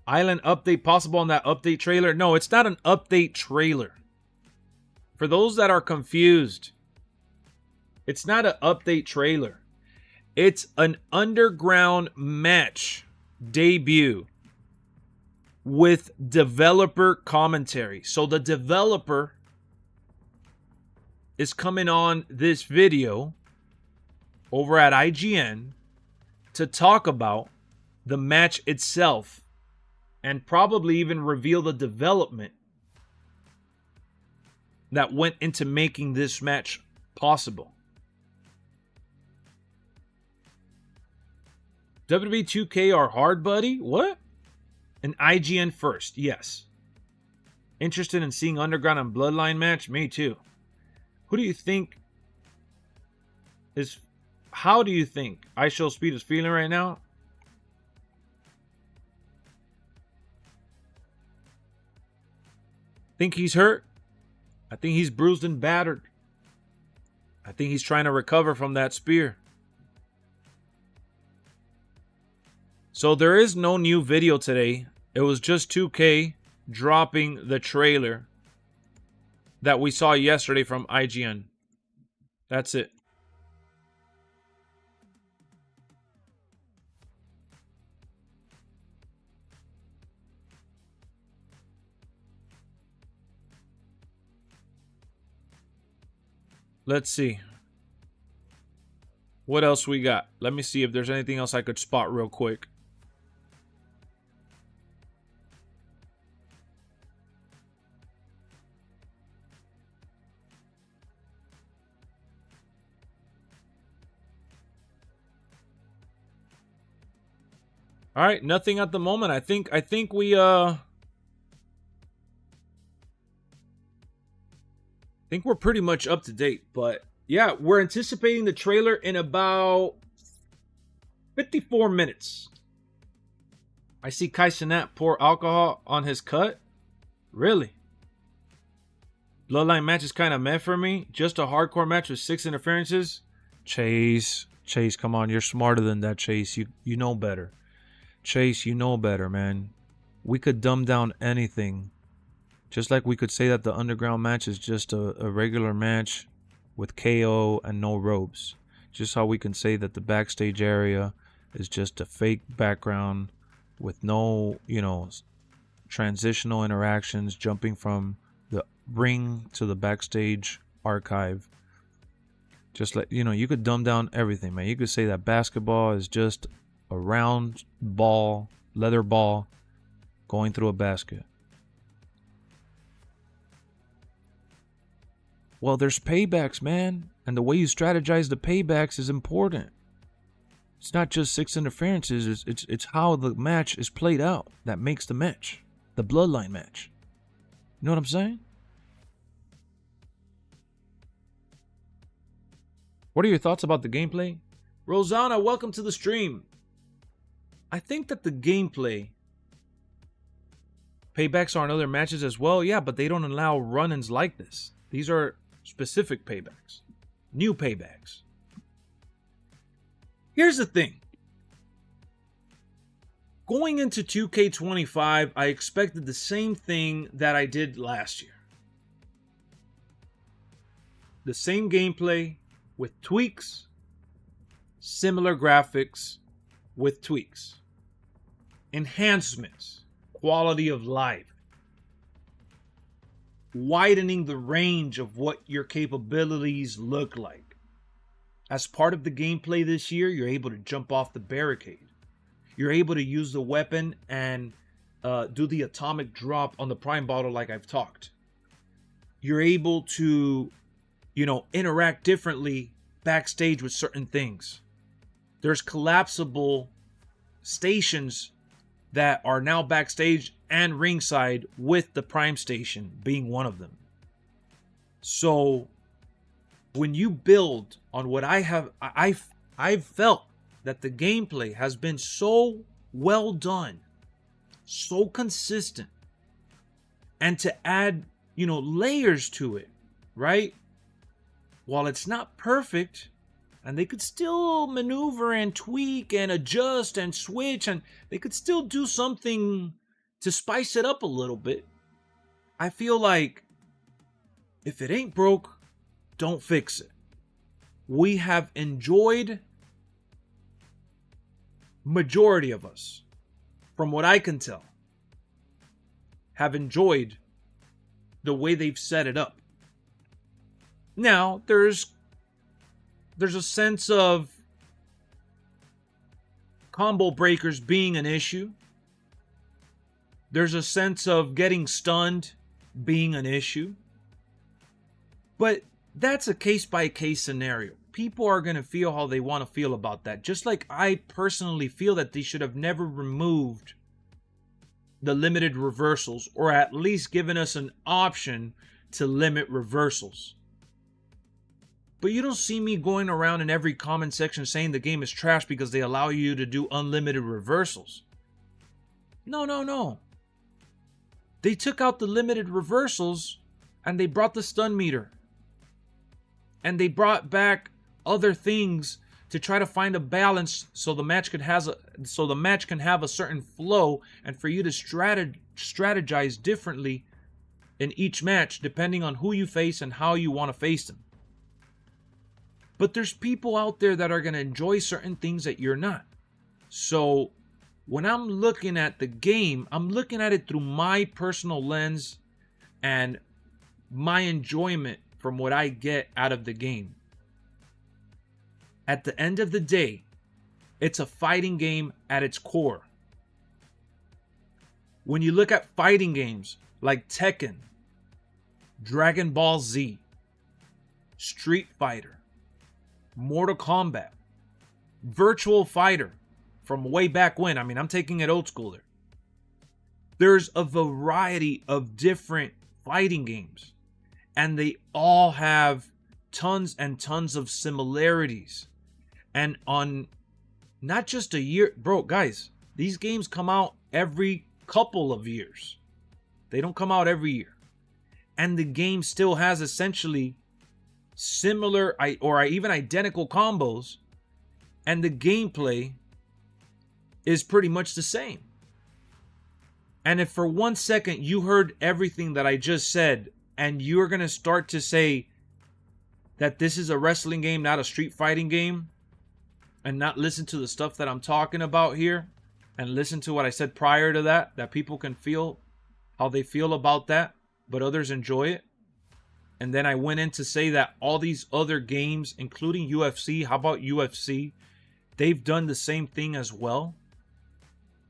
Island update possible on that update trailer? No, it's not an update trailer. For those that are confused, it's not an update trailer. It's an underground match debut with developer commentary. So the developer is coming on this video over at IGN to talk about the match itself and probably even reveal the development that went into making this match possible. WWE 2K are hard, buddy? What? An IGN first, yes. Interested in seeing Underground and Bloodline match? Me too. Who do you think is... How do you think IShowSpeed is feeling right now? Think he's hurt? I think he's bruised and battered. I think he's trying to recover from that spear. So there is no new video today. It was just 2K dropping the trailer that we saw yesterday from IGN. That's it. Let's see. What else we got? Let me see if there's anything else I could spot real quick. All right, nothing at the moment. I think we I think we're pretty much up to date, but yeah, we're anticipating the trailer in about 54 minutes. I see Kai Cenat pour alcohol on his cut. Really? Bloodline match is kind of meh for me. Just a hardcore match with 6 interferences. Chase, come on, you're smarter than that, Chase. You know better. Chase, you know better, man. We could dumb down anything. Just like we could say that the Underground match is just a regular match with KO and no ropes. Just how we can say that the backstage area is just a fake background with no, transitional interactions, jumping from the ring to the backstage archive. Just like, you could dumb down everything, man. You could say that basketball is just a round ball, leather ball, going through a basket. Well, there's paybacks, man. And the way you strategize the paybacks is important. It's not just 6 interferences. It's how the match is played out that makes the match. The Bloodline match. You know what I'm saying? What are your thoughts about the gameplay? Rosanna, welcome to the stream. I think that the gameplay... Paybacks are in other matches as well. Yeah, but they don't allow run-ins like this. These are specific paybacks. New paybacks. Here's the thing. Going into 2K25, I expected the same thing that I did last year. The same gameplay with tweaks. Similar graphics with tweaks. Enhancements. Quality of life. Widening the range of what your capabilities look like. As part of the gameplay this year, you're able to jump off the barricade. You're able to use the weapon and do the atomic drop on the prime bottle like I've talked. You're able to, interact differently backstage with certain things. There's collapsible stations that are now backstage and ringside, with the prime station being one of them. So when you build on what I've felt that the gameplay has been so well done, so consistent, and to add, layers to it, right? While it's not perfect, and they could still maneuver and tweak and adjust and switch, and they could still do something to spice it up a little bit. I feel like if it ain't broke, don't fix it. We have enjoyed, majority of us, from what I can tell, have enjoyed the way they've set it up. Now, there's a sense of combo breakers being an issue. There's a sense of getting stunned being an issue. But that's a case-by-case scenario. People are going to feel how they want to feel about that. Just like I personally feel that they should have never removed the limited reversals, or at least given us an option to limit reversals. But you don't see me going around in every comment section saying the game is trash because they allow you to do unlimited reversals. No, no, no. They took out the limited reversals and they brought the stun meter. And they brought back other things to try to find a balance so the match can have a certain flow, and for you to strategize differently in each match depending on who you face and how you want to face them. But there's people out there that are going to enjoy certain things that you're not. So when I'm looking at the game, I'm looking at it through my personal lens and my enjoyment from what I get out of the game. At the end of the day, it's a fighting game at its core. When you look at fighting games like Tekken, Dragon Ball Z, Street Fighter, Mortal Kombat, Virtual Fighter from way back when, I mean, I'm taking it old school there. There's a variety of different fighting games, and they all have tons and tons of similarities. And on not just a year, bro, guys, these games come out every couple of years. They don't come out every year. And the game still has essentially similar or even identical combos, and the gameplay is pretty much the same. And if for 1 second you heard everything that I just said, and you're going to start to say that this is a wrestling game, not a street fighting game, and not listen to the stuff that I'm talking about here, and listen to what I said prior to that, that people can feel how they feel about that, but others enjoy it. And then I went in to say that all these other games, including UFC, how about UFC? They've done the same thing as well.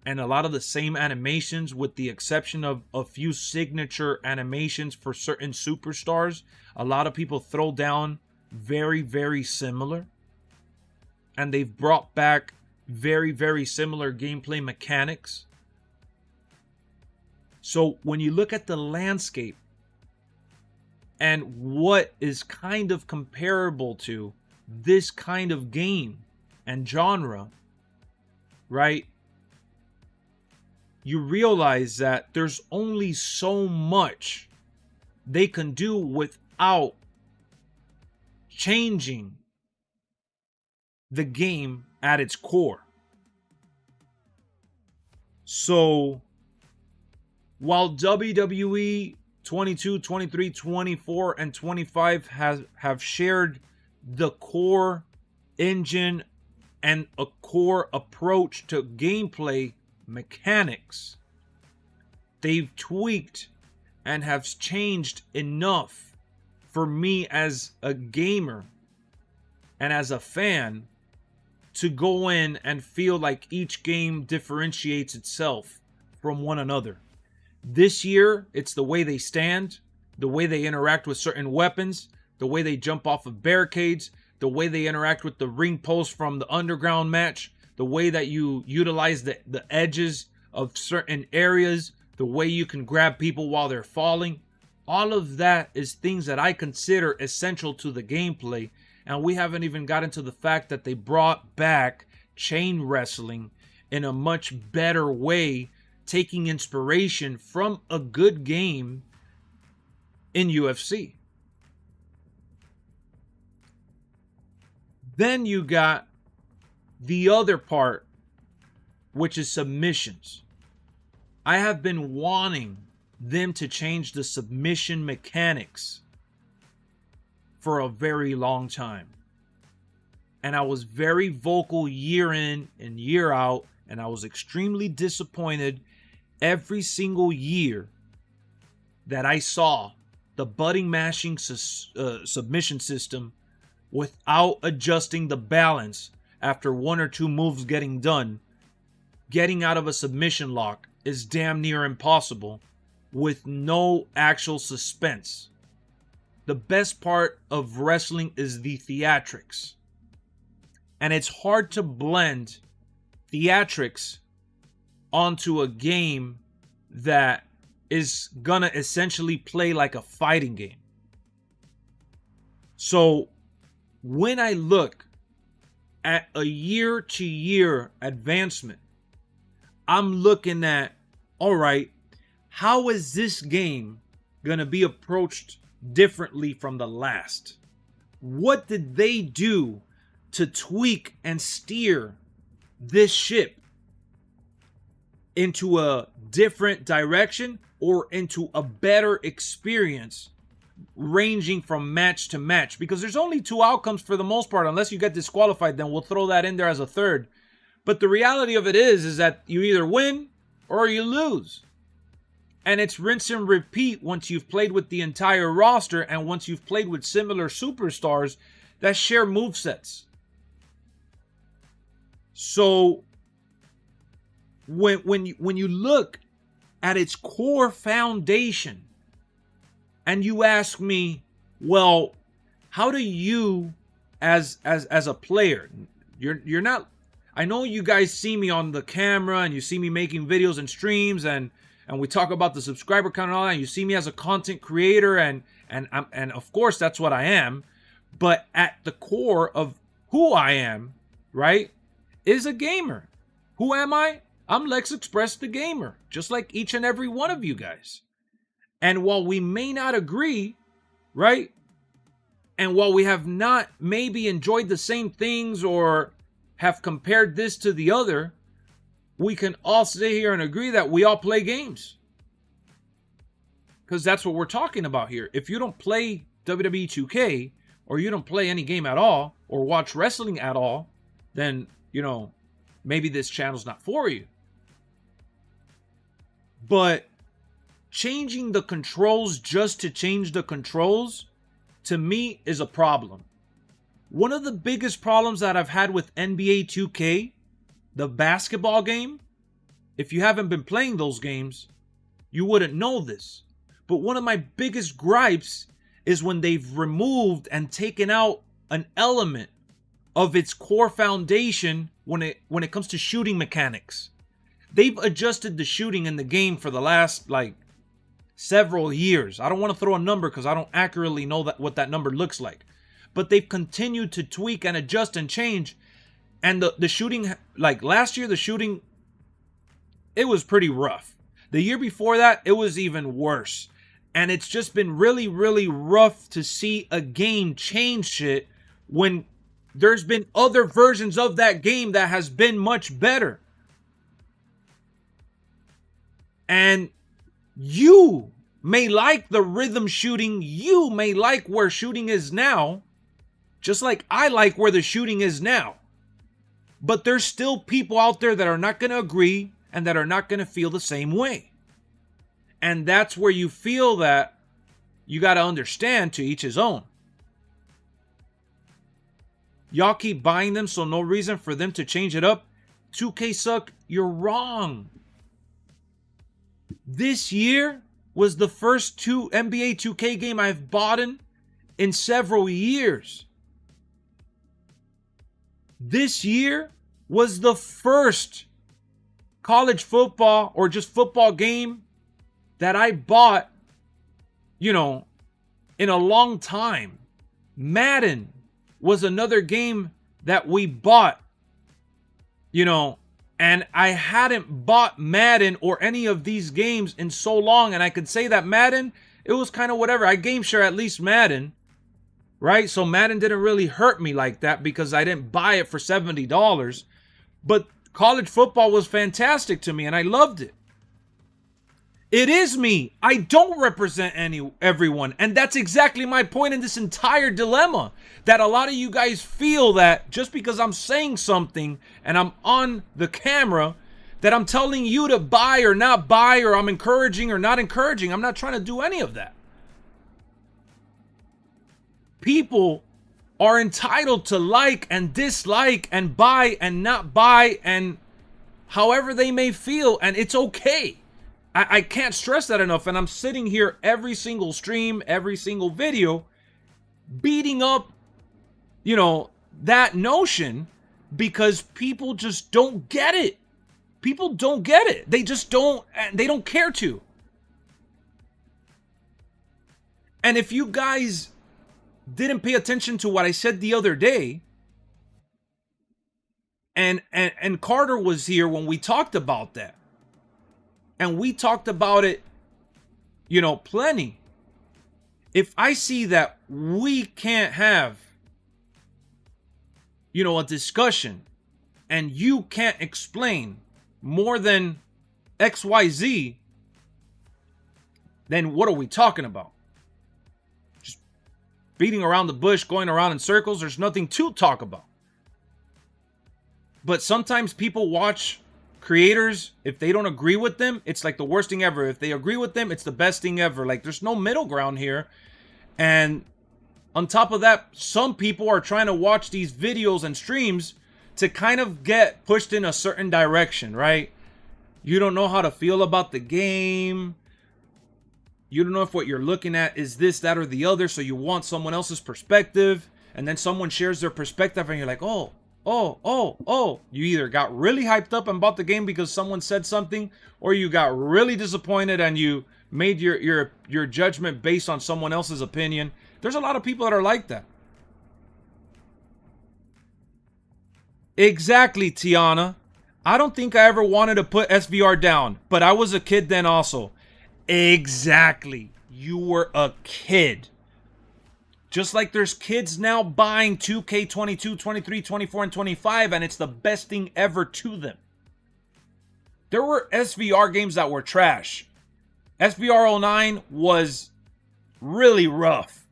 And a lot of the same animations, with the exception of a few signature animations for certain superstars. A lot of people throw down very, very similar. And they've brought back very, very similar gameplay mechanics. So when you look at the landscape and what is kind of comparable to this kind of game and genre, right? You realize that there's only so much they can do without changing the game at its core. So while WWE 22, 23, 24, and 25 have shared the core engine and a core approach to gameplay mechanics, they've tweaked and have changed enough for me as a gamer and as a fan to go in and feel like each game differentiates itself from one another. This year, it's the way they stand, the way they interact with certain weapons, the way they jump off of barricades, the way they interact with the ring post from the underground match, the way that you utilize the edges of certain areas, the way you can grab people while they're falling. All of that is things that I consider essential to the gameplay. And we haven't even gotten to the fact that they brought back chain wrestling in a much better way, taking inspiration from a good game in UFC. Then you got the other part, which is submissions. I have been wanting them to change the submission mechanics for a very long time. And I was very vocal year in and year out, and I was extremely disappointed every single year that I saw the butting mashing submission system without adjusting the balance after one or two moves getting done, getting out of a submission lock, is damn near impossible with no actual suspense. The best part of wrestling is the theatrics. And it's hard to blend theatrics onto a game that is gonna essentially play like a fighting game. So when I look at a year-to-year advancement, I'm looking at, all right, how is this game gonna be approached differently from the last? What did they do to tweak and steer this ship into a different direction or into a better experience ranging from match to match? Because there's only two outcomes for the most part. Unless you get disqualified, then we'll throw that in there as a third. But the reality of it is that you either win or you lose. And it's rinse and repeat once you've played with the entire roster and once you've played with similar superstars that share movesets. So when you look at its core foundation and you ask me, well, how do you as a player, you're not, I know you guys see me on the camera and you see me making videos and streams and we talk about the subscriber count and all that, and you see me as a content creator and of course that's what I am, but at the core of who I am, right, is a gamer. Who am I? I'm LexxExpress the gamer, just like each and every one of you guys. And while we may not agree, right, and while we have not maybe enjoyed the same things or have compared this to the other, we can all sit here and agree that we all play games. Because that's what we're talking about here. If you don't play WWE 2K, or you don't play any game at all, or watch wrestling at all, then, you know, maybe this channel's not for you. But changing the controls just to change the controls, to me, is a problem. One of the biggest problems that I've had with NBA 2K, the basketball game, if you haven't been playing those games, you wouldn't know this. But one of my biggest gripes is when they've removed and taken out an element of its core foundation when it comes to shooting mechanics. They've adjusted the shooting in the game for the last, like, several years. I don't want to throw a number because I don't accurately know what that number looks like. But they've continued to tweak and adjust and change. And the shooting, like last year, the shooting, it was pretty rough. The year before that, it was even worse. And it's just been really, really rough to see a game change shit when there's been other versions of that game that has been much better. And you may like the rhythm shooting, you may like where shooting is now, just like I like where the shooting is now. But there's still people out there that are not going to agree and that are not going to feel the same way. And that's where you feel that you got to understand, to each his own. Y'all keep buying them, so no reason for them to change it up. 2K suck, you're wrong. This year was the first NBA 2K game I've bought in several years. This year was the first college football or just football game that I bought, you know, in a long time. Madden was another game that we bought, you know, and I hadn't bought Madden or any of these games in so long. And I could say that Madden, it was kind of whatever. I game share at least Madden, right? So Madden didn't really hurt me like that because I didn't buy it for $70. But college football was fantastic to me and I loved it. It is me. I don't represent everyone. And that's exactly my point in this entire dilemma. That a lot of you guys feel that just because I'm saying something and I'm on the camera, that I'm telling you to buy or not buy, or I'm encouraging or not encouraging. I'm not trying to do any of that. People are entitled to like and dislike and buy and not buy and however they may feel, and it's okay. I can't stress that enough, and I'm sitting here every single stream, every single video, beating up, you know, that notion because people just don't get it. People don't get it. They just don't, and they don't care to. And if you guys didn't pay attention to what I said the other day, and Carter was here when we talked about that, and we talked about it, you know, plenty. If I see that we can't have, you know, a discussion, and you can't explain more than XYZ, then what are we talking about? Just beating around the bush, going around in circles. There's nothing to talk about. But sometimes people watch creators, if they don't agree with them, it's like the worst thing ever. If they agree with them, it's the best thing ever. Like, there's no middle ground here. And on top of that, some people are trying to watch these videos and streams to kind of get pushed in a certain direction, right? You don't know how to feel about the game. You don't know if what you're looking at is this, that, or the other, so you want someone else's perspective, and then someone shares their perspective, and you're like, oh. You either got really hyped up and bought the game because someone said something, or you got really disappointed and you made your judgment based on someone else's opinion. There's a lot of people that are like that. Exactly, Tiana. I don't think I ever wanted to put SVR down, but I was a kid then also. Exactly. You were a kid. Just like there's kids now buying 2k22, 23, 24, and 25, and it's the best thing ever to them. There were SVR games that were trash. SVR 09 was really rough.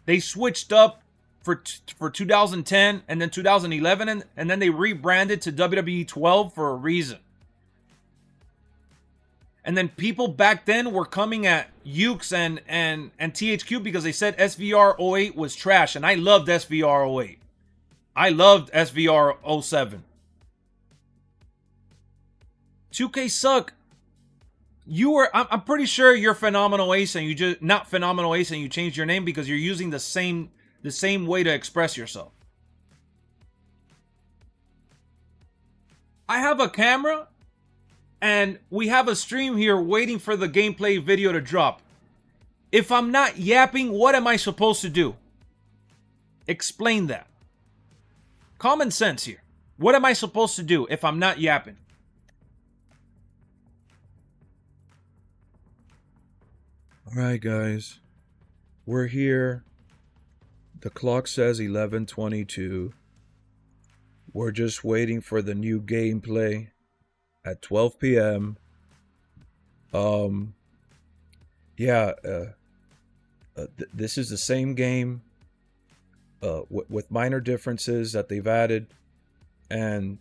They switched up for 2010 and then 2011, and then they rebranded to WWE 12 for a reason. And then people back then were coming at Ukes and THQ because they said SVR 08 was trash. And I loved SVR 08. I loved SVR 07. 2K suck. I'm pretty sure you're Phenomenal Ace and you just, not Phenomenal Ace, and you changed your name because you're using the same way to express yourself. I have a camera and we have a stream here waiting for the gameplay video to drop. If I'm not yapping, what am I supposed to do? Explain that. Common sense here. What am I supposed to do if I'm not yapping? Alright guys, we're here. The clock says 11:22. We're just waiting for the new gameplay at 12 p.m. This is the same game with minor differences that they've added, and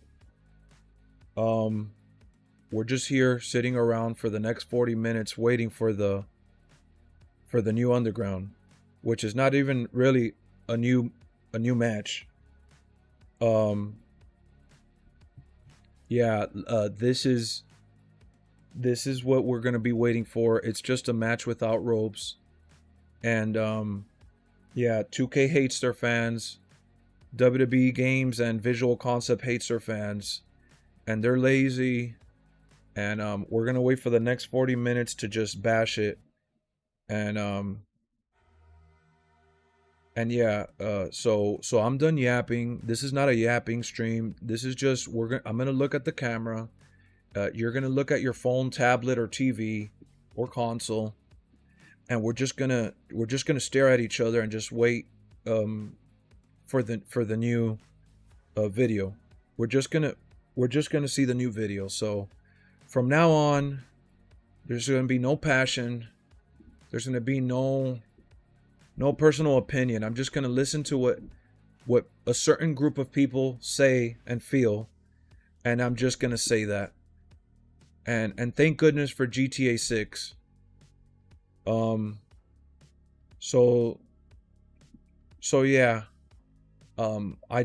we're just here sitting around for the next 40 minutes waiting for the new underground, which is not even really a new match. This is what we're going to be waiting for. It's just a match without ropes. And 2K hates their fans. WWE Games and Visual Concept hates their fans. And they're lazy. And we're going to wait for the next 40 minutes to just bash it. And so I'm done yapping. This is not a yapping stream. This is just I'm gonna look at the camera. You're gonna look at your phone, tablet, or TV, or console, and we're just gonna stare at each other and just wait for the new video. We're just gonna see the new video. So from now on, there's gonna be no passion. There's gonna be no personal opinion. I'm just gonna listen to what a certain group of people say and feel, and I'm just gonna say that. And thank goodness for GTA 6. I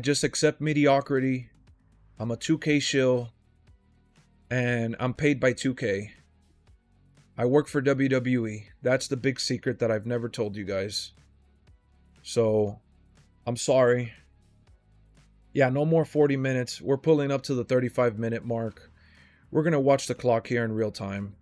just accept mediocrity. I'm a 2K shill. and I'm paid by 2K. I work for WWE. That's the big secret that I've never told you guys. So, I'm sorry. Yeah, no more 40 minutes. We're pulling up to the 35-minute mark. We're going to watch the clock here in real time.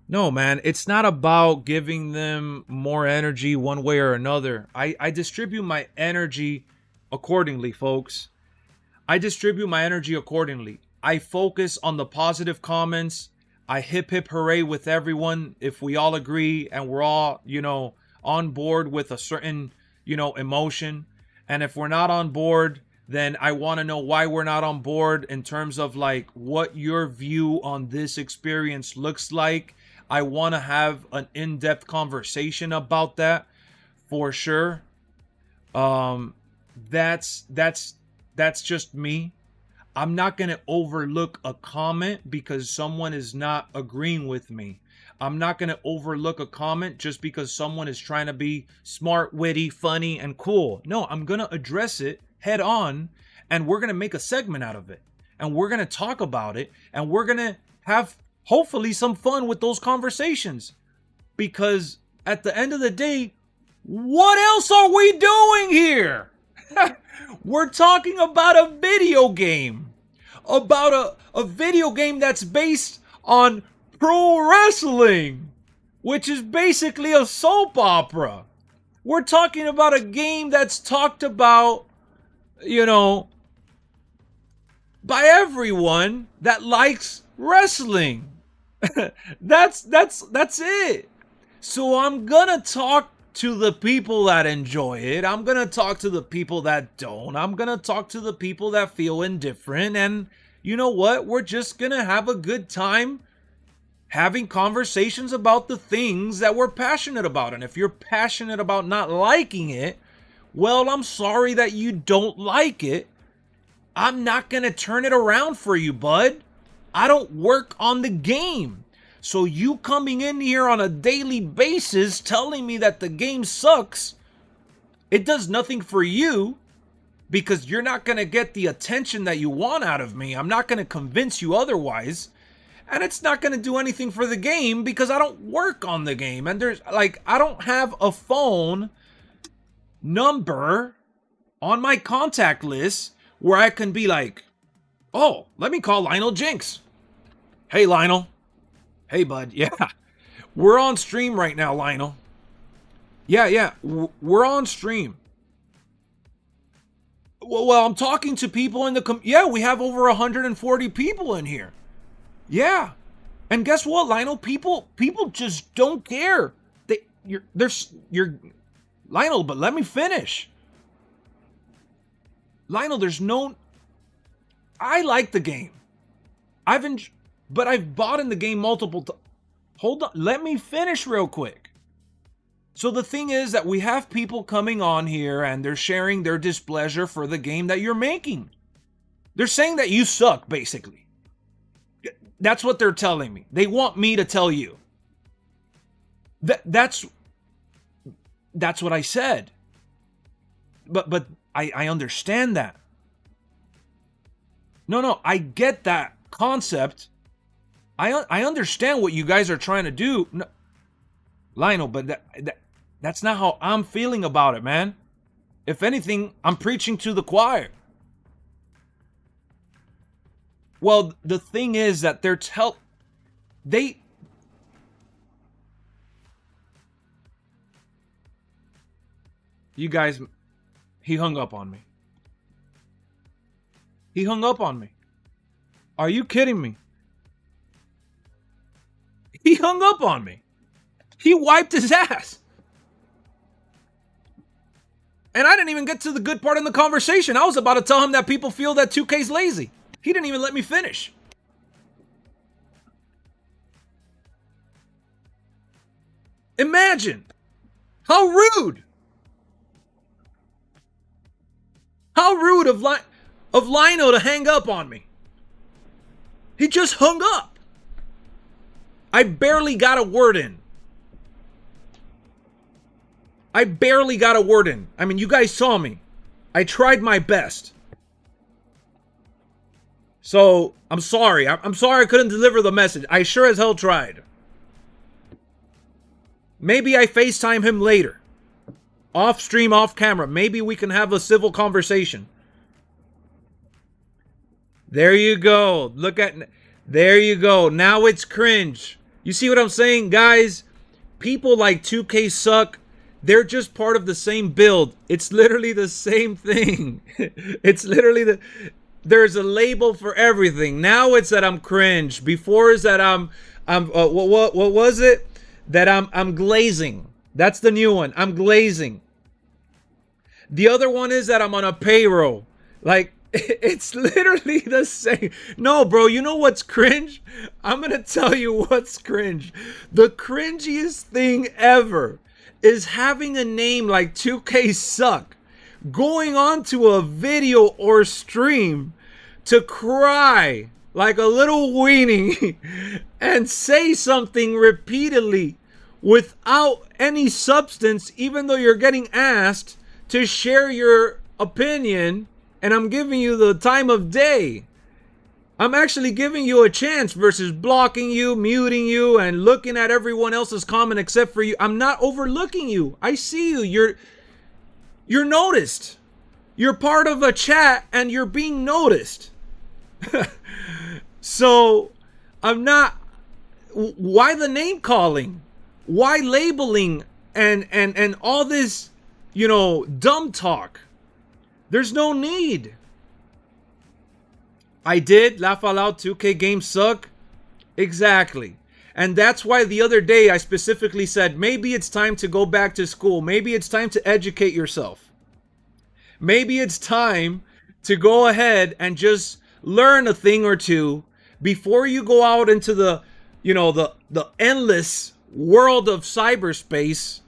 No, man, it's not about giving them more energy one way or another. I distribute my energy accordingly, folks. I distribute my energy accordingly. I focus on the positive comments. I hip hip hooray with everyone if we all agree and we're all, you know, on board with a certain, you know, emotion. And if we're not on board, then I want to know why we're not on board in terms of like what your view on this experience looks like. I want to have an in-depth conversation about that for sure. That's just me. I'm not going to overlook a comment because someone is not agreeing with me. I'm not going to overlook a comment just because someone is trying to be smart, witty, funny, and cool. No, I'm going to address it head on, and we're going to make a segment out of it. And we're going to talk about it, and we're going to have hopefully some fun with those conversations. Because at the end of the day, what else are we doing here? We're talking about a video game. About a video game that's based on pro wrestling, which is basically a soap opera. We're talking about a game that's talked about, you know, by everyone that likes wrestling. That's it. So I'm gonna talk to the people that enjoy it. I'm gonna talk to the people that don't. I'm gonna talk to the people that feel indifferent. And you know what? We're just gonna have a good time having conversations about the things that we're passionate about. And if you're passionate about not liking it, well, I'm sorry that you don't like it. I'm not gonna turn it around for you, bud. I don't work on the game. So you coming in here on a daily basis telling me that the game sucks, it does nothing for you because you're not going to get the attention that you want out of me. I'm not going to convince you otherwise. And it's not going to do anything for the game because I don't work on the game. And there's like, I don't have a phone number on my contact list where I can be like, oh, let me call Lionel Jinx. Hey, Lionel. Hey, bud. Yeah. We're on stream right now, Lionel. Yeah. We're on stream. Well, I'm talking to people in the... Yeah, we have over 140 people in here. Yeah. And guess what, Lionel? People just don't care. You're Lionel, but let me finish. Lionel, there's no... I like the game. But I've bought in the game multiple times. Hold on. Let me finish real quick. So the thing is that we have people coming on here and they're sharing their displeasure for the game that you're making. They're saying that you suck, basically. That's what they're telling me. They want me to tell you. That's what I said. But I understand that. No, I get that concept. I understand what you guys are trying to do. No, Lionel, but that's not how I'm feeling about it, man. If anything, I'm preaching to the choir. Well, the thing is that you guys, he hung up on me. He hung up on me. Are you kidding me? He hung up on me. He wiped his ass. And I didn't even get to the good part in the conversation. I was about to tell him that people feel that 2K's lazy. He didn't even let me finish. Imagine. How rude. How rude of Lino to hang up on me. He just hung up. I barely got a word in. I mean, you guys saw me. I tried my best. So I'm sorry. I'm sorry I couldn't deliver the message. I sure as hell tried. Maybe I FaceTime him later. Off stream, off camera. Maybe we can have a civil conversation. There you go. Look at... There you go. Now it's cringe. You see what I'm saying, guys? People like 2K suck. They're just part of the same build. It's literally the same thing. It's literally there's a label for everything. Now it's that I'm cringe. Before is that what was it? That I'm glazing. That's the new one. I'm glazing. The other one is that I'm on a payroll. Like, it's literally the same. No, bro, you know what's cringe? I'm going to tell you what's cringe. The cringiest thing ever is having a name like 2K Suck, going onto a video or stream to cry like a little weenie and say something repeatedly without any substance, even though you're getting asked to share your opinion. And I'm giving you the time of day. I'm actually giving you a chance versus blocking you, muting you, and looking at everyone else's comment except for you. I'm not overlooking you. I see you. You're noticed. You're part of a chat and you're being noticed. So I'm not... Why the name calling? Why labeling and all this, you know, dumb talk? There's no need. I did laugh out loud. 2K games suck. Exactly. And that's why the other day I specifically said, maybe it's time to go back to school. Maybe it's time to educate yourself. Maybe it's time to go ahead and just learn a thing or two before you go out into the, you know, the endless world of cyberspace,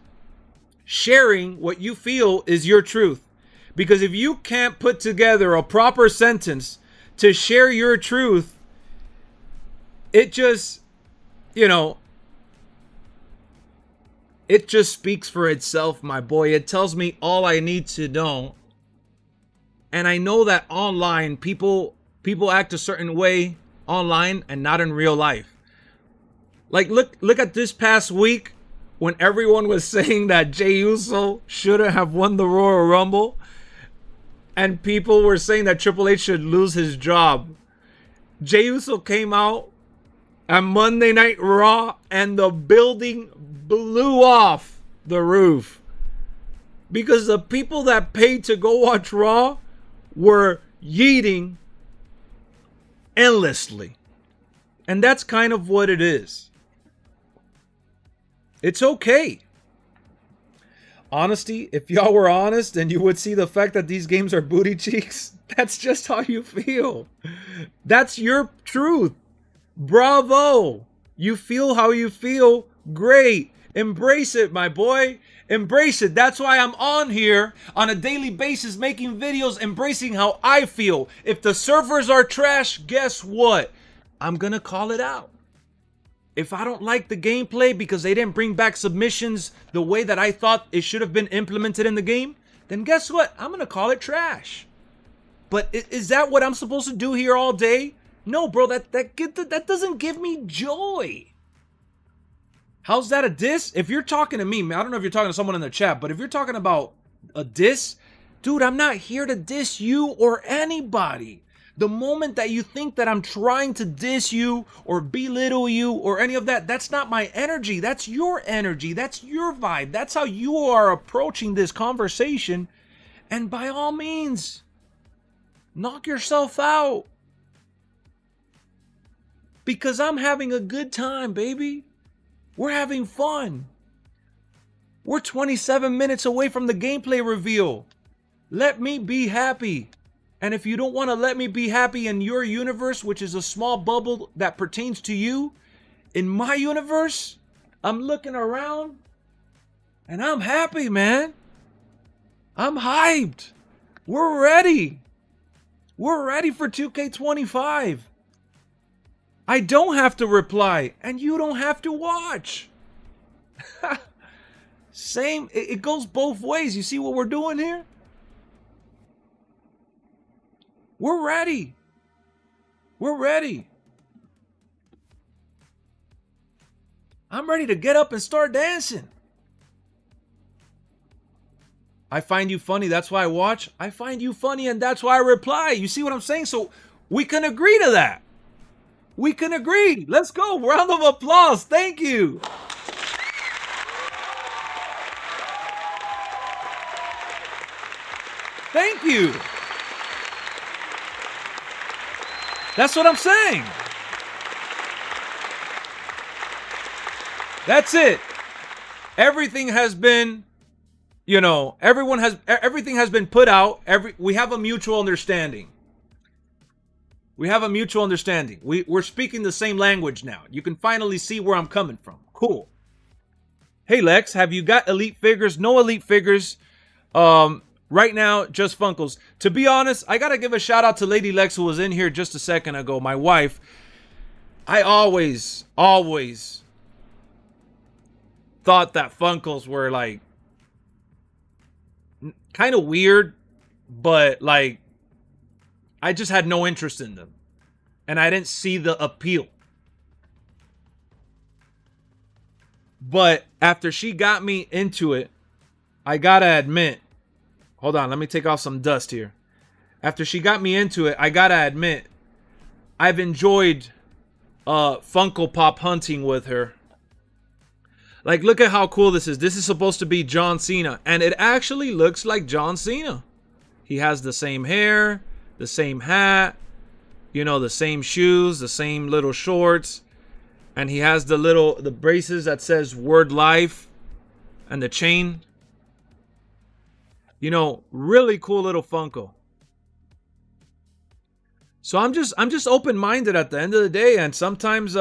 sharing what you feel is your truth. Because if you can't put together a proper sentence to share your truth, it just, you know, it just speaks for itself, my boy. It tells me all I need to know. And I know that online, people act a certain way online and not in real life. Like, look at this past week when everyone was saying that Jey Uso shouldn't have won the Royal Rumble. And people were saying that Triple H should lose his job. Jey Uso came out on Monday Night Raw and the building blew off the roof. Because the people that paid to go watch Raw were yeeting endlessly. And that's kind of what it is. It's okay. Honesty, if y'all were honest, then you would see the fact that these games are booty cheeks. That's just how you feel. That's your truth. Bravo. You feel how you feel. Great. Embrace it, my boy. Embrace it. That's why I'm on here on a daily basis making videos embracing how I feel. If the servers are trash, guess what? I'm gonna call it out. If I don't like the gameplay because they didn't bring back submissions the way that I thought it should have been implemented in the game, then guess what? I'm going to call it trash. But is that what I'm supposed to do here all day? No, bro, that doesn't give me joy. How's that a diss? If you're talking to me, I don't know if you're talking to someone in the chat, but if you're talking about a diss, dude, I'm not here to diss you or anybody. The moment that you think that I'm trying to diss you or belittle you or any of that, that's not my energy. That's your energy. That's your vibe. That's how you are approaching this conversation. And by all means, knock yourself out. Because I'm having a good time, baby. We're having fun. We're 27 minutes away from the gameplay reveal. Let me be happy. And if you don't want to let me be happy in your universe, which is a small bubble that pertains to you, in my universe, I'm looking around and I'm happy, man. I'm hyped. We're ready. We're ready for 2K25. I don't have to reply and you don't have to watch. Same, it goes both ways. You see what we're doing here? We're ready. We're ready. I'm ready to get up and start dancing. I find you funny, that's why I watch. I find you funny, and that's why I reply. You see what I'm saying? So we can agree to that. We can agree. Let's go. Round of applause. Thank you. Thank you. That's what I'm saying. That's it. Everything has been, you know, everything has been put out. We have a mutual understanding. We have a mutual understanding. We're speaking the same language now. You can finally see where I'm coming from. Cool. Hey Lex, have you got elite figures? No elite figures. Right now, just Funkles. To be honest, I gotta give a shout out to Lady Lex, who was in here just a second ago. My wife. I always thought that Funkles were like kind of weird, but like I just had no interest in them, and I didn't see the appeal. But after she got me into it, I gotta admit, hold on, let me take off some dust here. After she got me into it, I gotta admit, I've enjoyed Funko Pop hunting with her. Like, look at how cool this is. This is supposed to be John Cena, and it actually looks like John Cena. He has the same hair, the same hat, you know, the same shoes, the same little shorts, and he has the braces that says Word Life and the chain. You know, really cool little Funko. So I'm just open-minded at the end of the day, and sometimes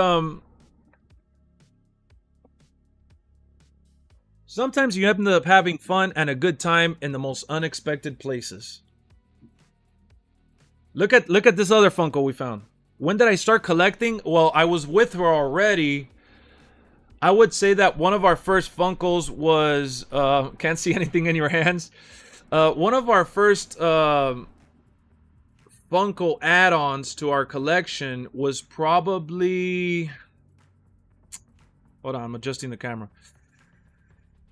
you end up having fun and a good time in the most unexpected places. Look at this other Funko we found. When did I start collecting? Well, I was with her already. I would say that one of our first Funkos was can't see anything in your hands. One of our first Funko add-ons to our collection was probably, hold on, I'm adjusting the camera.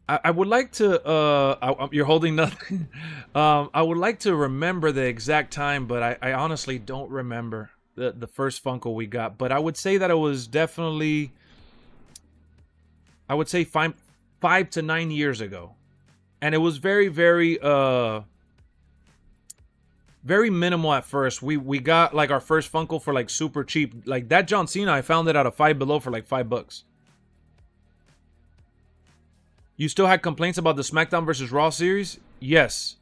I would like to, you're holding nothing. I would like to remember the exact time, but I honestly don't remember the first Funko we got. But I would say that it was definitely, I would say 5 to 9 years ago. And it was very, very minimal at first. We got like our first Funko for like super cheap. Like that John Cena, I found it out of Five Below for like $5. You still had complaints about the SmackDown versus Raw series? Yes.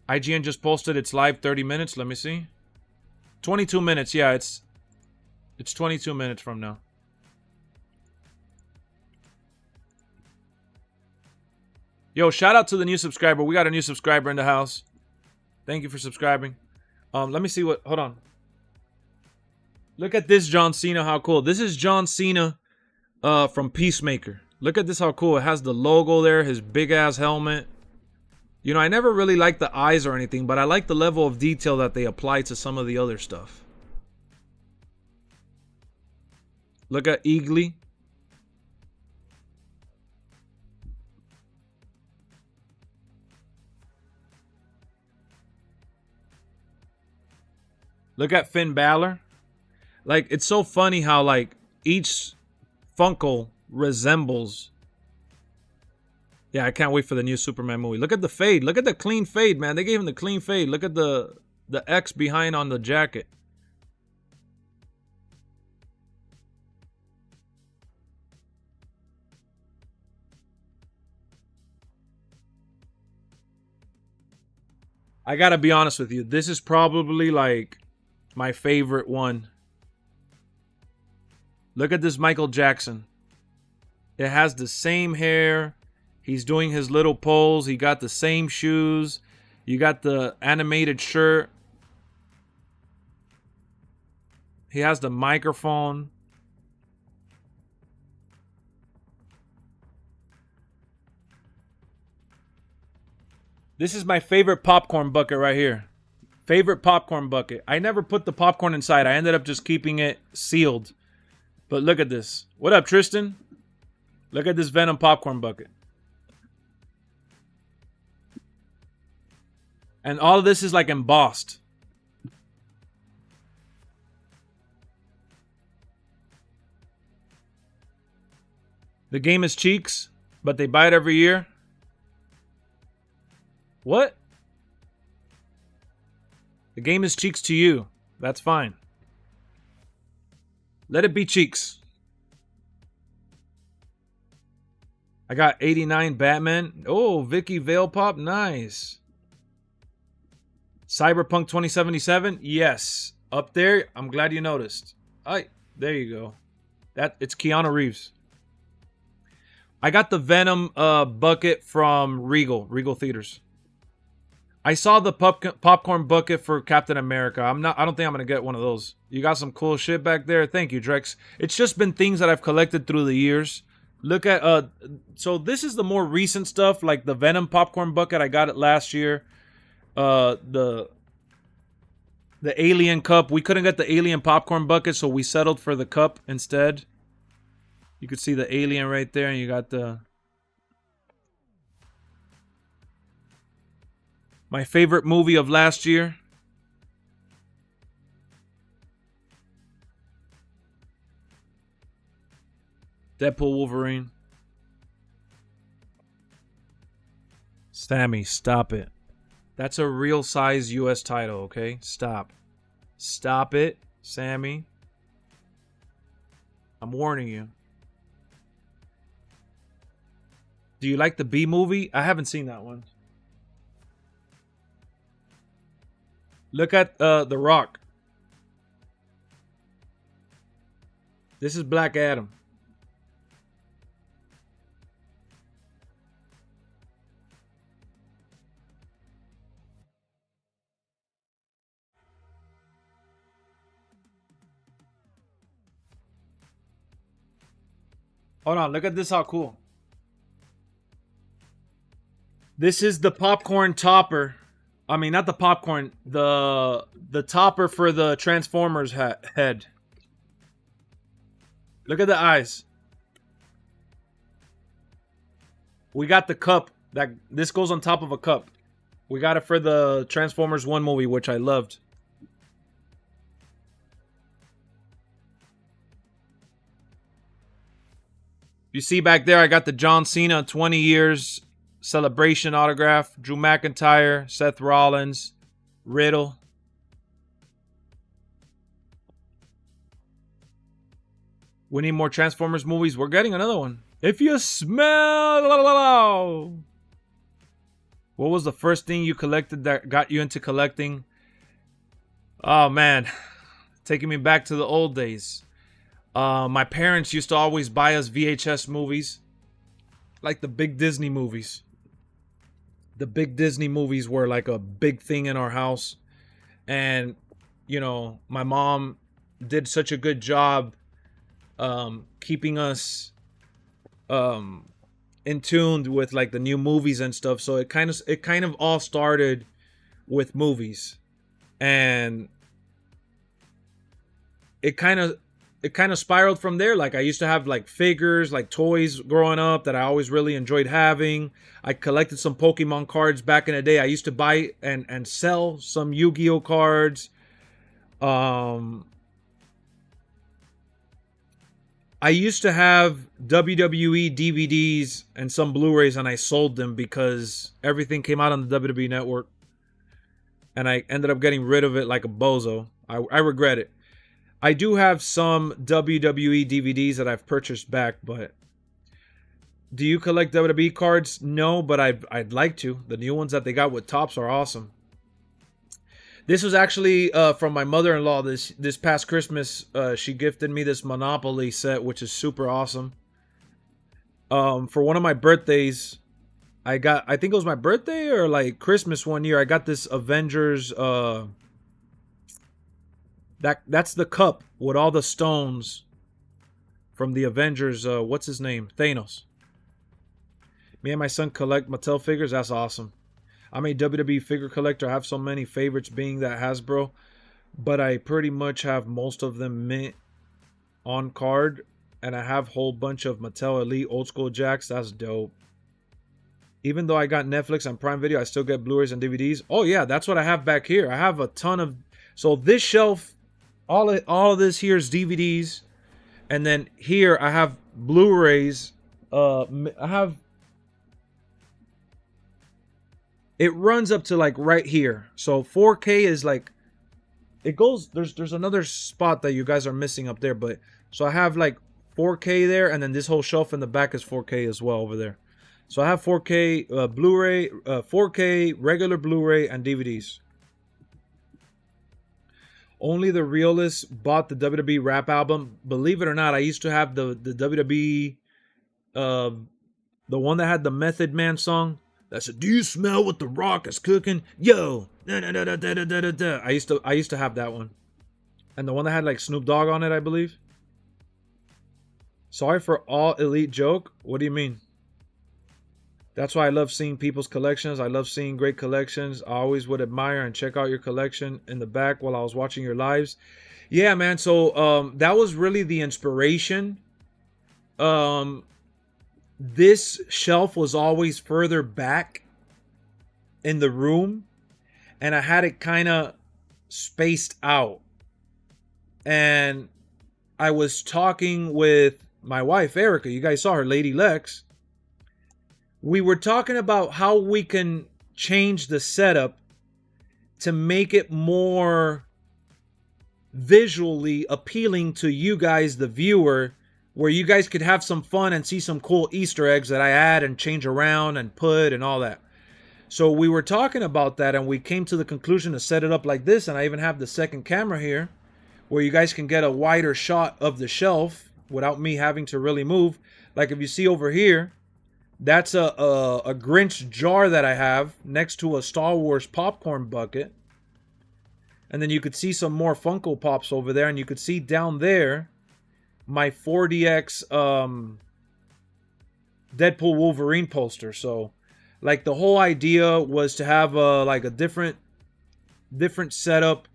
IGN just posted it's live 30 minutes. Let me see. 22 minutes. Yeah, it's 22 minutes from now. Yo, shout out to the new subscriber. We got a new subscriber in the house. Thank you for subscribing. Let me see what, hold on. Look at this John Cena, how cool. This is John Cena from Peacemaker. Look at this, how cool. It has the logo there, his big ass helmet. You know, I never really liked the eyes or anything, but I like the level of detail that they apply to some of the other stuff. Look at Eagly. Look at Finn Balor. Like, it's so funny how, like, each Funko resembles. Yeah, I can't wait for the new Superman movie. Look at the fade. Look at the clean fade, man. They gave him the clean fade. Look at the X behind on the jacket. I gotta be honest with you. This is probably like my favorite one. Look at this Michael Jackson. It has the same hair. He's doing his little pose. He got the same shoes. You got the animated shirt. He has the microphone. This is my favorite popcorn bucket right here. Favorite popcorn bucket. I never put the popcorn inside. I ended up just keeping it sealed. But look at this. What up, Tristan? Look at this Venom popcorn bucket. And all of this is like embossed. The game is Cheeks, but they buy it every year. What? The game is Cheeks to you. That's fine. Let it be Cheeks. I got 89 Batman. Oh, Vicky Vale Pop. Nice. Cyberpunk 2077. Yes. Up there. I'm glad you noticed. Alright. There you go. It's Keanu Reeves. I got the Venom bucket from Regal Theaters. I saw the popcorn bucket for Captain America. I don't think I'm gonna get one of those. You got some cool shit back there. Thank you, Drex. It's just been things that I've collected through the years. Look at so this is the more recent stuff, like the Venom popcorn bucket. I got it last year. The Alien cup. We couldn't get the Alien popcorn bucket, so we settled for the cup instead. You could see the Alien right there, and you got the... My favorite movie of last year. Deadpool Wolverine. Sammy, stop it. That's a real size US title, okay? Stop. Stop it, Sammy. I'm warning you. Do you like the B movie? I haven't seen that one. Look at The Rock. This is Black Adam. Hold on, look at this, how cool. This is the popcorn topper. I mean, not the popcorn, the topper for the Transformers head. Look at the eyes. We got the cup. This goes on top of a cup. We got it for the Transformers 1 movie, which I loved. You see back there, I got the John Cena 20 years celebration autograph. Drew McIntyre, Seth Rollins, Riddle. We need more Transformers movies. We're getting another one. If you smell... What was the first thing you collected that got you into collecting? Oh, man. Taking me back to the old days. My parents used to always buy us VHS movies. Like the big Disney movies. The big Disney movies were like a big thing in our house. And, you know, my mom did such a good job keeping us in tune with like the new movies and stuff. So it kind of all started with movies. And it kind of spiraled from there. Like I used to have like figures, like toys growing up that I always really enjoyed having. I collected some Pokemon cards back in the day. I used to buy and sell some Yu-Gi-Oh cards. I used to have WWE DVDs and some Blu-rays, and I sold them because everything came out on the WWE network. And I ended up getting rid of it like a bozo. I regret it. I do have some WWE DVDs that I've purchased back, but do you collect WWE cards? No, but I'd like to. The new ones that they got with Topps are awesome. This was actually from my mother-in-law this past Christmas. She gifted me this Monopoly set, which is super awesome. For one of my birthdays, I think it was my birthday or like Christmas one year, I got this Avengers That's the cup with all the stones from the Avengers. What's his name? Thanos. Me and my son collect Mattel figures. That's awesome. I'm a WWE figure collector. I have so many favorites being that Hasbro, but I pretty much have most of them mint on card, and I have a whole bunch of Mattel Elite old school jacks. That's dope. Even though I got Netflix and Prime Video, I still get Blu-rays and DVDs. Oh yeah, that's what I have back here. I have a ton of, so this shelf, all of this here is DVDs, and then here I have Blu-rays. I have, it runs up to like right here. So 4K is like, it goes, there's another spot that you guys are missing up there, but so I have like 4K there, and then this whole shelf in the back is 4K as well over there. So I have 4K Blu-ray, 4K regular Blu-ray, and DVDs. Only the realists bought the WWE rap album. Believe it or not, I used to have the WWE, the one that had the Method Man song. That said, "Do you smell what the Rock is cooking? Yo, da da da da da da da da." I used to have that one, and the one that had like Snoop Dogg on it, I believe. Sorry for all elite joke. What do you mean? That's why I love seeing people's collections. I love seeing great collections. I always would admire and check out your collection in the back while I was watching your lives. Yeah, man. So that was really the inspiration. This shelf was always further back in the room, and I had it kind of spaced out. And I was talking with my wife, Erica. You guys saw her, Lady Lexx. We were talking about how we can change the setup to make it more visually appealing to you guys, the viewer, where you guys could have some fun and see some cool Easter eggs that I add and change around and put and all that. So we were talking about that, and we came to the conclusion to set it up like this. And I even have the second camera here where you guys can get a wider shot of the shelf without me having to really move. Like if you see over here, that's a Grinch jar that I have next to a Star Wars popcorn bucket. And then you could see some more Funko Pops over there. And you could see down there my 4DX Deadpool Wolverine poster. So like the whole idea was to have like a different setup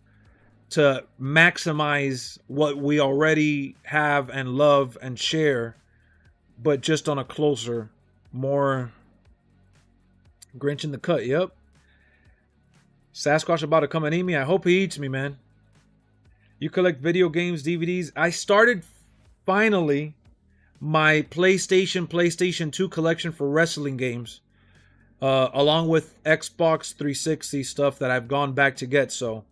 to maximize what we already have and love and share, but just on a closer, more Grinch in the cut. Yep. Sasquatch about to come and eat me. I hope he eats me, man. You collect video games, DVDs. I started finally my PlayStation 2 collection for wrestling games, along with Xbox 360 stuff that I've gone back to get. So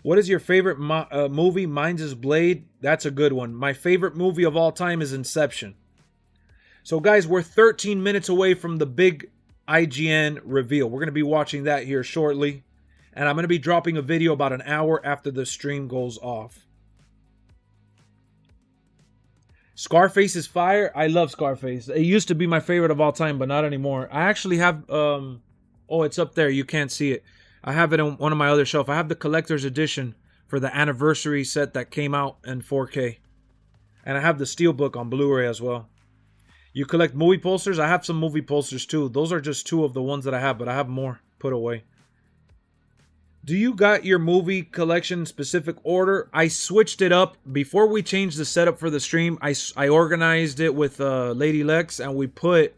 what is your favorite movie? Mine's is Blade. That's a good one. My favorite movie of all time is Inception. So guys, we're 13 minutes away from the big IGN reveal. We're going to be watching that here shortly. And I'm going to be dropping a video about an hour after the stream goes off. Scarface is fire. I love Scarface. It used to be my favorite of all time, but not anymore. I actually have, oh, it's up there. You can't see it. I have it on one of my other shelves. I have the collector's edition for the anniversary set that came out in 4K. And I have the Steelbook on Blu-ray as well. You collect movie posters? I have some movie posters too. Those are just two of the ones that I have, but I have more put away. Do you got your movie collection in specific order? I switched it up. Before we changed the setup for the stream, I organized it with Lady Lexx, and we put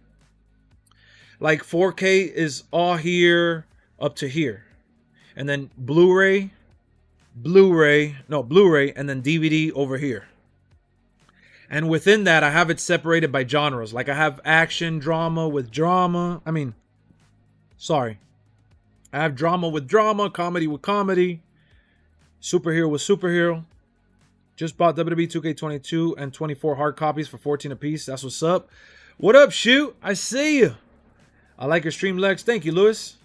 like 4K is all here up to here. And then Blu-ray, and then DVD over here. And within that, I have it separated by genres. Like I have action, drama with drama. I have drama with drama, comedy with comedy, superhero with superhero. Just bought WWE 2k22 and 24 hard copies for 14 apiece. That's what's up. What up, Shoot? I see you. I like your stream, Lex. Thank you, Lewis.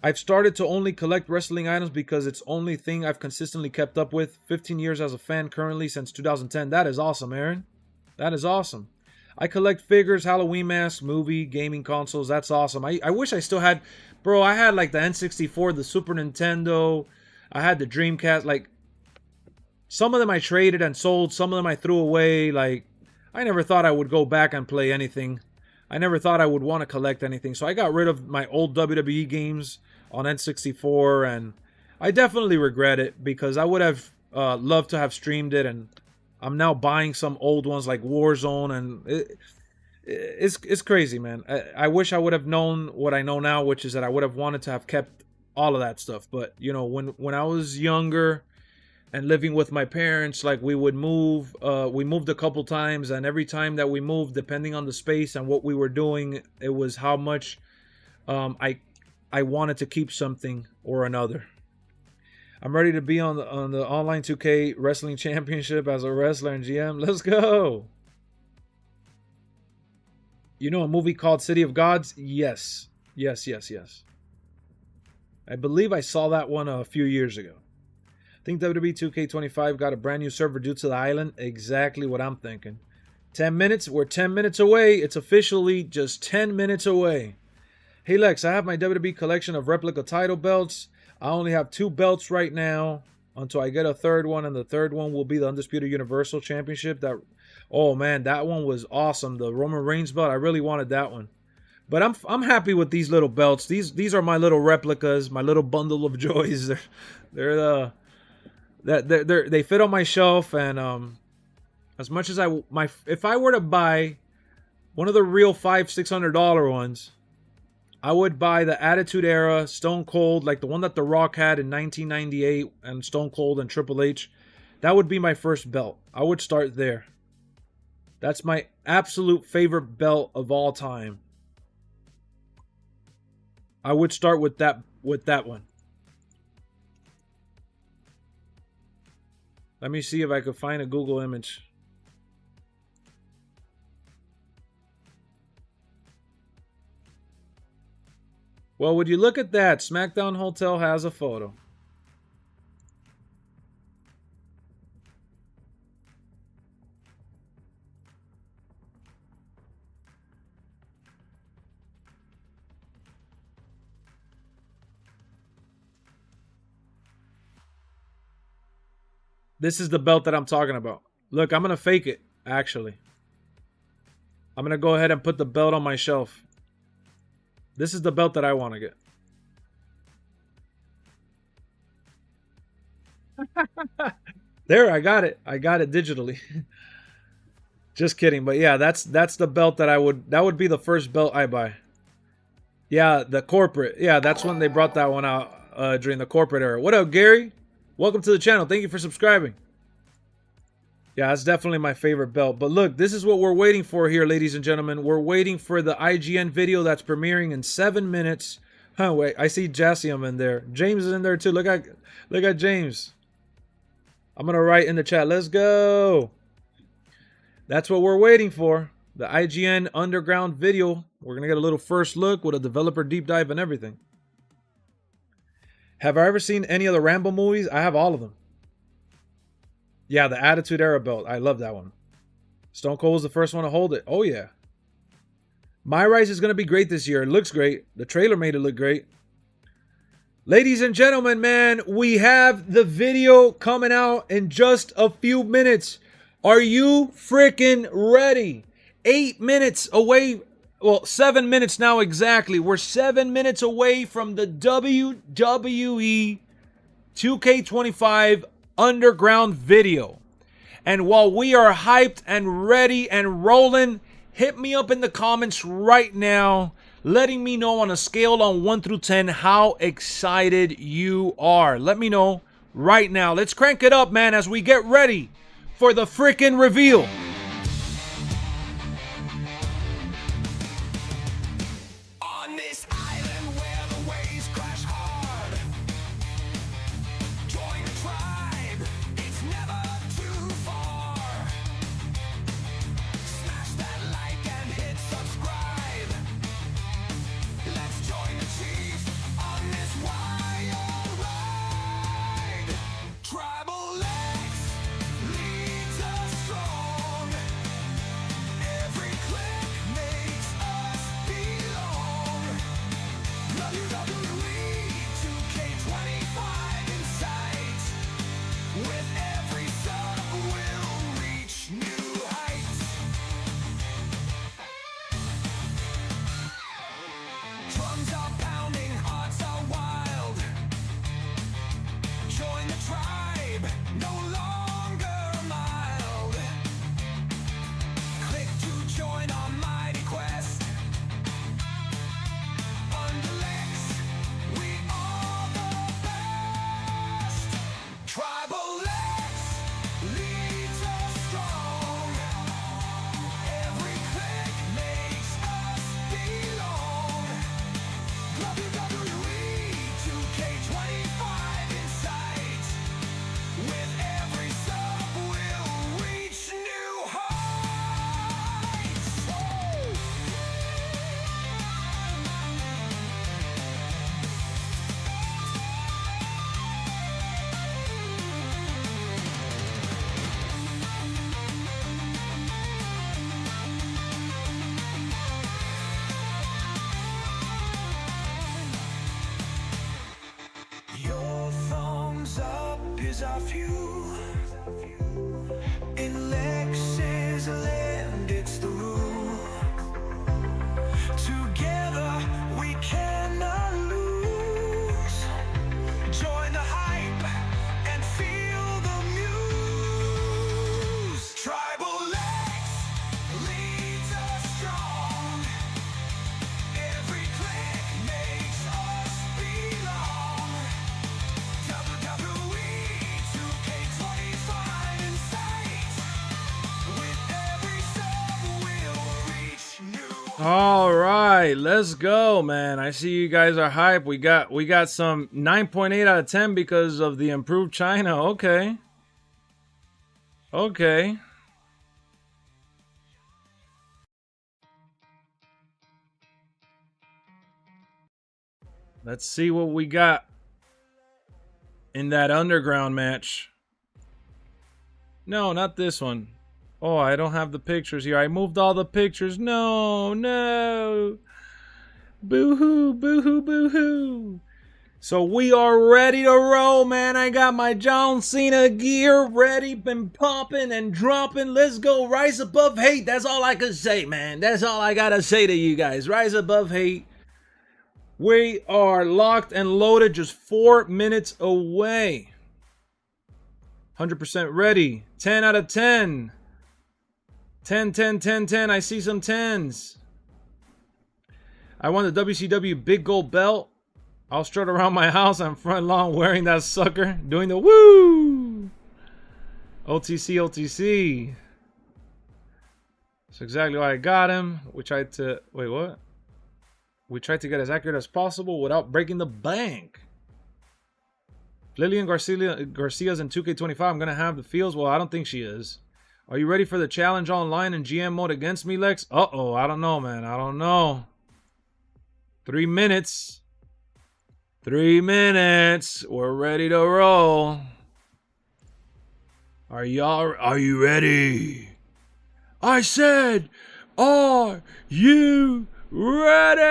I've started to only collect wrestling items because it's the only thing I've consistently kept up with. 15 years as a fan currently since 2010. That is awesome, Aaron. That is awesome. I collect figures, Halloween masks, movie, gaming consoles. That's awesome. I wish I still had... Bro, I had like the N64, the Super Nintendo. I had the Dreamcast. Like, some of them I traded and sold. Some of them I threw away. Like, I never thought I would go back and play anything I never thought I would want to collect anything. So I got rid of my old WWE games on N64, and I definitely regret it because I would have loved to have streamed it, and I'm now buying some old ones like Warzone, and it's crazy, man. I wish I would have known what I know now, which is that I would have wanted to have kept all of that stuff. But, you know, when I was younger and living with my parents, like, we would move. We moved a couple times, and every time that we moved, depending on the space and what we were doing, it was how much I wanted to keep something or another. I'm ready to be on the online 2K Wrestling Championship as a wrestler and GM. Let's go. You know a movie called City of Gods? Yes. Yes, yes, yes. I believe I saw that one a few years ago. I think WWE 2k25 got a brand new server due to the island. Exactly what I'm thinking. 10 minutes. We're 10 minutes away. It's officially just 10 minutes away. Hey, Lex, I have my WWE collection of replica title belts. I only have 2 belts right now until I get a third one, and the third one will be the Undisputed Universal Championship. Oh, man, that one was awesome. The Roman Reigns belt. I really wanted that one. But I'm happy with these little belts. These are my little replicas, my little bundle of joys. They fit on my shelf, and as much as if I were to buy one of the real $500-600 ones, I would buy the Attitude Era Stone Cold, like the one that The Rock had in 1998, and Stone Cold and Triple H. That would be my first belt. I would start there. That's my absolute favorite belt of all time. I would start with that one. Let me see if I could find a Google image. Well, would you look at that? SmackDown Hotel has a photo. This is the belt that I'm talking about. Look, I'm going to fake it, actually. I'm going to go ahead and put the belt on my shelf. This is the belt that I want to get. There, I got it. I got it digitally. Just kidding. But yeah, that's the belt that that would be the first belt I buy. Yeah, the corporate. Yeah, that's when they brought that one out during the corporate era. What up, Gary? Welcome to the channel. Thank you for subscribing. Yeah, that's definitely my favorite belt. But look, this is what we're waiting for here, ladies and gentlemen. We're waiting for the IGN video that's premiering in 7 minutes. Huh, wait, I see Jassium in there. James is in there too. Look at James. I'm going to write in the chat, let's go. That's what we're waiting for. The IGN Underground video. We're going to get a little first look with a developer deep dive and everything. Have I ever seen any of the Rambo movies? I have all of them. Yeah, the Attitude Era belt. I love that one. Stone Cold was the first one to hold it. Oh, yeah. My Rise is going to be great this year. It looks great. The trailer made it look great. Ladies and gentlemen, man, we have the video coming out in just a few minutes. Are you freaking ready? 8 minutes away. Well, 7 minutes now exactly. We're 7 minutes away from the WWE 2k25 Underground video. And while we are hyped and ready and rolling, hit me up in the comments right now, letting me know on a scale on 1 through 10 how excited you are. Let me know right now. Let's crank it up, man, as we get ready for the freaking reveal. is our view. In Lexx's land, it's the rule. Together we cannot lose. Join the hype and feel the muse. Tribal Lexx leads us strong. Every click makes us belong. WWE 2k25 in sight. With every sub we'll reach new. All right, let's go, man. I see you guys are hype. We got some 9.8 out of 10 because of the improved China. Okay. Okay. Let's see what we got in that underground match. No, not this one. Oh, I don't have the pictures here. I moved all the pictures. No, no. Boo-hoo, boo-hoo, boo-hoo. So we are ready to roll, man. I got my John Cena gear ready, been popping and dropping. Let's go. Rise above hate. That's all I can say, man. That's all I gotta say to you guys. Rise above hate. We are locked and loaded, just 4 minutes away. 100% ready. 10 out of 10. 10, 10, 10, 10. I see some 10s. I won the WCW Big Gold Belt. I'll strut around my house on front lawn wearing that sucker. Doing the woo! OTC, OTC. That's exactly why I got him. We tried to... Wait, what? We tried to get as accurate as possible without breaking the bank. Lillian Garcia's in 2k25. I'm going to have the feels. Well, I don't think she is. Are you ready for the challenge online in GM mode against me, Lexx? Uh-oh. I don't know, man. I don't know. 3 minutes. 3 minutes. We're ready to roll. Are you ready? I said, are you ready?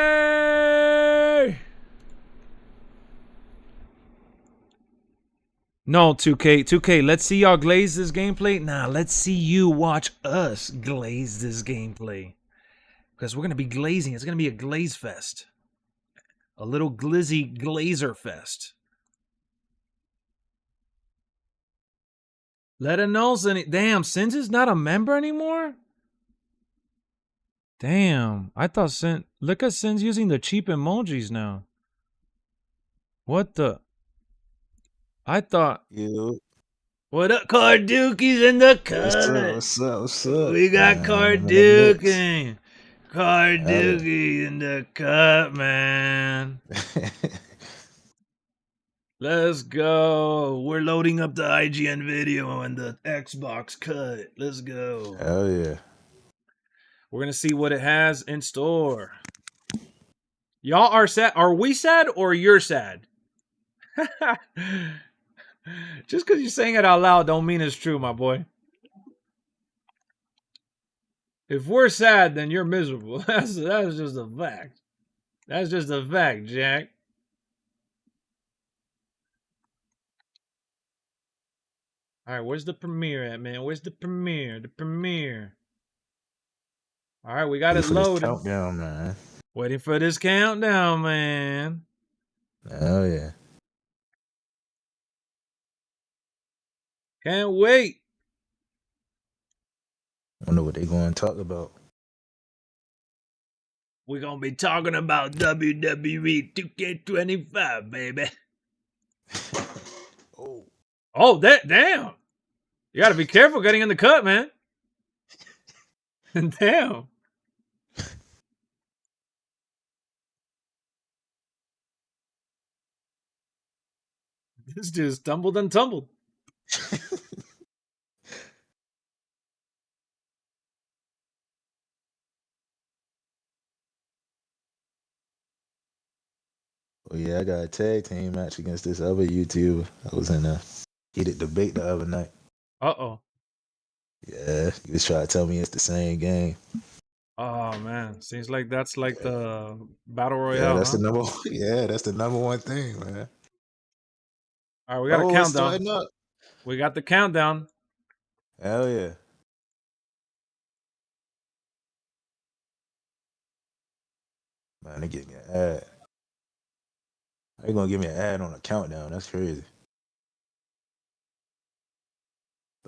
No, 2K, let's see y'all glaze this gameplay. Nah, let's see you watch us glaze this gameplay. Because we're going to be glazing. It's going to be a glaze fest. A little glizzy glazer fest. Let it know, Sonny. Damn, Sins is not a member anymore? Damn, I thought Sin... Look at Sins using the cheap emojis now. What the... I thought... Yo. What up, Cardukey's in the cut? What's up? What's up? We got Cardukey. Cardukey in the cut, man. Let's go. We're loading up the IGN video and the Xbox cut. Let's go. Hell yeah. We're going to see what it has in store. Y'all are sad. Are we sad or you're sad? Just because you're saying it out loud don't mean it's true, my boy. If we're sad, then you're miserable. That's just a fact. That's just a fact, Jack. All right, where's the premiere at, man? Where's the premiere? The premiere. All right, we got it loaded. Countdown, man. Waiting for this countdown, man. Oh yeah. Can't wait. Wonder what they going to talk about. We're going to be talking about WWE 2k25, baby. Oh, damn. You got to be careful getting in the cut, man. Damn. This dude stumbled and tumbled. Oh yeah, I got a tag team match against this other YouTuber. I was in a heated debate the other night. Uh-oh. Yeah, he was trying to tell me it's the same game. Oh man, seems like that's like the battle royale. Yeah, that's huh? the number. Yeah, that's the number one thing, man. All right, we got a countdown. It's starting up. We got the countdown. Hell yeah. Man, they give me an ad. They gonna give me an ad on a countdown. That's crazy.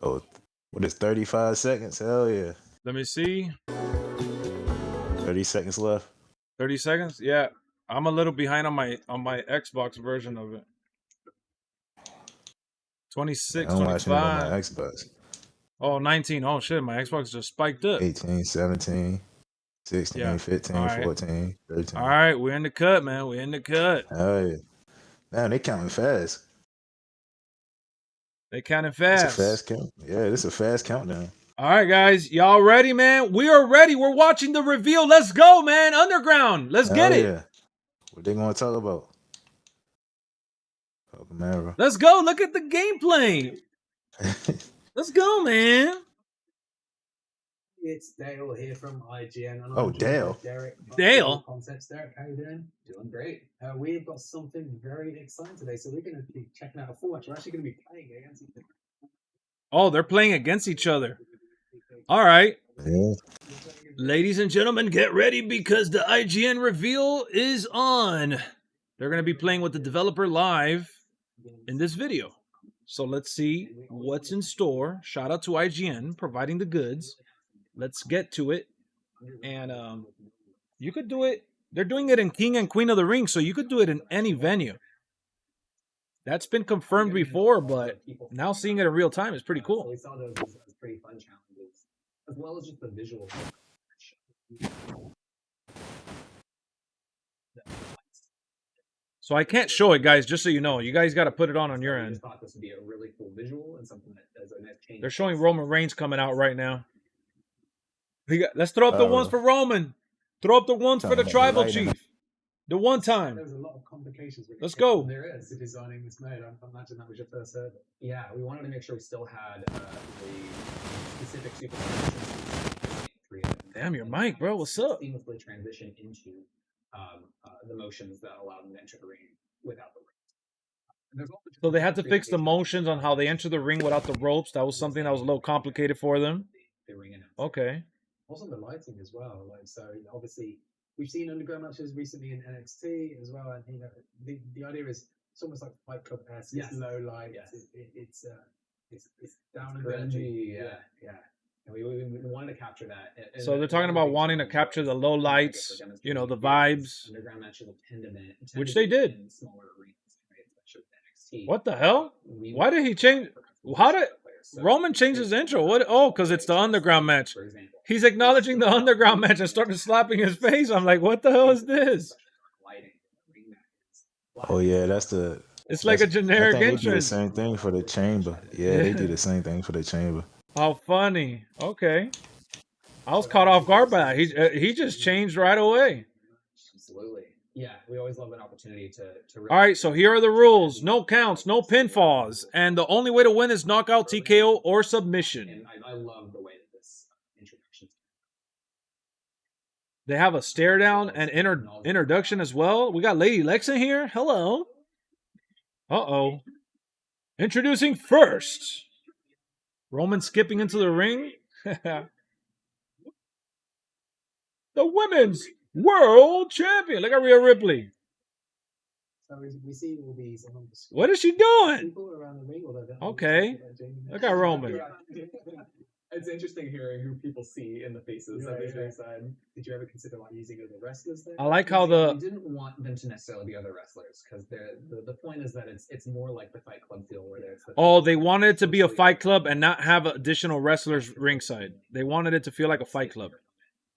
Oh, what is 35 seconds? Hell yeah. Let me see. 30 seconds left. 30 seconds? Yeah. I'm a little behind on my Xbox version of it. 26, I'm watching it on my 25. Xbox. Oh, 19. Oh shit, my Xbox just spiked up. 18, 17, 16, Yeah. 15, All right. 14, 13. All right, we're in the cut, man. We're in the cut. Hell yeah. Man, they counting fast. They counting It's fast. a fast count. Yeah, this is a fast countdown. All right, guys. Y'all ready, man? We are ready. We're watching the reveal. Let's go, man. Underground. Let's get it. Yeah. What they gonna talk about? Camaro. Let's go. Look at the gameplay. Let's go, man. It's Dale here from IGN. And Oh, I'm joined Dale. by Derek. Dale? Context, Derek, how you doing? Doing great. We've got something very exciting today. So we're going to be checking out a full match. We're actually going to be playing against each other. Oh, they're playing against each other. All right. Yeah. Ladies and gentlemen, get ready because the IGN reveal is on. They're going to be playing with the developer live in this video. So let's see what's in store. Shout out to IGN providing the goods. Let's get to it. And you could do it. They're doing it in King and Queen of the Ring, so you could do it in any venue. That's been confirmed before, but now seeing it in real time is pretty So cool. we saw those as pretty fun challenges, as well as just the visual. So I can't show it, guys, just so you know. You guys got to put it on your We end. just thought this would be a really cool visual and something that does a nice change. They're showing Roman Reigns coming out right now. Let's throw up the ones for Roman. Throw up the ones for the tribal chief. The one time. There's a lot of complications. Let's go. There is to designing this mode. I imagine that was your first server. Yeah, we wanted to make sure we still had the specific super. Damn, your mic, bro. What's up? Seamlessly transition into the motions that allow them to enter the ring without the ring. So they had to fix the motions on how they enter the ring without the ropes. That was something that was a little complicated for them. The ring announcer. Okay. Also the lighting as well. Like, so obviously we've seen underground matches recently in NXT as well, and you know the idea is it's almost like Fight Club esque. Yes. It's low light. Yes. It's down in the energy. Yeah. And we wanted to capture that. So they're talking about wanting to capture the low lights, you know, the vibes, Underground matches will tend which they did. in smaller arenas, right? Especially with NXT. What the hell? Why did he change? How did Roman change his intro? What? Oh, because it's the underground match. For example, He's acknowledging the underground match and started slapping his face. I'm like, what the hell is this? lighting, ring mat. Oh yeah, that's the. It's like a generic I think they do the entrance. same thing for the chamber. Yeah, they do the same thing for the chamber. How funny. Okay. I was caught off guard by that. He just changed right away. Absolutely. Yeah, we always love an opportunity to really All right, so here are the rules. No counts, no pinfalls. And the only way to win is knockout, TKO, or submission. And I love the way that this introduction. They have a stare down and introduction as well. We got Lady Lexx in here. Hello. Uh-oh. Introducing first. Roman skipping into the ring. The women's world champion. Look at Rhea Ripley. So we see all these on the screen. What is she doing? People around the ring, although they're Okay. Look at Roman. It's interesting hearing who people see in the faces of this ringside. Did you ever consider like using other wrestlers there? I like how We didn't want them to necessarily be other wrestlers because the point is that it's more like the Fight Club feel where there's. Oh, they wanted it to be a Fight Club and not have additional wrestlers ringside. They wanted it to feel like a Fight Club.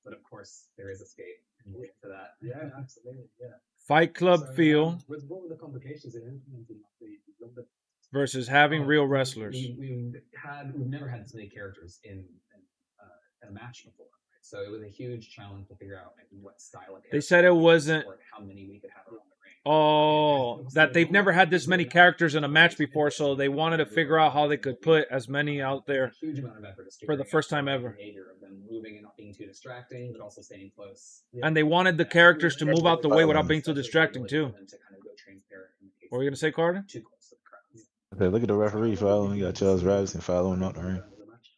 But of course, there is escape. And we'll get to that. Yeah, absolutely. Yeah. Fight Club feel What were the complications in implementing the versus having real wrestlers. We've never had this many characters in a match before, right? So it was a huge challenge to figure out what style of. They said it wasn't. How many we could have around the ring. Oh, that they've never had this many characters in a match before, so they wanted to figure out how they could put as many out there Huge amount of effort for the first time ever. Behavior of them moving and not being too distracting, but also staying close. And they wanted the characters to move out the way without being too distracting too. To kind of go transparent in the case What were you gonna say, Carter? too close to the crowd. Okay, look at the referee following. You got Charles Robinson following out the ring.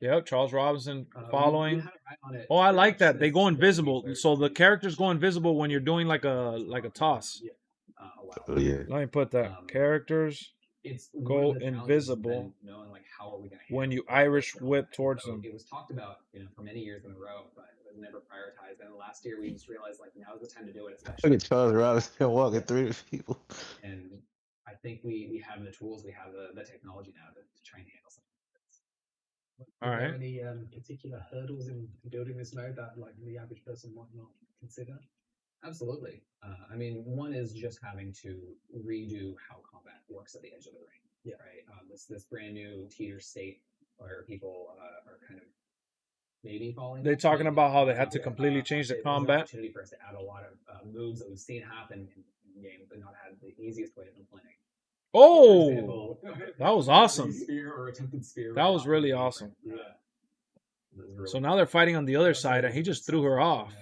Yep, Charles Robinson We following. had it right on it. Oh, I like that. Actually, They go it's invisible. very So the easy. characters go invisible when you're doing like a toss. Yeah. Oh, wow. Oh yeah. Let me put that. Characters It's go one of the challenges has invisible been knowing like how are we going to when you handle Irish this whip content. towards So them. it was talked about, for many years in a row, but it was never prioritized. And last year we just realized like now's the time to do it, Look especially. at Charles Robinson walking through the people. And I think we have the tools, we have the technology now to try and handle something like this. All Are right. there any particular hurdles in building this mode that like the average person might not consider? Absolutely. I mean, one is just having to redo how combat works at the edge of the ring. Yeah. Right. This brand new teeter state where people are kind of maybe falling. They're off, talking maybe. about how they had to Yeah, completely change the there's an combat. opportunity for us to add a lot of moves that we've seen happen in games, but not had the easiest way of implementing. Oh, For example, that was awesome. Spear or attempted spear. That was really awesome. Yeah. So now they're fighting on the other side, and he just threw her off.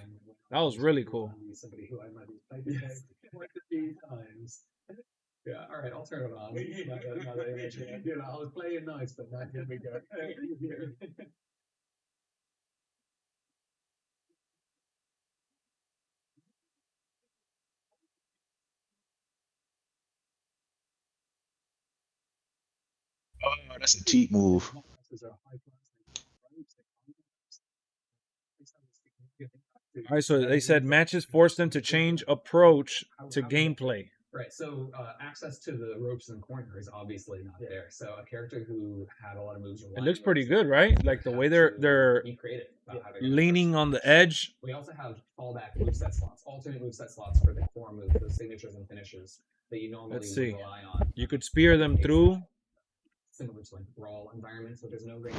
That was really cool. Somebody who I might have played this game quite a few times. Yeah, all right, I'll turn it on. Now that I mention it. I was playing nice, but now here we go. Oh, that's a cheap move. All right, so they said matches forced them to change approach to gameplay. Right, so access to the ropes and corner is obviously not there. So a character who had a lot of moves. It looks pretty good, right? Like the way they're be creative about how to leaning on the edge. We also have fallback moveset slots, alternate moveset slots for the core moves, those signatures and finishers that you normally Let's see. would rely on. You could spear them through. Similar to like brawl environments where there's no ring.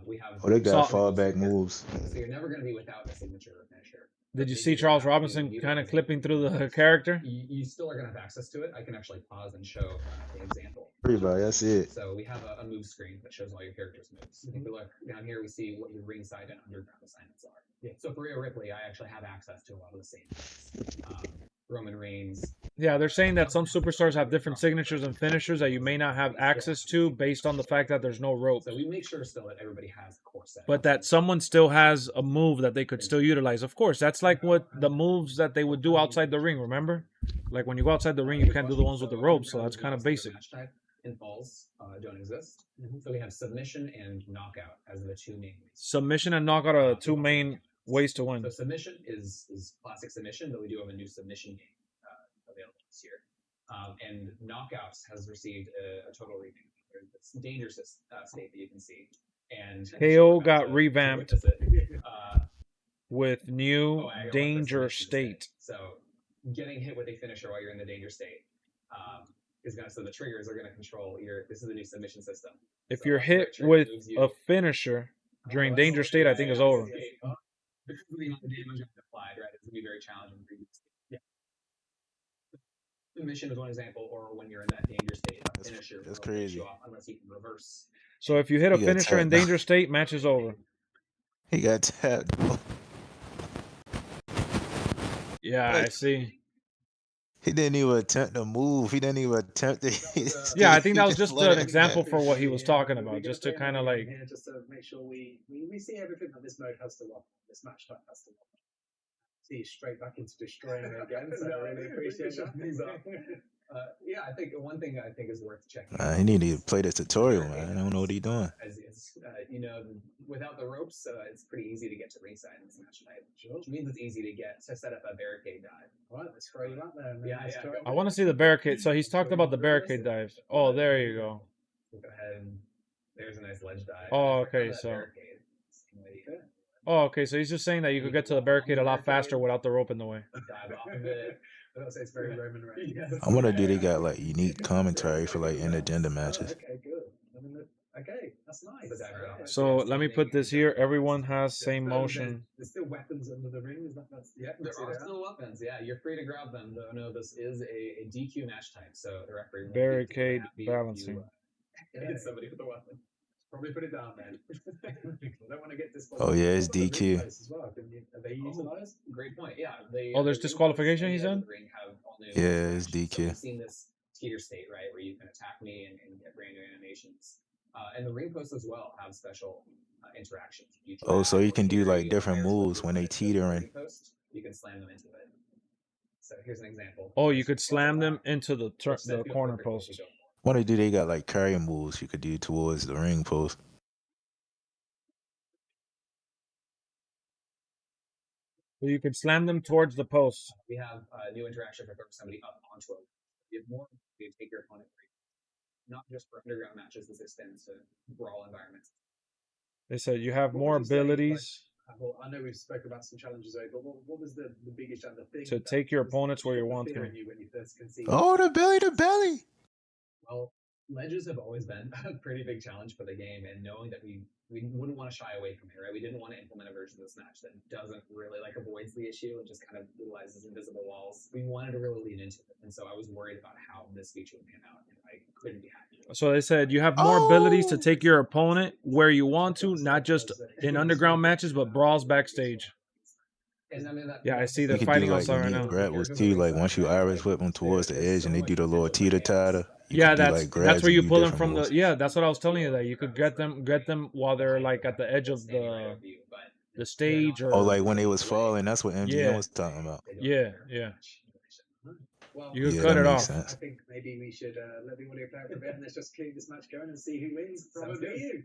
We have. Oh, they got So- fallback moves. So you're never going to be without a signature or finisher. Did you see Charles Robinson kind of clipping through the character? You still are going to have access to it. I can actually pause and show an example. Everybody, that's it. So we have a move screen that shows all your characters' moves. If we look down here, we see what your ringside and underground assignments are. Yeah. So for Rhea Ripley, I actually have access to a lot of the same things. Roman Reigns. Yeah, they're saying that some superstars have different signatures and finishers that you may not have access to based on the fact that there's no rope. So we make sure still that everybody has a core set. But that someone still has a move that they could still utilize. Of course, that's like what the moves that they would do outside the ring, remember? Like when you go outside the ring, you can't do the ones with the ropes, so that's kind of basic. Match type and falls don't exist. So we have submission and knockout as the two main ways. Submission and knockout are the two main ways to win. So submission is classic submission, but we do have a new submission game available this year. And knockouts has received a total revamp. It's a dangerous state that you can see. And KO got revamped witness it. with new I want danger this submission state. So getting hit with a finisher while you're in the danger state is going to, so the triggers are going to control your, this is the new submission system. If So you're once your hit trigger with moves you- a finisher during that's danger the- state, I think is over. Because of the amount of damage applied, right? It's going to be very challenging for you. Yeah. Submission is one example, or when you're in that danger state, a finisher that's will finish crazy. you off unless you can reverse. So if you hit a He got finisher in tapped. danger state, match is over. He got tapped. Yeah, I see. He didn't even attempt to move. He didn't even attempt to. Yeah, I think that was He just let an it- example for what he was talking about, just to kind of like. Yeah, just to make sure we see everything that this mode has to offer, this match type has to offer. See straight back into destroying again, so I really appreciate that. Yeah, I think one thing I think is worth checking. He need to play this tutorial, man. I don't know what he's doing. As without the ropes, it's pretty easy to get to ringside in this match type. Which means it's easy to set up a barricade dive. Right, let's throw you out there. Yeah. I want to see the barricade. So he's talked about the barricade dive. Oh, there you go. Go ahead and there's a nice ledge dive. Oh, okay, so. Oh, okay. So he's just saying that you could get to the barricade a lot faster without the rope in the way. Dive off of it. I don't say it's very Roman Reigns. I wonder do they got like unique commentary for like intergender matches. Okay, good. Okay, that's nice. So let me put this here. Everyone has same motion. There's still weapons under the ring. Is that yeah? There are still weapons. Yeah, you're free to grab them. Though no, this is a DQ match type, so the referee won't be Barricade happy if balancing. you, hit somebody with a weapon. Probably put it down, man. I don't want to get Oh yeah, it's DQ. Are they utilized? Great point. Yeah. Oh, there's disqualification, he said? Yeah, it's DQ. We've seen this teeter state, right, where you can attack me and get brand new animations. And the ring posts as well have special interactions. If you Oh, so drag you or can do carry like a different higher moves slider when they that goes to the teetering. ring post, you can slam them into it. So here's an example. Oh, you could slam them into the corner post. What they do, they got like carry moves you could do towards the ring post. So you could slam them towards the post. We have a new interaction for throwing somebody up onto a. You have more to take your opponent free, not just for underground matches as it stands to brawl environments. They said you have What more would you say, like, abilities well, I know we've spoken about some challenges over, but what was the biggest and the thing to that take your was opponents where you the want fear them. in you when you first conceived? Oh, the belly to belly. Well, ledges have always been a pretty big challenge for the game, and knowing that we wouldn't want to shy away from it, right? We didn't want to implement a version of this match that doesn't really like avoids the issue and just kind of utilizes invisible walls. We wanted to really lean into it, and so I was worried about how this feature would pan out, and I couldn't be happier. So they said you have more abilities to take your opponent where you want to, not just in underground matches, but brawls backstage. And I mean, Yeah, I see You they're could do fighting like outside right unique now. grapples too, like once you iris whip them towards the edge and they do the little teeter totter. You Yeah, could do like grabs that's where and you do pull them different from moves. the. Yeah, that's what I was telling you. That you could get them while they're like at the edge of the stage or. Oh, like when they was falling, that's what MGM Yeah. was talking about. Yeah. Well, You could Yeah, cut that it makes off. sense. I think maybe we should let the audio play out for a bit and let's just keep this match going and see who wins. Probably you.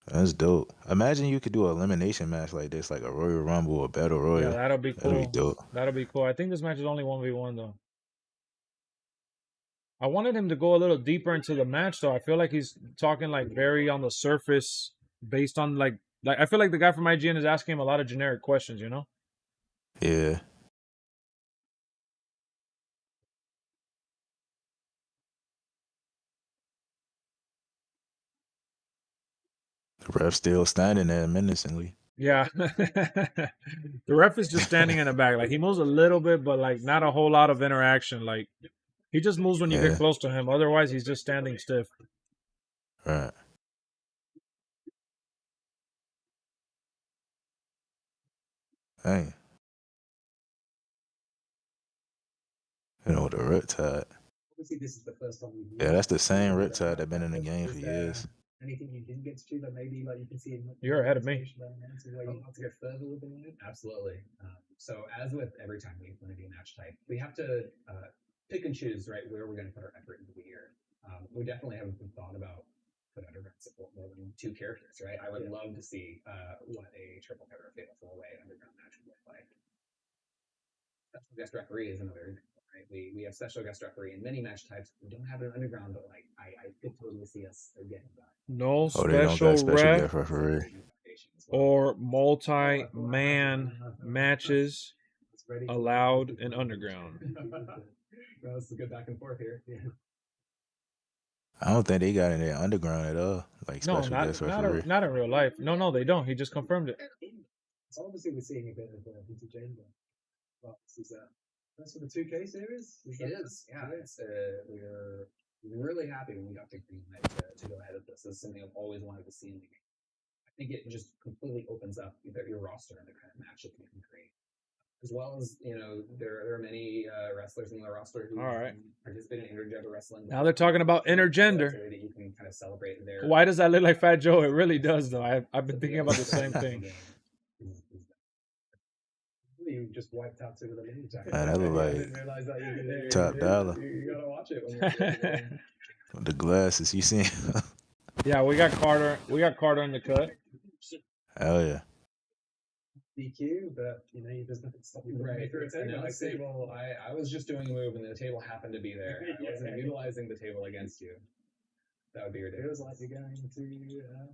That's dope. Imagine you could do an elimination match like this, like a Royal Rumble or Battle Royal. Yeah, that'll be cool. That'd be dope. That'll be cool. I think this match is only 1v1 though. I wanted him to go a little deeper into the match though. I feel like he's talking like very on the surface based on like I feel like the guy from MyGM is asking him a lot of generic questions, you know? Yeah. The ref still standing there menacingly. Yeah. The ref is just standing in the back. Like he moves a little bit, but like not a whole lot of interaction. Like he just moves when you Yeah. get close to him. Otherwise, he's just standing stiff. Right. Dang. You know, the Riptide. Obviously, this is the first time we've Yeah, that's the same met, Riptide that been in the but game is for there years. Anything you didn't get to do that maybe like you can see in You're ahead of me. where you have to go further with the line? Absolutely. So as with every time we want to do a match type, we have to pick and choose, right, where we're going to put our effort into the year. We definitely haven't thought about put underground support more than 2 characters, right? I would love to see what a triple header fatal 4-way underground match would look like. Special guest referee is another example, right? We have special guest referee in many match types. We don't have it underground, but like I could totally see us getting that. No Oh, they don't special got special ref guest referee. or multi-man matches allowed in underground. That's a good back and forth here. Yeah. I don't think they got in there underground at all. Like No, special guest referee. not in real life. No, they don't. He just confirmed it. So obviously we're seeing a bit of interchange. Well, this is that's for the 2K series. It is. Yeah, it's we're really happy when we got the green light to go ahead with this. This is something I've always wanted to see in the game. I think it just completely opens up your roster and the kind of match that you can create. As well as, you know, there are many wrestlers in the roster who participate in intergender wrestling. Now they're talking about intergender. So that you can kind of celebrate their. Why does that look like Fat Joe? It really does, though. I've been thinking about the same thing. You just wiped out 2 of the leads. Man, that look like I didn't realize that you top dollar. You gotta watch it. When With the glasses, you seen? Yeah, we got Carter. We got Carter in the cut. Hell yeah. DQ, but you know, there's nothing to stop you Right. through a table. The table, I was just doing a move and the table happened to be there. I wasn't utilizing the table against you. That would be It ridiculous. feels like you're going to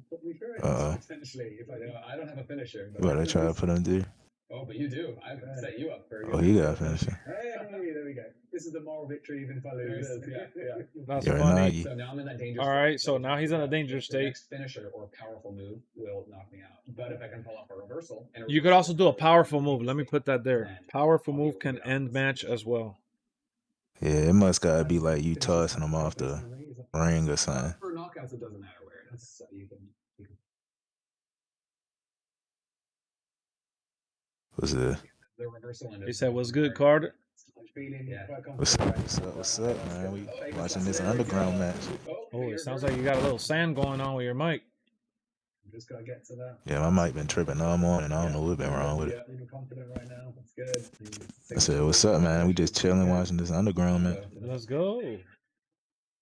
put me through it, potentially. If I don't have a finisher. What I try to put him through? Oh, but you do. I've set you up for a good. Oh, he got a finisher. Hey, there we go. This is the moral victory, even if I lose. Yeah. That's You're a funny. Nagi. So now I'm in that dangerous All state. right, so now he's in a dangerous The state. next finisher or powerful move will knock me out. But if I can pull off a reversal. And a You could reversal also do a will powerful knock move. me Let me out, put that there. then Powerful I'll be move able to can get end off match this as well. Yeah, it must gotta be like you tossing him off the ring or something. For knockouts, it doesn't matter where it is. So you can Was it? the reversal end. He said, "What's good, Carter?" feeling quite What's confident. up? What's up, man? We watching this underground match. Oh, it sounds like you got a little sand going on with your mic. Just gotta get to that. Yeah, my mic been tripping all morning. I don't know what's been wrong with it. Feeling confident right now. That's good. I said, what's up, man? We just chilling watching this underground match. Let's go.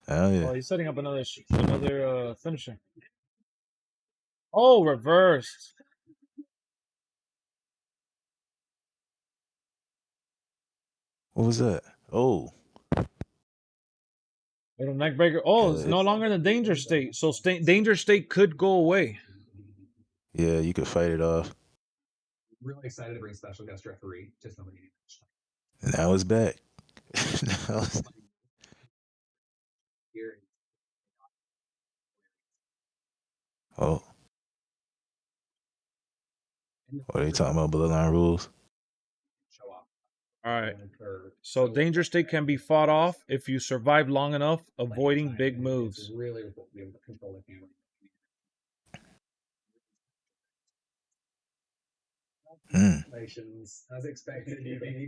Hell Oh, yeah. he's setting up another finisher. Oh, reversed. What was that? Oh, Little neck breaker. Oh, it's no longer in the danger state. So danger state could go away. yeah, you could fight it off. Really excited to bring special guest referee to somebody. And now it's back. Now it's- Here. oh. What are they talking about? Bloodline rules? Show off. All right. So danger state can be fought off if you survive long enough, avoiding big moves. It's really important to be able to control the camera. Congratulations. As expected,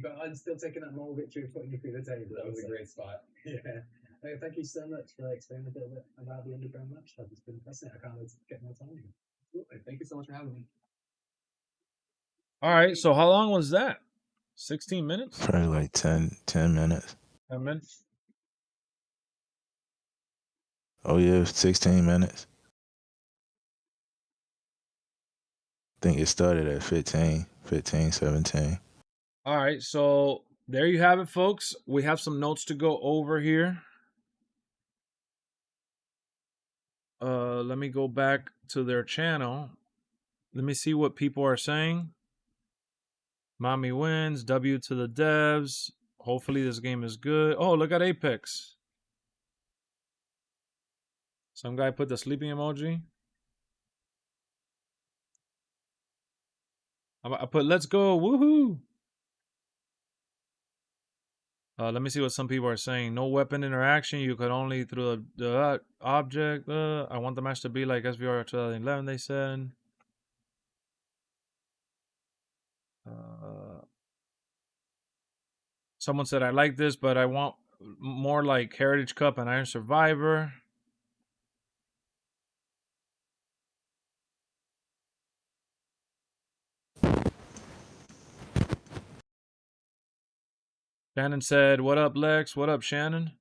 but I'm still taking that moral victory of putting you through the table. That was a great spot. Yeah. Hey, thank you so much for explaining a bit about the underground match. It's been fascinating. I can't wait to get more time. Absolutely. Thank you so much for having me. All right. So how long was that? 16 minutes? Probably like 10 minutes. 10 minutes? Oh, yeah, 16 minutes. I think it started at 15, 17. All right. So there you have it, folks. We have some notes to go over here. Let me go back to their channel. Let me see what people are saying. Mommy wins. W to the devs. Hopefully this game is good. Oh, look at Apex. Some guy put the sleeping emoji. I put let's go. Woohoo. Let me see what some people are saying. No weapon interaction. You could only through the object. I want the match to be like SVR 2011, they said. Someone said, I like this, but I want more like Heritage Cup and Iron Survivor. Shannon said, what up, Lex? What up, Shannon?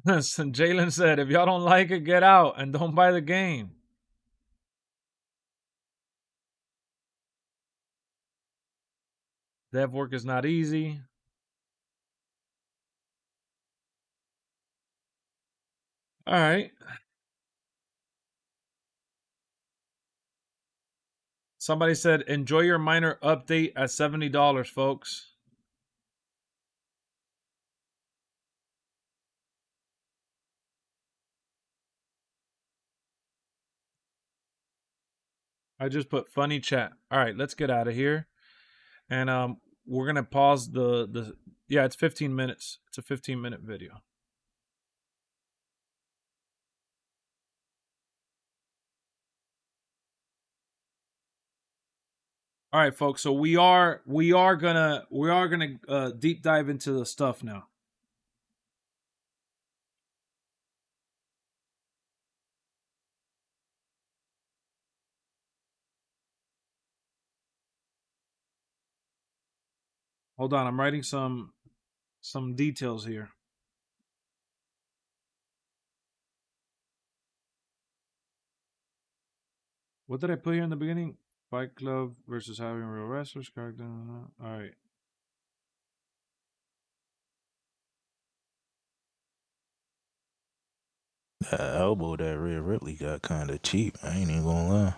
Jalen said, if y'all don't like it, get out and don't buy the game. Dev work is not easy. All right. Somebody said, enjoy your minor update at $70, folks. I just put funny chat. All right, let's get out of here. And we're going to pause the yeah, it's 15 minutes. It's a 15-minute video. All right, folks. So we are gonna deep dive into the stuff now. Hold on, I'm writing some details here. What did I put here in the beginning? Fight Club versus having real wrestlers. Character. All right. That elbow that Rhea Ripley got kind of cheap. I ain't even gonna lie.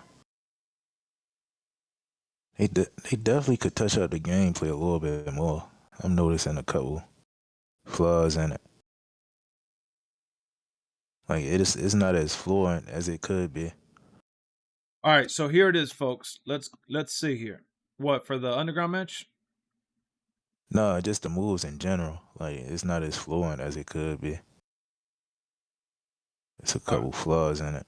They definitely could touch up the gameplay a little bit more. I'm noticing a couple flaws in it. Like it's not as fluent as it could be. All right, so here it is, folks. Let's see here. What, for the underground match? No, just the moves in general. Like it's not as fluent as it could be. It's a couple flaws in it.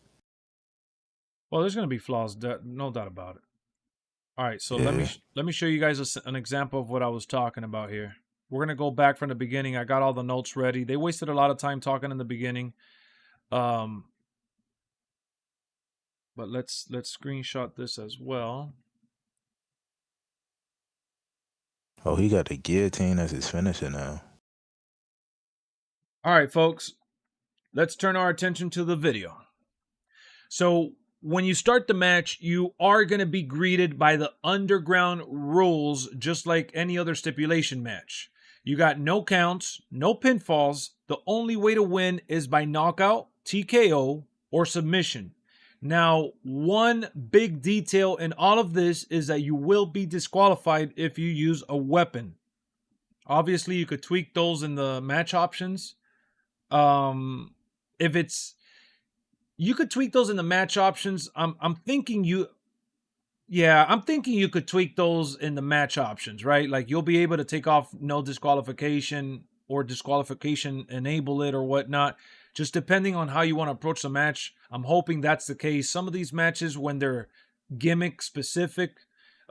Well, there's gonna be flaws, no doubt about it. All right, so Yeah. let me show you guys an example of what I was talking about here. We're gonna go back from the beginning. I got all the notes ready. They wasted a lot of time talking in the beginning, but let's screenshot this as well. Oh, he got the guillotine as his finisher now. All right, folks, let's turn our attention to the video. So when you start the match, you are going to be greeted by the underground rules, just like any other stipulation match. You got no counts, no pinfalls. The only way to win is by knockout, TKO, or submission. Now, one big detail in all of this is that you will be disqualified if you use a weapon. Obviously, you could tweak those in the match options. If it's, you could tweak those in the match options. I'm thinking you could tweak those in the match options, right? Like you'll be able to take off no disqualification or disqualification, enable it or whatnot, just depending on how you want to approach the match. I'm hoping that's the case. Some of these matches, when they're gimmick specific,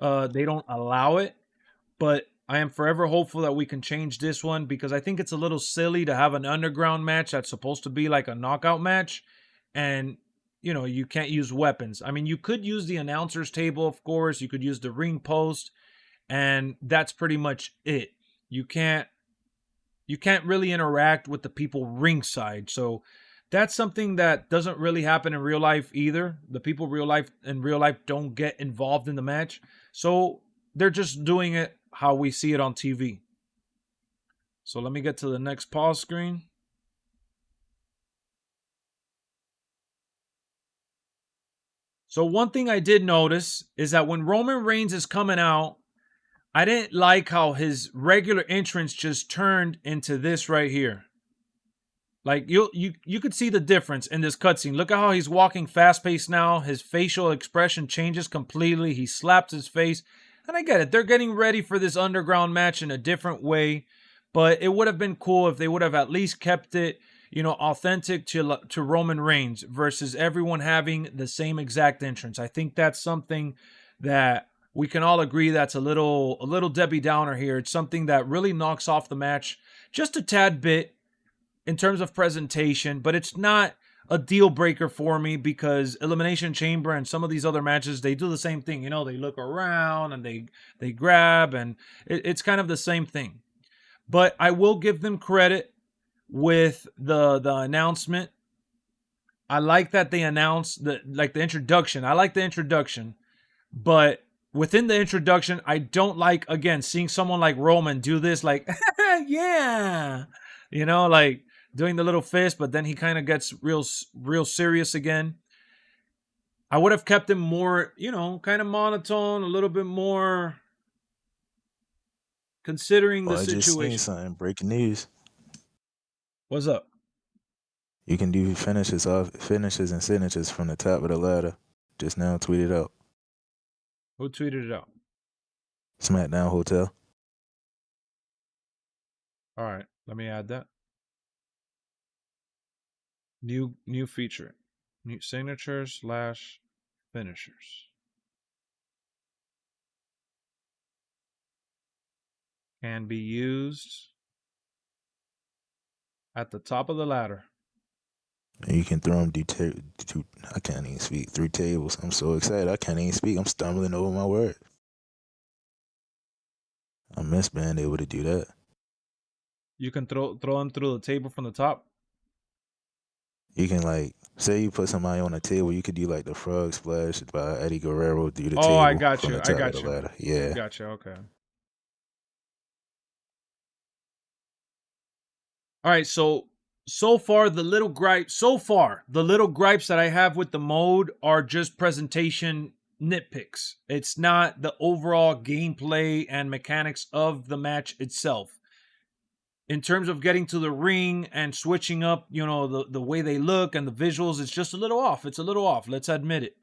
they don't allow it, but I am forever hopeful that we can change this one because I think it's a little silly to have an underground match that's supposed to be like a knockout match and you can't use weapons. I mean, you could use the announcer's table, of course. You could use the ring post, and that's pretty much it. You can't really interact with the people ringside. So that's something that doesn't really happen in real life either. The people in real life don't get involved in the match. So they're just doing it how we see it on TV. So let me get to the next pause screen. So one thing I did notice is that when Roman Reigns is coming out, I didn't like how his regular entrance just turned into this right here. Like you could see the difference in this cutscene. Look at how he's walking fast-paced now. His facial expression changes completely. He slaps his face. And I get it. They're getting ready for this underground match in a different way. But it would have been cool if they would have at least kept it, authentic to Roman Reigns versus everyone having the same exact entrance. I think that's something that we can all agree that's a little Debbie Downer here. It's something that really knocks off the match just a tad bit in terms of presentation, but it's not a deal breaker for me because Elimination Chamber and some of these other matches, they do the same thing. They look around and they grab, and it's kind of the same thing. But I will give them credit with the announcement. I like that they announced the introduction. I like the introduction, but within the introduction, I don't like, again, seeing someone like Roman do this, like, yeah, like doing the little fist, but then he kind of gets real serious again. I would have kept him more, kind of monotone, a little bit more considering the I just seen situation. something. Breaking news. What's up? You can do finishes and signatures from the top of the ladder. Just now tweeted out. Who tweeted it out? SmackDown Hotel. All right, let me add that. New feature. New signatures / finishers. Can be used at the top of the ladder. And you can throw them I can't even speak. 3 tables. I'm so excited. I can't even speak. I'm stumbling over my words. I miss being able to do that. You can throw them through the table from the top. You can say you put somebody on a table. You could do like the frog splash by Eddie Guerrero through the table. Oh, I got from you. the top of the ladder. Yeah. Gotcha. Okay. All right. So far the little gripes that I have with the mode are just presentation nitpicks. It's not the overall gameplay and mechanics of the match itself. In terms of getting to the ring and switching up, the way they look and the visuals, it's just a little off. It's a little off. Let's admit it.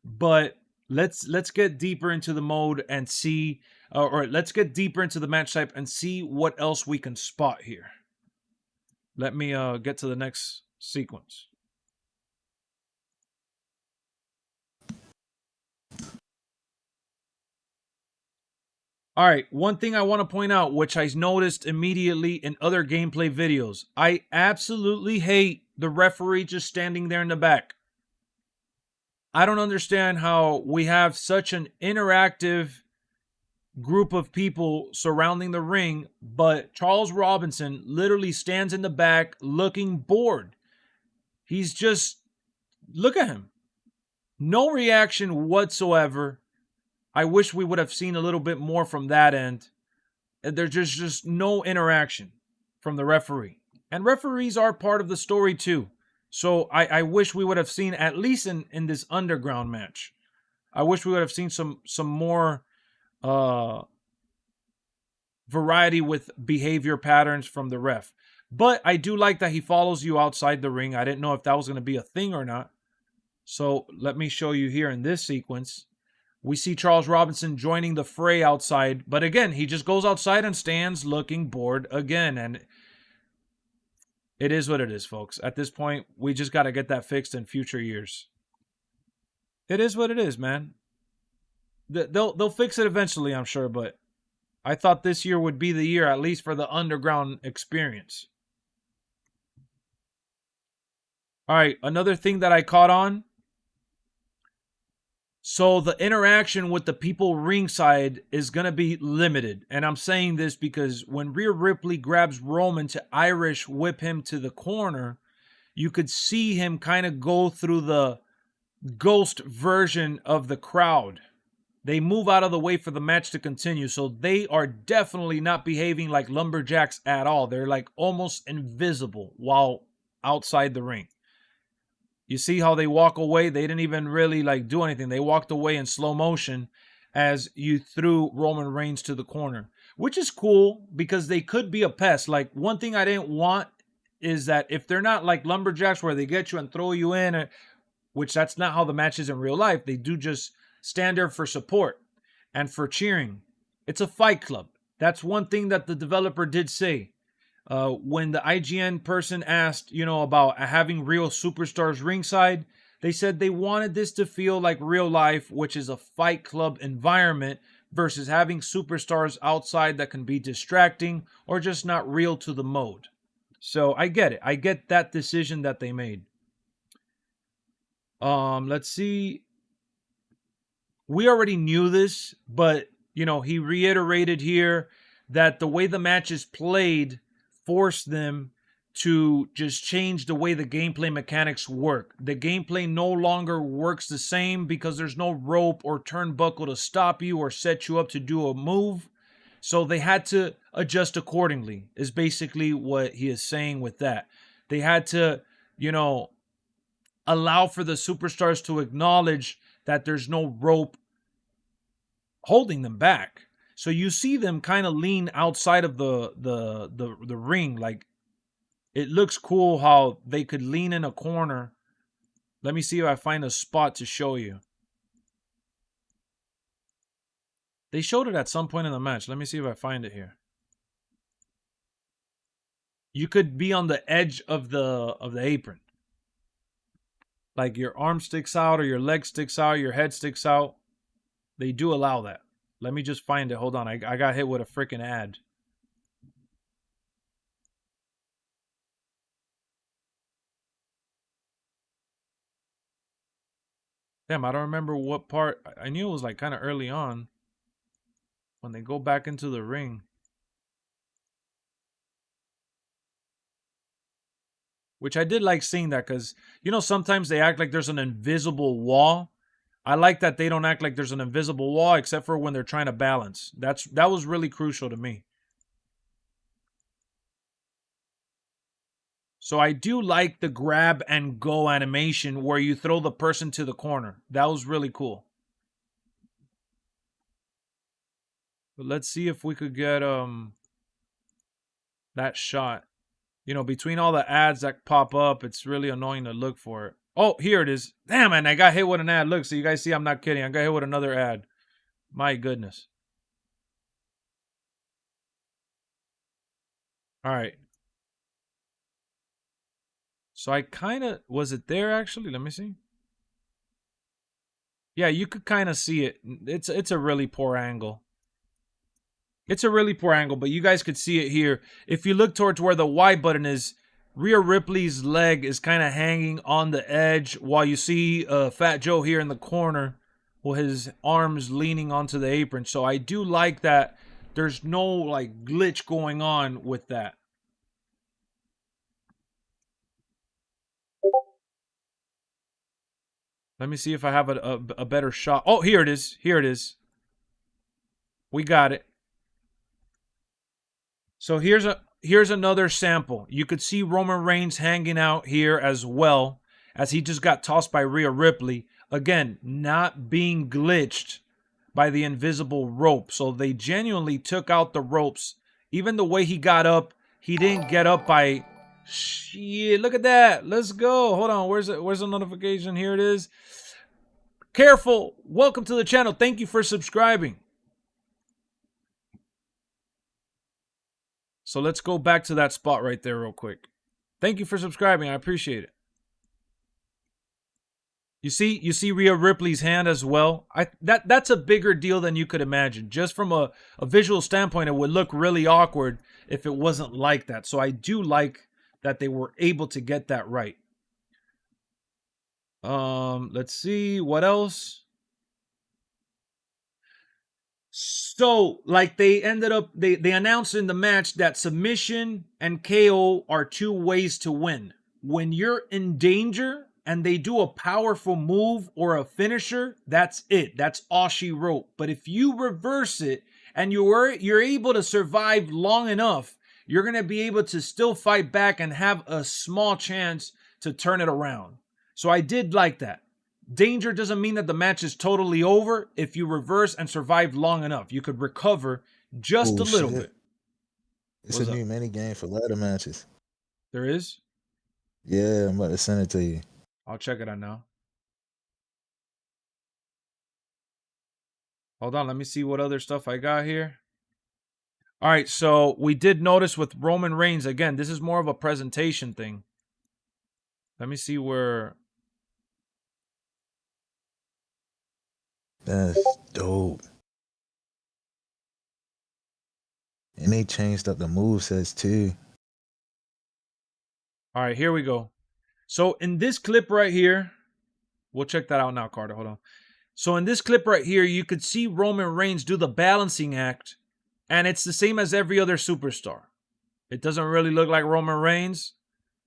But let's get deeper into the mode and see, or let's get deeper into the match type and see what else we can spot here. Let me get to the next sequence. All right, one thing I want to point out, which I noticed immediately in other gameplay videos, I absolutely hate the referee just standing there in the back. I don't understand how we have such an interactive group of people surrounding the ring, but Charles Robinson literally stands in the back looking bored. He's just, look at him. No reaction whatsoever. I wish we would have seen a little bit more from that end. There's just no interaction from the referee. And referees are part of the story too. So I wish we would have seen, at least in this underground match, I wish we would have seen some more variety with behavior patterns from the ref. But I do like that he follows you outside the ring. I didn't know if that was going to be a thing or not. So let me show you here in this sequence. We see Charles Robinson joining the fray outside. But again, he just goes outside and stands looking bored again. And it is what it is, folks. At this point, we just got to get that fixed in future years. It is what it is, man. They'll fix it eventually, I'm sure. But I thought this year would be the year, at least for the underground experience. All right, another thing that I caught on. So the interaction with the people ringside is going to be limited. And I'm saying this because when Rhea Ripley grabs Roman to Irish whip him to the corner, you could see him kind of go through the ghost version of the crowd. They move out of the way for the match to continue. So they are definitely not behaving like lumberjacks at all. They're like almost invisible while outside the ring. You see how they walk away? They didn't even really like do anything. They walked away in slow motion as you threw Roman Reigns to the corner, which is cool because they could be a pest. Like, one thing I didn't want is that if they're not like lumberjacks where they get you and throw you in, which that's not how the match is in real life. They do just stand there for support and for cheering. It's a fight club. That's one thing that the developer did say. When the IGN person asked, about having real superstars ringside, they said they wanted this to feel like real life, which is a fight club environment, versus having superstars outside that can be distracting or just not real to the mode. So I get it. I get that decision that they made. Let's see. We already knew this, but, he reiterated here that the way the match is played forced them to just change the way the gameplay mechanics work. The gameplay no longer works the same because there's no rope or turnbuckle to stop you or set you up to do a move. So they had to adjust accordingly, is basically what he is saying with that. They had to, allow for the superstars to acknowledge that there's no rope holding them back. So you see them kind of lean outside of the ring. Like, it looks cool how they could lean in a corner. Let me see if I find a spot to show you. They showed it at some point in the match. Let me see if I find it here. You could be on the edge of the apron. Like, your arm sticks out or your leg sticks out, your head sticks out. They do allow that. Let me just find it. Hold on. I got hit with a freaking ad. Damn, I don't remember what part. I knew it was like kind of early on when they go back into the ring. Which I did like seeing that because, sometimes they act like there's an invisible wall. I like that they don't act like there's an invisible wall except for when they're trying to balance. That was really crucial to me. So I do like the grab and go animation where you throw the person to the corner. That was really cool. But let's see if we could get that shot. Between all the ads that pop up, it's really annoying to look for it. Oh, here it is. Damn, man, I got hit with an ad. Look, so you guys see, I'm not kidding. I got hit with another ad. My goodness. All right. So I kind of, was it there actually? Let me see. Yeah, you could kind of see it. It's a really poor angle. It's a really poor angle, but you guys could see it here. If you look towards where the Y button is, Rhea Ripley's leg is kind of hanging on the edge while you see Fat Joe here in the corner with his arms leaning onto the apron. So I do like that there's no like glitch going on with that. Let me see if I have a better shot. Oh, here it is. Here it is. We got it. So here's another sample. You could see Roman Reigns hanging out here as well as he just got tossed by Rhea Ripley. Again, not being glitched by the invisible rope. So they genuinely took out the ropes. Even the way he got up, he didn't get up by... Shit, look at that. Let's go. Hold on. Where's the notification? Here it is. Careful. Welcome to the channel. Thank you for subscribing. So let's go back to that spot right there real quick. Thank you for subscribing. I appreciate it. You see Rhea Ripley's hand as well. That's a bigger deal than you could imagine. Just from a visual standpoint, it would look really awkward if it wasn't like that. So I do like that they were able to get that right. Let's see what else. So, like they ended up, they announced in the match that submission and KO are two ways to win. When you're in danger and they do a powerful move or a finisher, that's it. That's all she wrote. But if you reverse it and you're able to survive long enough, you're going to be able to still fight back and have a small chance to turn it around. So I did like that. Danger doesn't mean that the match is totally over if you reverse and survive long enough. You could recover just a little bit. It's What's a up? new mini game for ladder matches. There is? Yeah, I'm about to send it to you. I'll check it out now. Hold on, let me see what other stuff I got here. All right, so we did notice with Roman Reigns, again, this is more of a presentation thing. Let me see where... That's dope. And they changed up the movesets too. All right, here we go. So in this clip right here, we'll check that out now, Carter. Hold on. So in this clip right here, you could see Roman Reigns do the balancing act, and it's the same as every other superstar. It doesn't really look like Roman Reigns,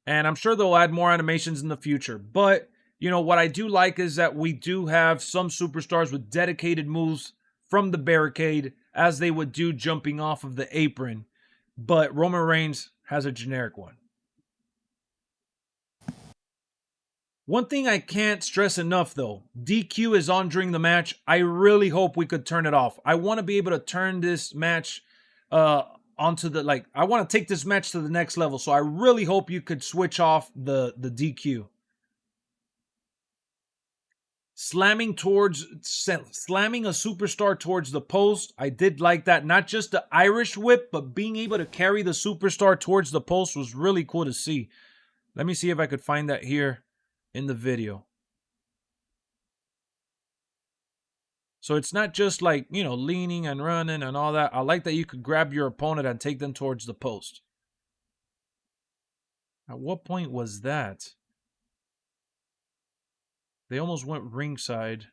and I'm sure they'll add more animations in the future. But, you know, what I do like is that we do have some superstars with dedicated moves from the barricade, as they would do jumping off of the apron. But Roman Reigns has a generic one. One thing I can't stress enough, though, DQ is on during the match. I really hope we could turn it off. I want to be able to turn this match onto the, like, I want to take this match to the next level. So I really hope you could switch off the DQ. Slamming a superstar towards the post. I did like that. Not just the Irish whip, but being able to carry the superstar towards the post was really cool to see. Let me see if I could find that here in the video. So it's not just like, you know, leaning and running and all that. I like that you could grab your opponent and take them towards the post. At what point was that? They almost went ringside.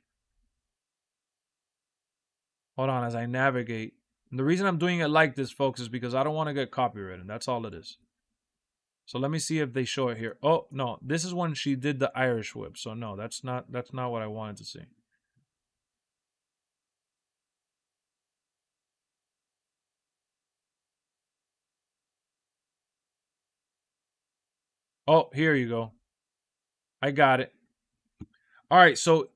Hold on as I navigate. And the reason I'm doing it like this, folks, is because I don't want to get copyrighted. That's all it is. So let me see if they show it here. Oh, no. This is when she did the Irish whip. So no, that's not what I wanted to see. Oh, here you go. I got it. All right, so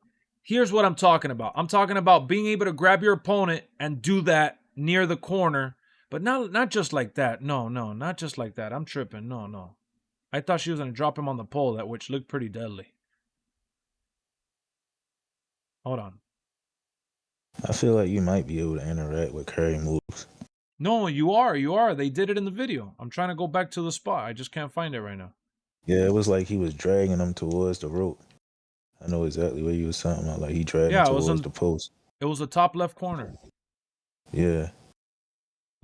here's what I'm talking about. I'm talking about being able to grab your opponent and do that near the corner, but not just like that. No, not just like that. I'm tripping. No. I thought she was going to drop him on the pole, which looked pretty deadly. Hold on. I feel like you might be able to interact with carry moves. No, you are. They did it in the video. I'm trying to go back to the spot. I just can't find it right now. Yeah, it was like he was dragging them towards the rope. I know exactly what you was talking about. Like he dragged him towards the post. It was the top left corner. Yeah.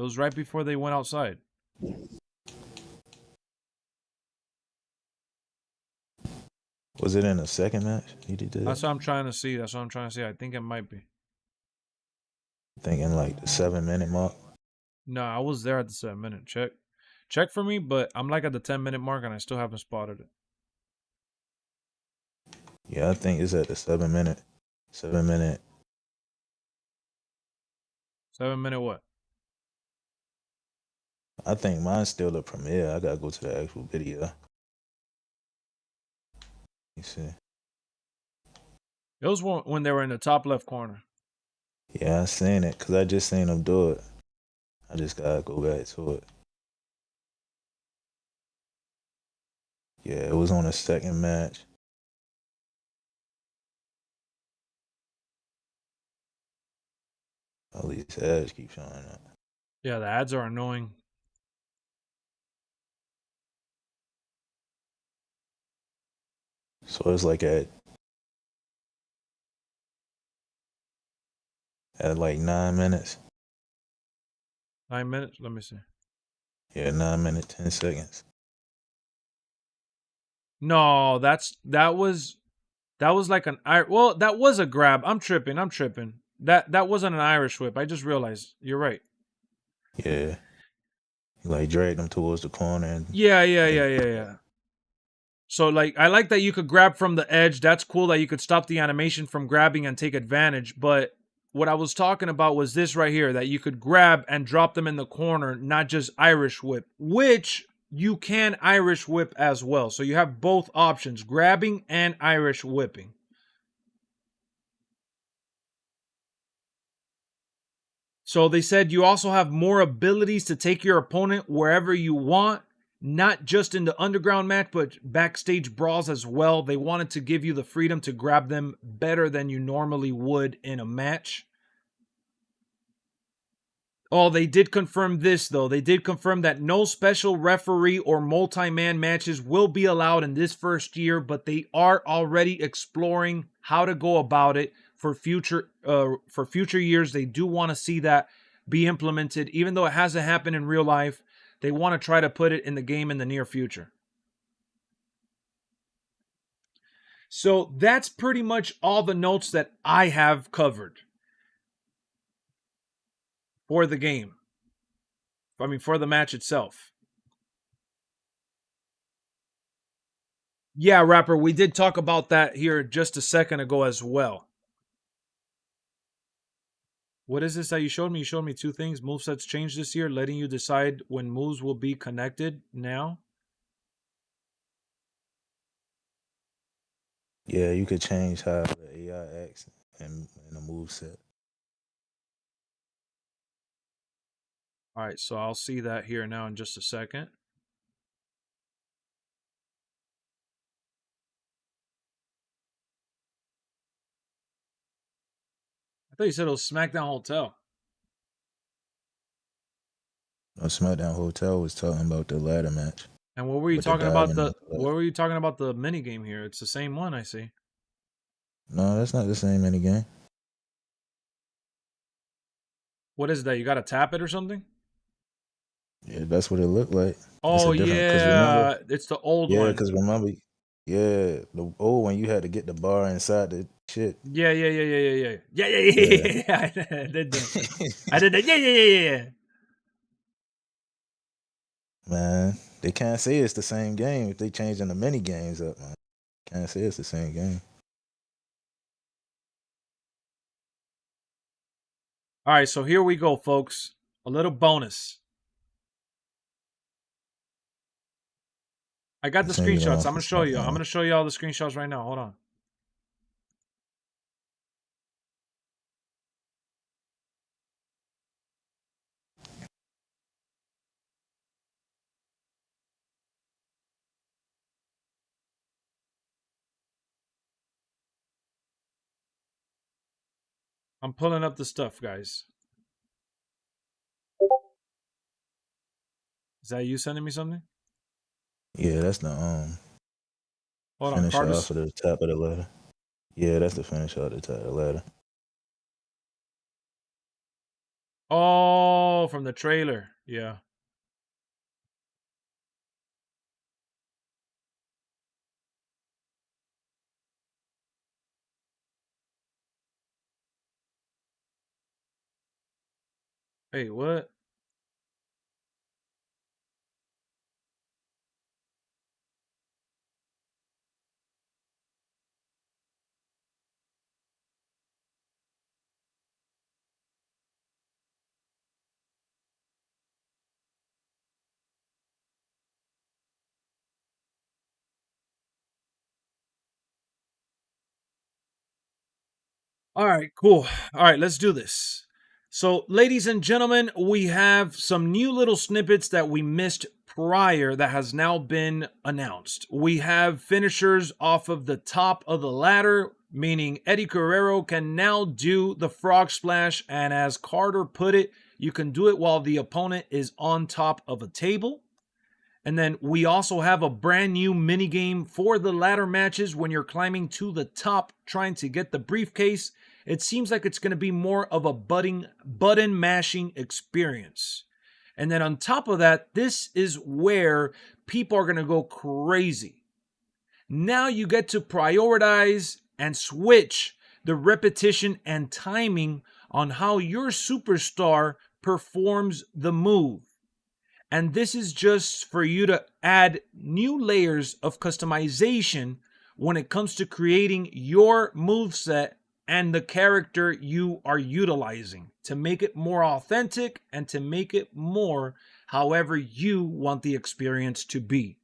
It was right before they went outside. Was it in the second match? He did that? That's what I'm trying to see. That's what I'm trying to see. I think it might be. Thinking like the 7-minute mark. No, I was there at the 7-minute. Check for me, but I'm like at the 10-minute mark and I still haven't spotted it. Yeah, I think it's at the 7-minute. 7-minute. 7-minute what? I think mine's still the premiere. I gotta go to the actual video. You see? It was when they were in the top left corner. Yeah, I seen it because I just seen them do it. I just gotta go back to it. Yeah, it was on the second match. All these ads keep showing up. Yeah, the ads are annoying. So it's like at like 9 minutes. 9 minutes? Let me see. Yeah, 9 minutes, 10 seconds. No, that was like an well, that was a grab. I'm tripping. That wasn't an Irish whip. I just realized. You're right. Yeah. He like dragged them towards the corner and Yeah. So like I like that you could grab from the edge. That's cool that you could stop the animation from grabbing and take advantage, but what I was talking about was this right here, that you could grab and drop them in the corner, not just Irish whip, which you can Irish whip as well. So you have both options, grabbing and Irish whipping. So they said you also have more abilities to take your opponent wherever you want, not just in the underground match, but backstage brawls as well. They wanted to give you the freedom to grab them better than you normally would in a match. Oh, they did confirm this, though. They did confirm that no special referee or multi-man matches will be allowed in this first year, but they are already exploring how to go about it for future years. They do want to see that be implemented, even though it hasn't happened in real life. They want to try to put it in the game in the near future. So that's pretty much all the notes that I have covered for the game. I mean, for the match itself. Yeah, Rapper, we did talk about that here just a second ago as well. What is this that you showed me? You showed me two things. Movesets changed this year, letting you decide when moves will be connected now. yeah, you could change how the AI acts in a moveset. All right, so I'll see that here now in just a second. I thought you said it was SmackDown Hotel. No, SmackDown Hotel was talking about the ladder match. And what were you With the talking about diving and what were you talking about the mini game here? It's the same one I see. No, that's not the same mini game. What is that? You got to tap it or something? Yeah, that's what it looked like. Oh, It's a different, yeah. It's the old yeah, one. because remember, yeah, the old one you had to get the bar inside the shit. Yeah. I did that. Yeah. Man, they can't say it's the same game if they changing the mini games up, man. Can't say it's the same game. All right, so here we go, folks. A little bonus. I got the Send it screenshots. off I'm gonna and show stuff, you. I'm man. gonna show you all the screenshots right now. Hold on. I'm pulling up the stuff, guys. Is that you sending me something? Yeah, that's the Hold on, finish off Cardis. of the top of the ladder. Yeah, that's the finish off the top of the ladder. Oh, Oh, from the trailer. Yeah. Hey, what? All right, cool. All right, let's do this. So, ladies and gentlemen, we have some new little snippets that we missed prior that has now been announced. We have finishers off of the top of the ladder, meaning Eddie Guerrero can now do the frog splash, and as Carter put it, you can do it while the opponent is on top of a table. And then we also have a brand new mini game for the ladder matches when you're climbing to the top trying to get the briefcase. It seems like it's going to be more of a button mashing experience. And then on top of that, this is where people are going to go crazy. Now you get to prioritize and switch the repetition and timing on how your superstar performs the move. And this is just for you to add new layers of customization when it comes to creating your moveset and the character you are utilizing to make it more authentic and to make it more however you want the experience to be.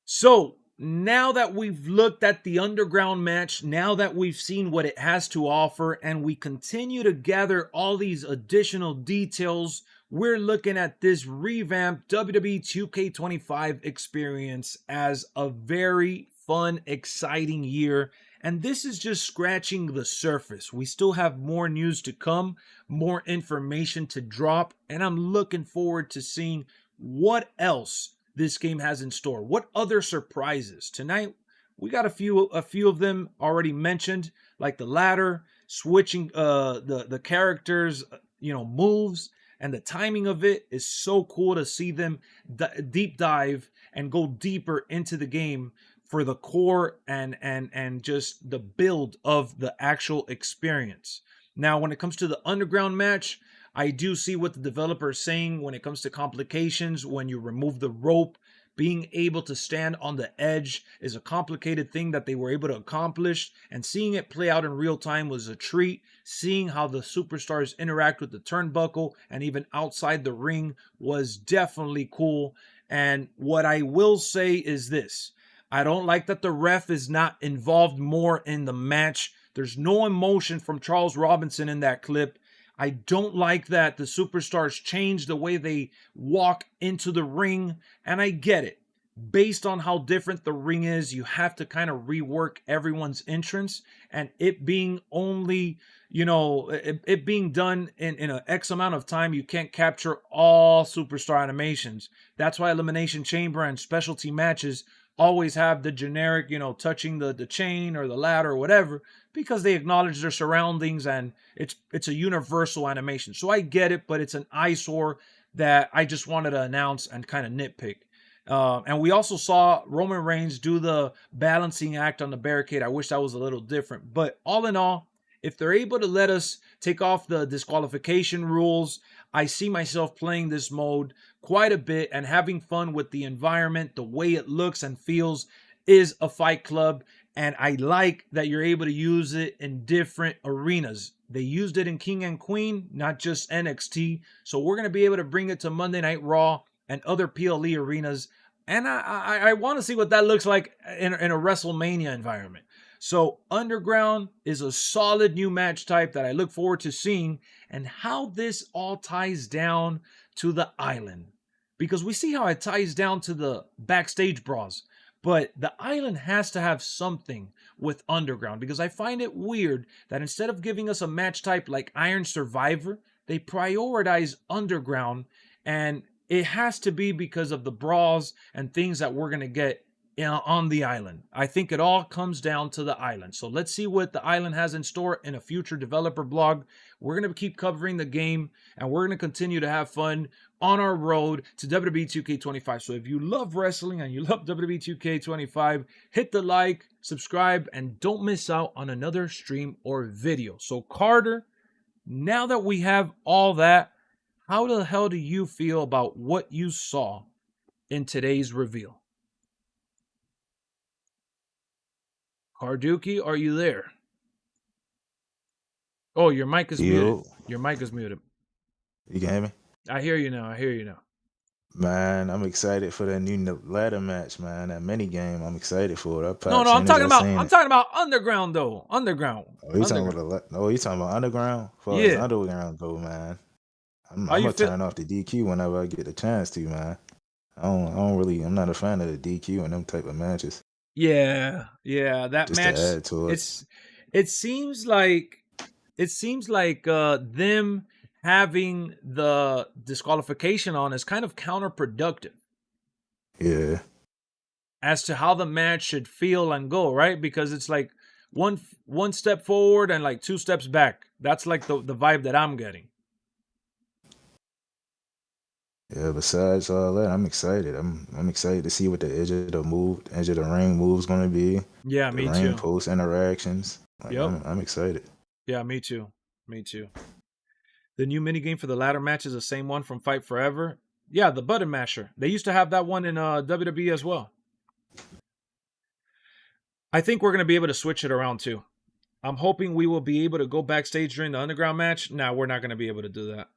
So, now that we've looked at the underground match, now that we've seen what it has to offer, and we continue to gather all these additional details, we're looking at this revamped WWE 2k25 experience as a very fun, exciting year. And this is just scratching the surface. We still have more news to come, more information to drop, and I'm looking forward to seeing what else this game has in store. What other surprises? Tonight, we got a few of them already mentioned, like the ladder, switching the characters, moves, and the timing of it is so cool to see them deep dive and go deeper into the game for the core and just the build of the actual experience. Now, when it comes to the underground match, I do see what the developer is saying when it comes to complications. When you remove the rope, being able to stand on the edge is a complicated thing that they were able to accomplish. And seeing it play out in real time was a treat. Seeing how the superstars interact with the turnbuckle and even outside the ring was definitely cool. And what I will say is this. I don't like that the ref is not involved more in the match. There's no emotion from Charles Robinson in that clip. I don't like that the superstars change the way they walk into the ring, and I get it. Based on how different the ring is, you have to kind of rework everyone's entrance, and it being only, it being done in an X amount of time, you can't capture all superstar animations. That's why Elimination Chamber and specialty matches always have the generic, touching the chain or the ladder or whatever, because they acknowledge their surroundings and it's a universal animation. So I get it, but it's an eyesore that I just wanted to announce and kind of nitpick. And we also saw Roman Reigns do the balancing act on the barricade. I wish that was a little different. But all in all, if they're able to let us take off the disqualification rules, I see myself playing this mode quite a bit and having fun with the environment. The way it looks and feels is a Fight Club. And I like that you're able to use it in different arenas. They used it in King and Queen, not just NXT. So we're going to be able to bring it to Monday Night Raw and other PLE arenas. And I want to see what that looks like in a WrestleMania environment. So Underground is a solid new match type that I look forward to seeing, and how this all ties down to the island. Because we see how it ties down to the backstage brawls. But the island has to have something with Underground, because I find it weird that instead of giving us a match type like Iron Survivor, they prioritize Underground, and it has to be because of the brawls and things that we're going to get on the island. I think it all comes down to the island. So let's see what the island has in store in a future developer blog. We're going to keep covering the game, and we're going to continue to have fun on our road to WWE 2k25. So if you love wrestling and you love WWE 2k25, hit the like, subscribe, and don't miss out on another stream or video. So Carter, now that we have all that, how the hell do you feel about what you saw in today's reveal? Carducci, are you there? Oh, your mic is muted. Your mic is muted. You can hear me? I hear you now. I hear you now. Man, I'm excited for that new ladder match, man. That mini game, I'm excited for it. No, I'm talking about underground though. Underground. Oh, you talking about underground? As underground go, man. I'm gonna turn off the DQ whenever I get the chance to, man. I'm not a fan of the DQ and them type of matches. Yeah, that Just match. To add to it. It seems like them having the disqualification on is kind of counterproductive. Yeah. As to how the match should feel and go, right? Because it's like one step forward and like 2 steps back. That's like the vibe that I'm getting. Yeah, besides all that, I'm excited. I'm excited to see what the edge of the ring move's gonna be. Yeah, me too. The ring post interactions. Like, yep. I'm excited. Yeah, me too. Me too. The new minigame for the ladder match is the same one from Fight Forever. Yeah, the button masher. They used to have that one in WWE as well. I think we're going to be able to switch it around too. I'm hoping we will be able to go backstage during the underground match. No, we're not going to be able to do that.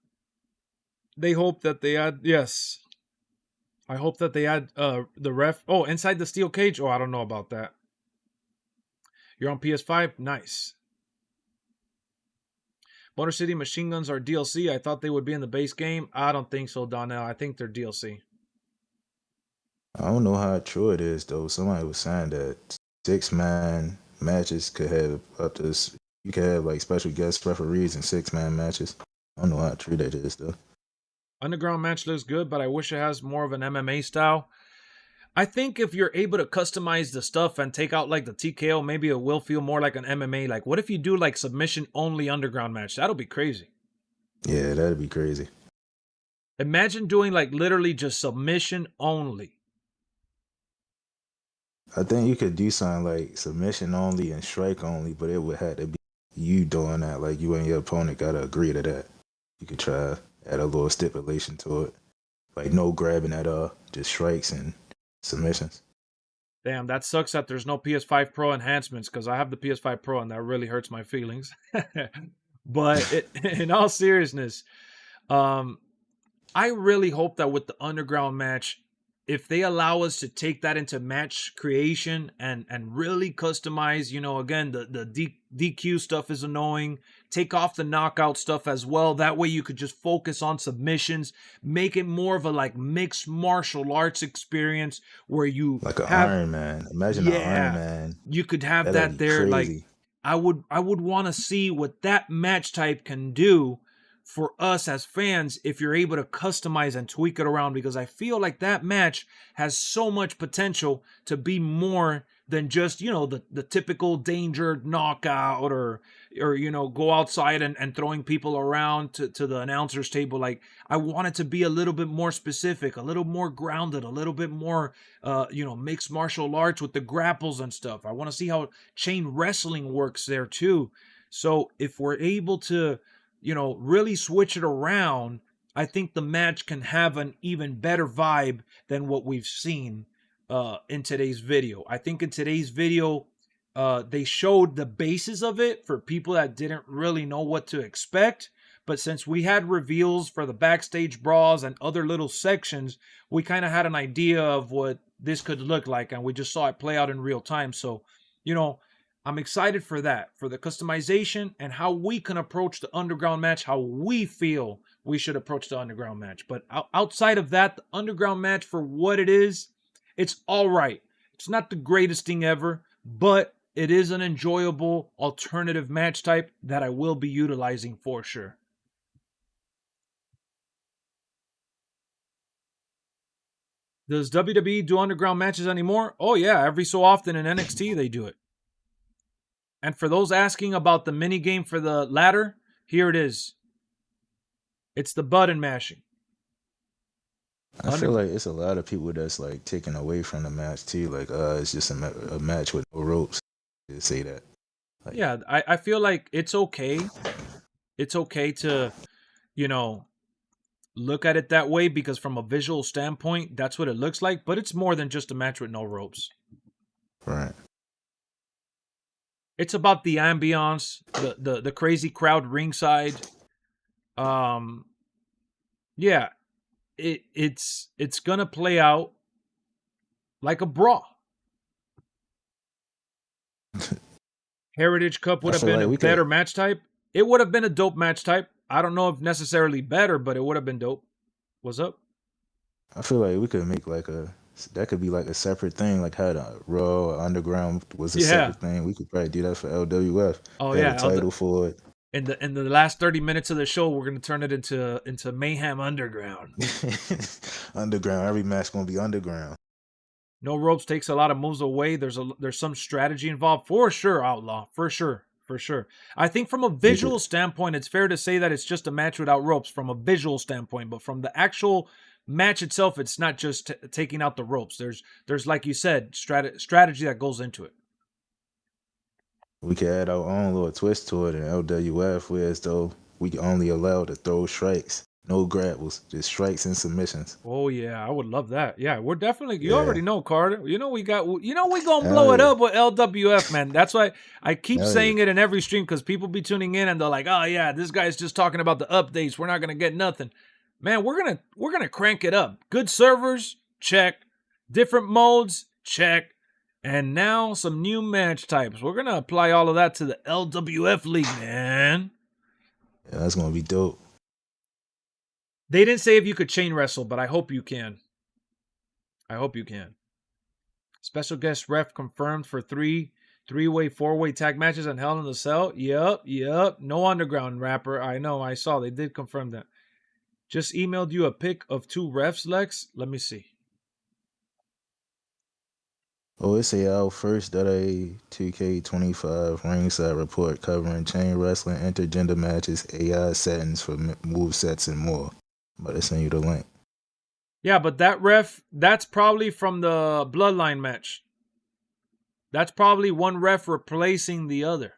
They hope that they add, yes. I hope that they add the ref. Oh, inside the steel cage? Oh, I don't know about that. You're on PS5? Nice. Motor City Machine Guns are DLC. I thought they would be in the base game. I don't think so, Donnell. I think they're DLC. I don't know how true it is, though. Somebody was saying that 6-man matches could have up to... You could have, like, special guest referees in 6-man matches. I don't know how true that is, though. Underground match looks good, but I wish it has more of an MMA style. I think if you're able to customize the stuff and take out like the TKO, maybe it will feel more like an MMA. Like, what if you do like submission only underground match? That'll be crazy. Yeah, that'd be crazy. Imagine doing like literally just submission only. I think you could do something like submission only and strike only, but it would have to be you doing that. Like, you and your opponent gotta agree to that. You could try add a little stipulation to it. Like, no grabbing at all, just strikes and submissions. Damn, that sucks that there's no PS5 Pro enhancements, because I have the PS5 Pro and that really hurts my feelings. But in all seriousness, I really hope that with the underground match, if they allow us to take that into match creation and really customize, you know, again, the DQ stuff is annoying. Take off the knockout stuff as well. That way you could just focus on submissions. Make it more of a like mixed martial arts experience where you like an Iron Man. Imagine an Iron Man. You could have that there. Crazy. Like I would want to see what that match type can do for us as fans if you're able to customize and tweak it around, because I feel like that match has so much potential to be more than just, you know, the typical danger knockout or you know, go outside and throwing people around to the announcer's table. Like, I want it to be a little bit more specific, a little more grounded, a little bit more, you know, mixed martial arts with the grapples and stuff. I want to see how chain wrestling works there too. So if we're able to, you know, really switch it around, I think the match can have an even better vibe than what we've seen in today's video. I think in today's video, they showed the basis of it for people that didn't really know what to expect. But since we had reveals for the backstage brawls and other little sections, we kind of had an idea of what this could look like, and we just saw it play out in real time. So, you know, I'm excited for that, for the customization and how we can approach the underground match, how we feel we should approach the underground match. But outside of that, the underground match, for what it is, it's all right. It's not the greatest thing ever, but it is an enjoyable alternative match type that I will be utilizing for sure. Does WWE do underground matches anymore? Oh yeah, every so often in NXT they do it. And for those asking about the mini game for the ladder, Here it is. It's the button mashing. I feel like it's a lot of people that's like taken away from the match too. Like, it's just a match with no ropes. They say that. Like, Yeah, I feel like it's okay. It's okay to, you know, look at it that way because from a visual standpoint, that's what it looks like. But it's more than just a match with no ropes. right. It's about the ambiance, the crazy crowd ringside. Yeah, it's gonna play out like a brawl. Heritage Cup would I have feel been like a we better could- match type. It would have been a dope match type. I don't know if necessarily better, but it would have been dope. What's up? I feel like we could make like that could be like a separate thing, like how the Raw or Underground was a Yeah. separate thing. We could probably do that for LWF. Oh, Had yeah, a title for it. In the last 30 minutes of the show, we're gonna turn it into Mayhem Underground. Underground. Every match gonna be underground. No ropes takes a lot of moves away. There's some strategy involved for sure, Outlaw. For sure. I think from a visual standpoint, it's fair to say that it's just a match without ropes from a visual standpoint, but from the actual match itself, it's not just taking out the ropes. There's like you said, strategy that goes into it. We could add our own little twist to it in LWF, whereas though we only allowed to throw strikes, no grapples, just strikes and submissions. Oh yeah, I would love that. Yeah, we're definitely. You Yeah. already know, Carter. You know we gonna blow Hell it yeah. up with LWF, man. That's why I keep Hell saying it in every stream because people be tuning in and they're like, "Oh yeah, this guy's just talking about the updates. We're not gonna get nothing." Man, we're gonna crank it up. Good servers, check. Different modes, check. And now some new match types. We're gonna apply all of that to the LWF league, man. Yeah, that's gonna be dope. They didn't say if you could chain wrestle, but I hope you can. Special guest ref confirmed for three-way, four-way tag matches on Hell in the Cell. Yep. No underground rapper. I know, I saw. They did confirm that. Just emailed you a pic of 2 refs, Lex. Let me see. Oh, it's out first WWE 2k25 ringside report covering chain wrestling, intergender matches, AI settings for move sets and more. I'm about to send you the link. Yeah, but that ref, that's probably from the Bloodline match. That's probably one ref replacing the other.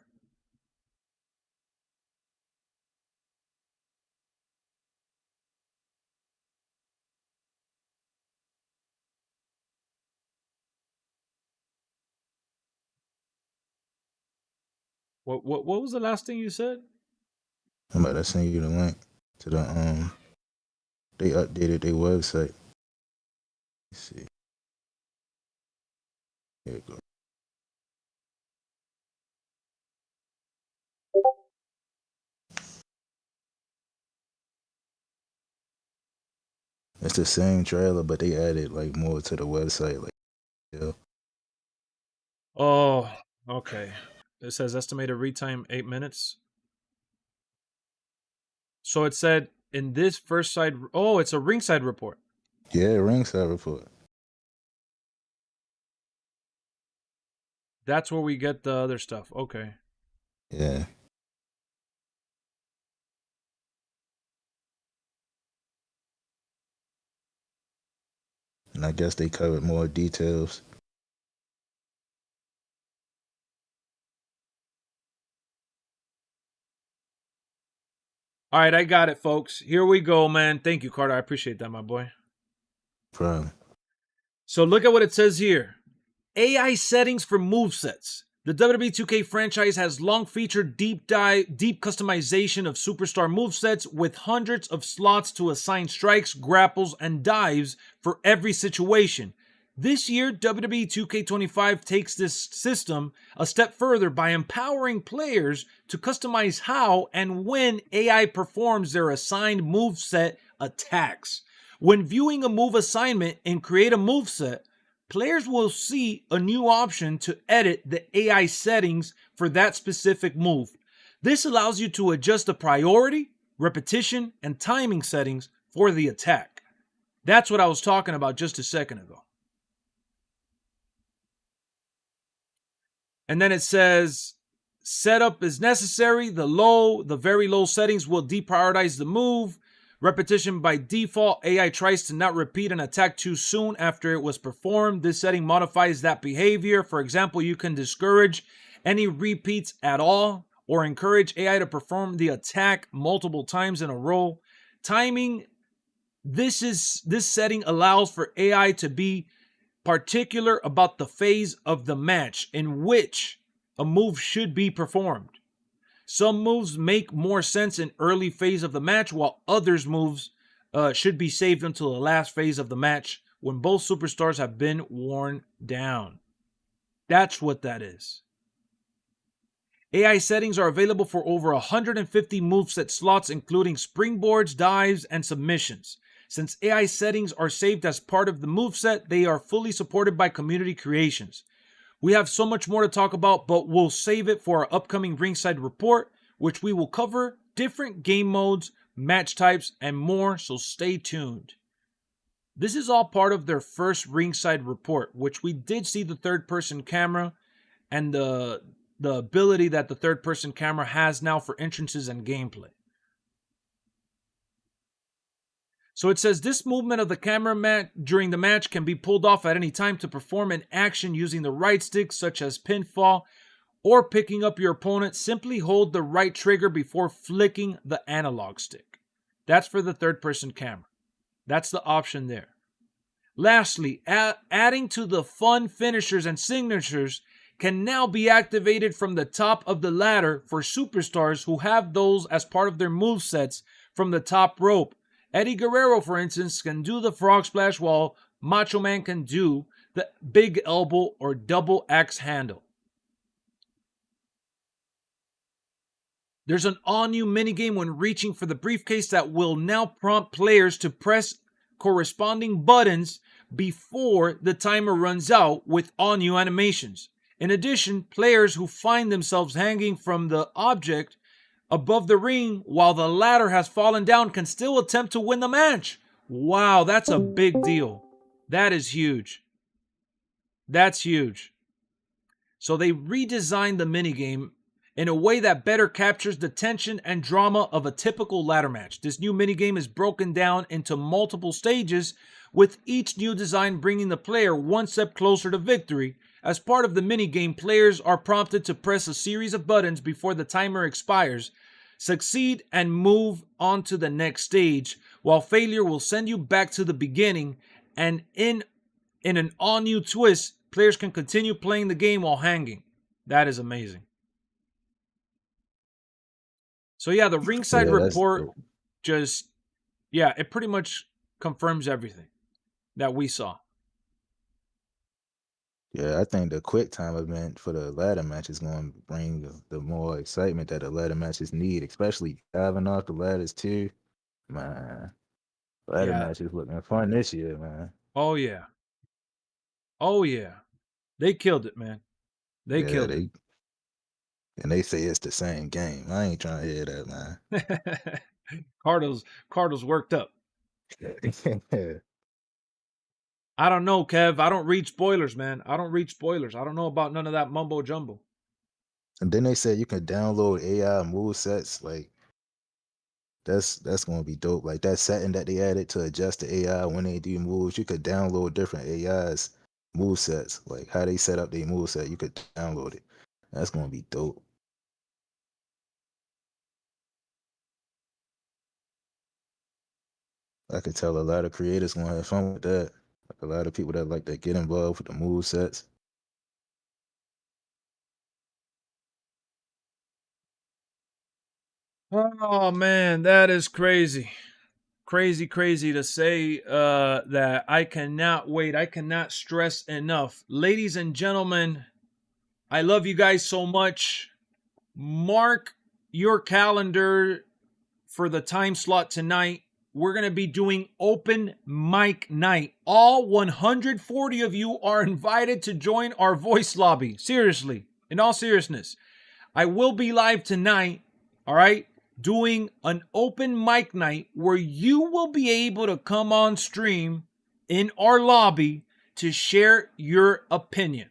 What was the last thing you said? I'm about to send you the link to the they updated their website. Let's see. Here you go. It's the same trailer, but they added like more to the website. Like, yeah. Oh, okay. It says estimated read time 8 minutes. So it said in this first side. Oh, it's a ringside report. Yeah, ringside report. That's where we get the other stuff. Okay. Yeah. And I guess they covered more details. All right, I got it, folks. Here we go, man. Thank you, Carter. I appreciate that, my boy. Problem. So look at what it says here. AI settings for movesets. The WWE 2K franchise has long featured deep customization of superstar movesets with hundreds of slots to assign strikes, grapples, and dives for every situation. This year, WWE 2K25 takes this system a step further by empowering players to customize how and when AI performs their assigned moveset attacks. When viewing a move assignment in Create a Moveset, players will see a new option to edit the AI settings for that specific move. This allows you to adjust the priority, repetition, and timing settings for the attack. That's what I was talking about just a second ago. And then it says setup is necessary. The very low settings will deprioritize the move. Repetition by default. AI tries to not repeat an attack too soon after it was performed. This setting modifies that behavior. For example, you can discourage any repeats at all or encourage AI to perform the attack multiple times in a row. Timing. This setting allows for AI to be particular about the phase of the match in which a move should be performed. Some moves make more sense in early phase of the match, while others moves should be saved until the last phase of the match when both superstars have been worn down. That's what that is. AI settings are available for over 150 moveset slots, including springboards, dives, and submissions. Since AI settings are saved as part of the moveset, they are fully supported by community creations. We have so much more to talk about, but we'll save it for our upcoming Ringside Report, which we will cover different game modes, match types, and more, so stay tuned. This is all part of their first Ringside Report, which we did see the third-person camera and the ability that the third-person camera has now for entrances and gameplay. So it says this movement of the camera during the match can be pulled off at any time to perform an action using the right stick, such as pinfall or picking up your opponent. Simply hold the right trigger before flicking the analog stick. That's for the third-person camera. That's the option there. Lastly, adding to the fun finishers and signatures can now be activated from the top of the ladder for superstars who have those as part of their movesets from the top rope. Eddie Guerrero, for instance, can do the frog splash, while Macho Man can do the big elbow or double axe handle. There's an all-new minigame when reaching for the briefcase that will now prompt players to press corresponding buttons before the timer runs out with all new animations. In addition, players who find themselves hanging from the object above the ring while the ladder has fallen down can still attempt to win the match. Wow, that's a big deal. That is huge. That's huge. So they redesigned the minigame in a way that better captures the tension and drama of a typical ladder match. This new minigame is broken down into multiple stages, with each new design bringing the player one step closer to victory. As part of the minigame, players are prompted to press a series of buttons before the timer expires, succeed, and move on to the next stage, while failure will send you back to the beginning. And in an all-new twist, players can continue playing the game while hanging. That is amazing. So yeah, the Ringside Report it pretty much confirms everything that we saw. Yeah, I think the quick time event for the ladder match is going to bring the more excitement that the ladder matches need, especially diving off the ladders too. Man, ladder matches looking fun this year, man. Oh yeah. Oh yeah. They killed it, man. They killed it. And they say it's the same game. I ain't trying to hear that, man. Cardo's worked up. I don't know, Kev. I don't read spoilers, man. I don't read spoilers. I don't know about none of that mumbo jumbo. And then they said you can download AI movesets. Like, that's gonna be dope. Like that setting that they added to adjust the AI when they do moves, you could download different AIs movesets. Like how they set up their moveset, you could download it. That's gonna be dope. I could tell a lot of creators gonna have fun with that. Like a lot of people that like to get involved with the movesets. Oh man, that is crazy. Crazy to say that. I cannot wait. I cannot stress enough. Ladies and gentlemen, I love you guys so much. Mark your calendar for the time slot tonight. We're going to be doing open mic night. All 140 of you are invited to join our voice lobby. Seriously, in all seriousness. I will be live tonight, all right, doing an open mic night where you will be able to come on stream in our lobby to share your opinion.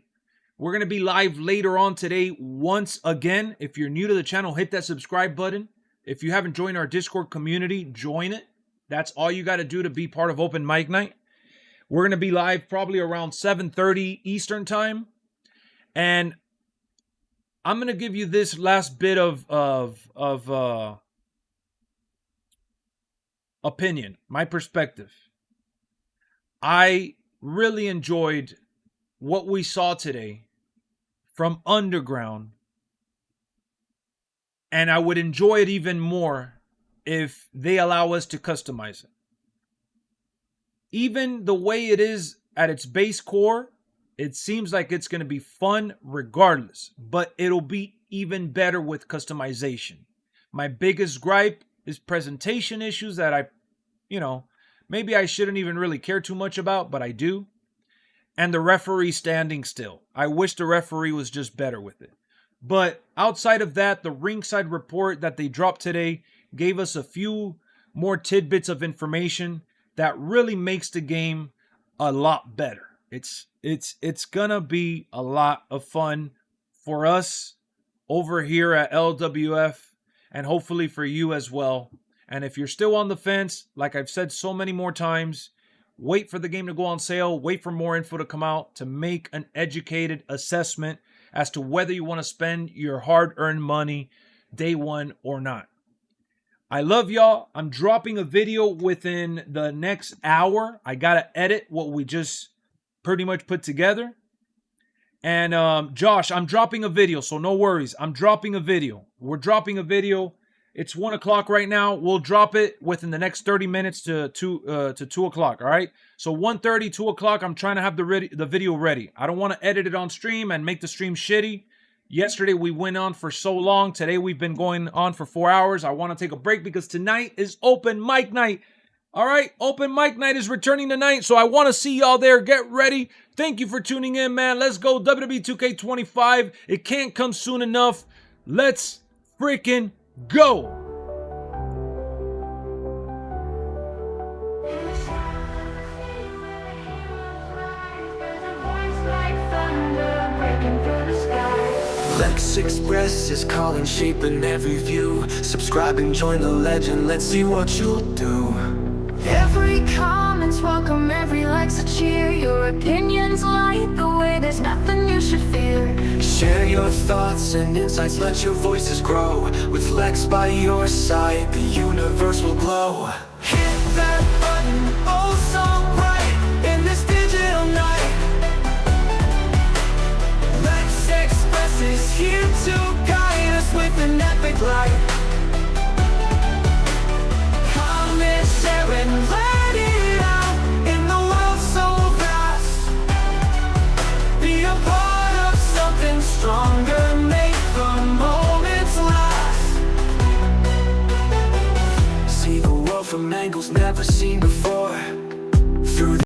We're going to be live later on today once again. If you're new to the channel, hit that subscribe button. If you haven't joined our Discord community, join it. That's all you got to do to be part of Open Mic Night. We're going to be live probably around 7:30 Eastern time. And I'm going to give you this last bit of opinion, my perspective. I really enjoyed what we saw today from Underground, and I would enjoy it even more if they allow us to customize it. Even the way it is at its base core, it seems like it's going to be fun regardless, but it'll be even better with customization. My biggest gripe is presentation issues that maybe I shouldn't even really care too much about, but I do. And the referee standing still. I wish the referee was just better with it. But outside of that, the ringside report that they dropped today gave us a few more tidbits of information that really makes the game a lot better. It's gonna be a lot of fun for us over here at LWF, and hopefully for you as well. And if you're still on the fence, like I've said so many more times, wait for the game to go on sale, wait for more info to come out to make an educated assessment as to whether you want to spend your hard-earned money day one or not. I love y'all. I'm dropping a video within the next hour. I got to edit what we just pretty much put together. And Josh, I'm dropping a video, so no worries. I'm dropping a video. We're dropping a video. It's 1 o'clock right now. We'll drop it within the next 30 minutes to 2 o'clock, all right? So 1:30, 2 o'clock, I'm trying to have the video ready. I don't want to edit it on stream and make the stream shitty. Yesterday, we went on for so long. Today, we've been going on for 4 hours. I want to take a break because tonight is Open Mic Night. All right? Open Mic Night is returning tonight, so I want to see y'all there. Get ready. Thank you for tuning in, man. Let's go WWE 2k25. It can't come soon enough. Let's freaking go! LexxExpress is calling, shaping every view. Subscribe and join the legend, let's see what you'll do. Every comment's welcome, every like's a cheer. Your opinions light the way, there's nothing you should fear. Share your thoughts and insights, let your voices grow. With Lexx by your side, the universe will glow. Hit that button, oh so bright, in this digital night. LexxExpress is here to guide us with an epic light. Comment, share and let it out in the world so vast. Be a part of something stronger, make the moments last. See the world from angles never seen before.